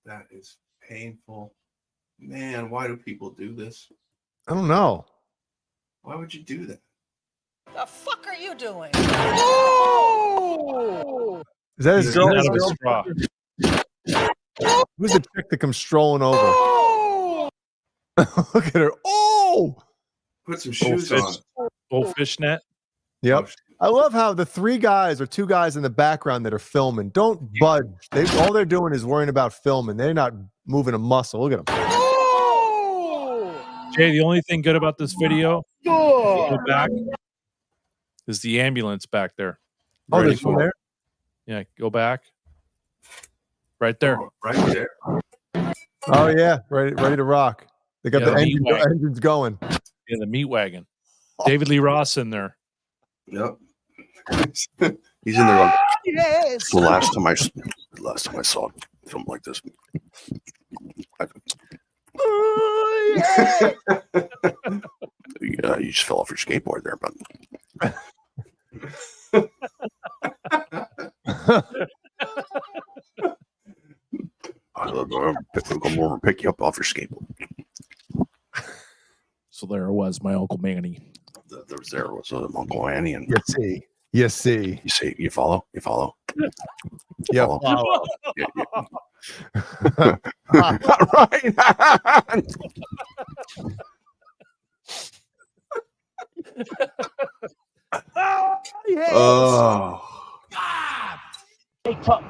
that is painful. Man, why do people do this? I don't know. Why would you do that? The fuck are you doing? Is that his He's girl? out of a straw. Who's the chick that comes strolling over? Look at her. Oh! Put some shoes on. Old fishnet. Yep. I love how the three guys or two guys in the background that are filming don't budge. All they're doing is worrying about filming. They're not moving a muscle. Look at them. Jay, the only thing good about this video, go back, is the ambulance back there. Oh, Ready there's one for it. there? Yeah, go back. Right there. Oh, right there. Oh yeah, ready to rock. They got Yeah, the the meat wagon. engines going. Yeah, the meat wagon. David Lee Ross in there. Yep. He's in there going, Yes. the last time I saw something like this. Yeah, you just fell off your skateboard there, but come over and pick you up off your skateboard. So there was my Uncle Manny. There was Uncle Annie, and you see, you follow. Yeah, follow. Right. Oh. They took.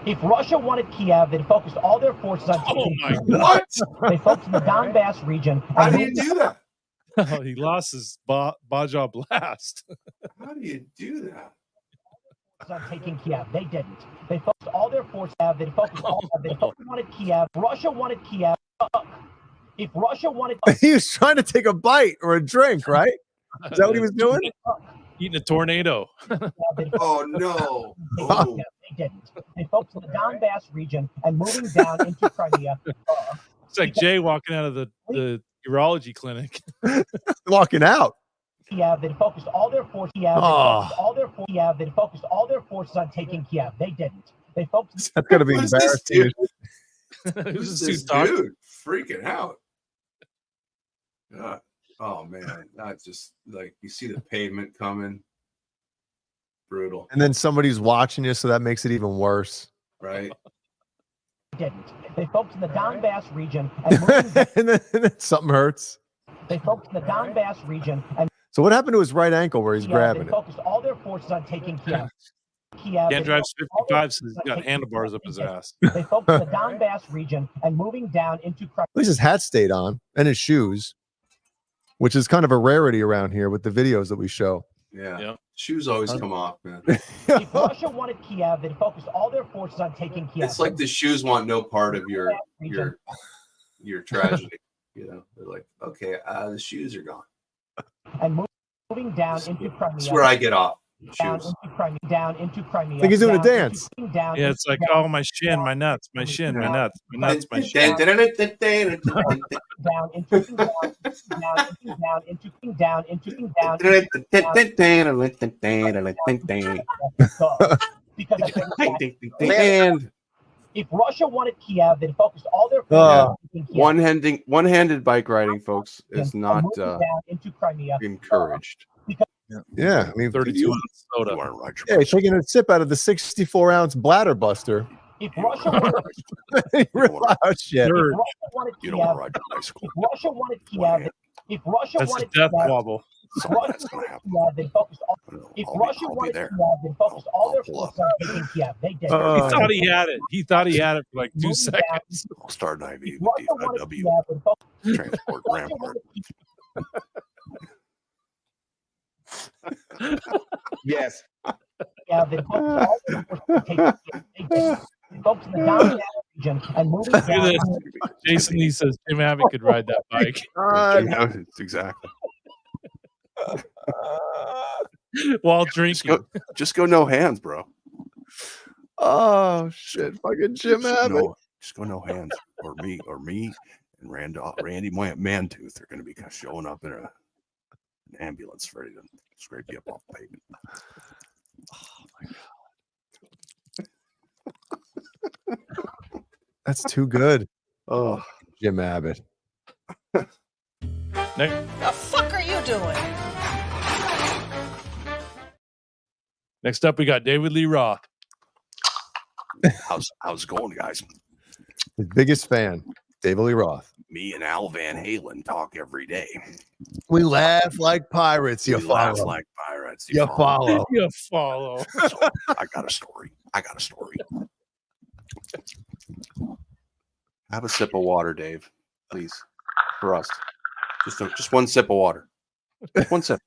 If Russia wanted Kiev, they focused all their forces on taking Kiev. What? They focused in the Donbass region. How do you do that? Oh, he lost his Baja Blast. How do you do that? On taking Kiev. They didn't. They focused all their forces. They focused wanted Kiev. Russia wanted Kiev. If Russia wanted, He was trying to take a bite or a drink, right? Is that what he was doing? Eating a tornado. Oh no! They didn't. They focused in the Donbass region and moving down into Crimea. It's like Jay walking out of the urology clinic. Walking out. Kiev. They focused all their forces. They focused all their forces on taking Kiev. They didn't. They focused. That's gonna be embarrassing. Who's this dude freaking out? God. Oh man, that's just like you see the pavement coming. Brutal. And then somebody's watching you, so that makes it even worse. Right. Didn't. They focused in the Donbass region and moving down. and then something hurts. They focused in the Donbass region and. So what happened to his right ankle where he's grabbing They it? focused all their forces on taking Kiev. Can't drive 55, so he's got handlebars up his ass. They focused in the Donbass region and moving down into Crimea. At least his hat stayed on and his shoes, which is kind of a rarity around here with the videos that we show. Yeah. Shoes always come off, man. If Russia wanted Kiev, they focused all their forces on taking Kiev. It's like the shoes want no part of your tragedy. You know, they're like, okay, the shoes are gone. And moving down into Crimea. That's where I get off. Down Shoes. into Crimea. I think he's doing a dance. Yeah, it's like, oh, my shin, my nuts, my shin, my nuts, my nuts, my shin. Down And if Russia wanted Kiev, they focused all their forces one-handed bike riding, folks, is not into Crimea. encouraged. Yeah, I mean, 32 ounce soda. Yeah, he's taking a sip out of the 64-ounce bladder buster. If Russia wanted, Oh, shit. You don't want to ride your bicycle. if Russia wanted Kiev, if Russia That's a wanted death Kiev, wobble. That's going to happen. they focused all. If Russia wanted Kiev, they focused all their forces on taking Kiev. They did. He thought he had it. He thought he had it for like 2 seconds. I'll start an IV Russia with wanted DIW. Kiev, they focused- Transport Russia Rampart. Yes. Yeah, they focused all their forces on taking Kiev. They did. They focused in the Donbass region and moving Look at down. this. Jason Lee says Jim Abbott could ride that bike. Exactly. While drinking. Just go no hands, bro. Oh shit! Fucking Jim Abbott. Just go no hands, or me, and Randy Mantooth are going to be showing up in an ambulance ready to scrape you up off the pavement. Oh my god, that's too good. Oh, Jim Abbott. The fuck are you doing? Next up, we got David Lee Roth. How's it going, guys? His biggest fan, David Lee Roth. Me and Al Van Halen talk every day. We laugh like pirates. You We laugh follow. like pirates. You follow. You follow. So, I got a story. Have a sip of water, Dave, please, for us. Just one sip of water. One sip.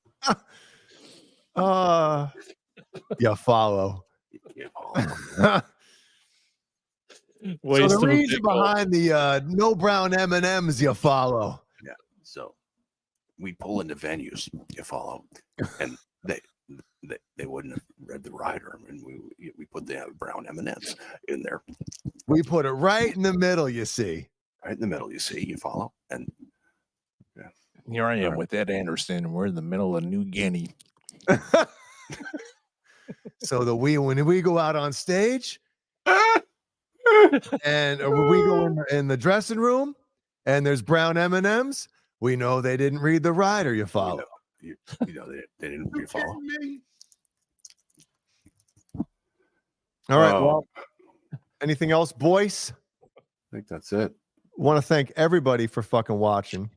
You follow. So the reason behind the no brown M&Ms, you follow. Yeah. So we pull into venues, you follow, and they wouldn't have read the rider, and we put the brown M&Ms in there. We put it right in the middle, you see. Right in the middle, you see, you follow, and yeah. Here I am with Ed Anderson. We're in the middle of New Guinea. So when we go out on stage, And we go in the dressing room, and there's brown M&Ms. We know they didn't read the rider. You follow? You know they didn't you follow. All right. Well, anything else, boys? I think that's it. Want to thank everybody for fucking watching.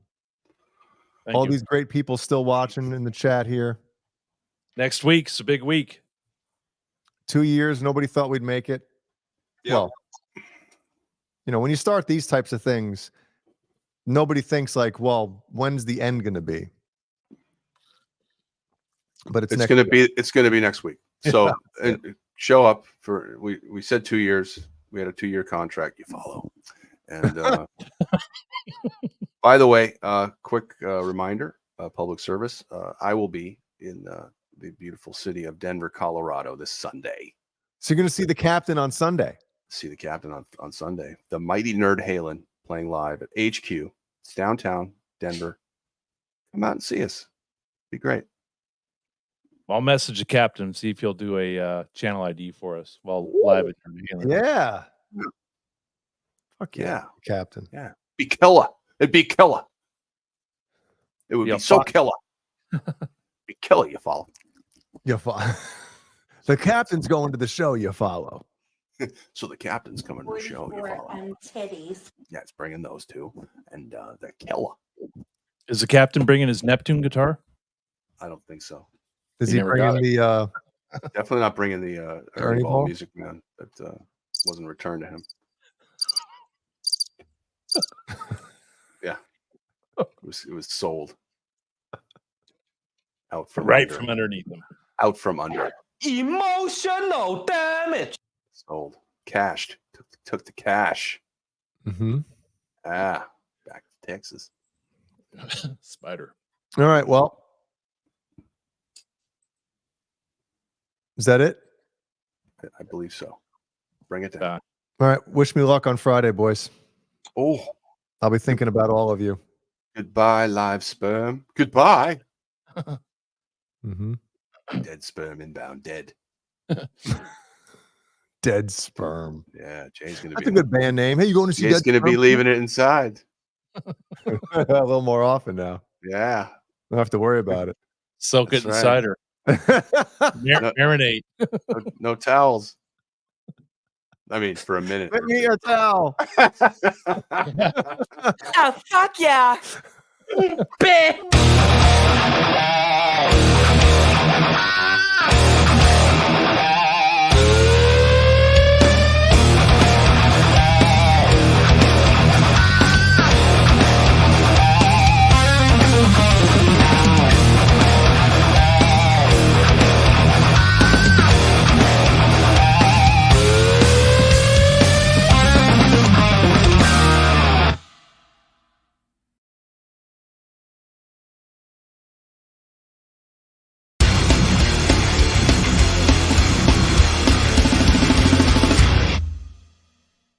Thank All you. these great people still watching in the chat here. Next week's a big week. 2 years, nobody thought we'd make it. Yep. Well, when you start these types of things, nobody thinks like, well, when's the end going to be? But it's going to be next week. So show up for we said 2 years. We had a 2-year contract. You follow. And by the way, quick reminder, public service. I will be in the beautiful city of Denver, Colorado this Sunday. So you're going to see the captain on Sunday. See the captain on Sunday. The mighty Nerd Halen playing live at HQ. It's downtown Denver. Come out and see us. Be great. I'll message the captain and see if he'll do a channel ID for us while live at Nerd Halen. Yeah. Fuck yeah, captain. Yeah. Be killer. It'd be killer. It would be so killer. Be killer, you follow. You follow. The captain's going to the show, you follow. So the captain's coming to the show, you follow. And titties. Yeah, it's bringing those two. And they're killer. Is the captain bringing his Neptune guitar? I don't think so. Is he bringing the... Definitely not bringing the Ernie Ball Music Man that wasn't returned to him. Yeah. It was sold. Out from from underneath them. Out from under. Emotional damage. Sold. Cashed. Took the cash. Mm-hmm. Back to Texas. Spider. All right. Well, is that it? I believe so. Bring it down. All right. Wish me luck on Friday, boys. Oh. I'll be thinking about all of you. Goodbye, live sperm. Goodbye. Mm-hmm. Dead sperm inbound. Dead. Dead sperm. Yeah, Jay's gonna That's be a good band name. Hey, you going to see Jay's Dead gonna be Sperm? leaving it inside. A little more often now. Yeah. Don't have to worry about it. Soak it in That's cider. Marinate. No towels. I mean, for a minute. Let me a towel. Oh, fuck yeah. Bitch.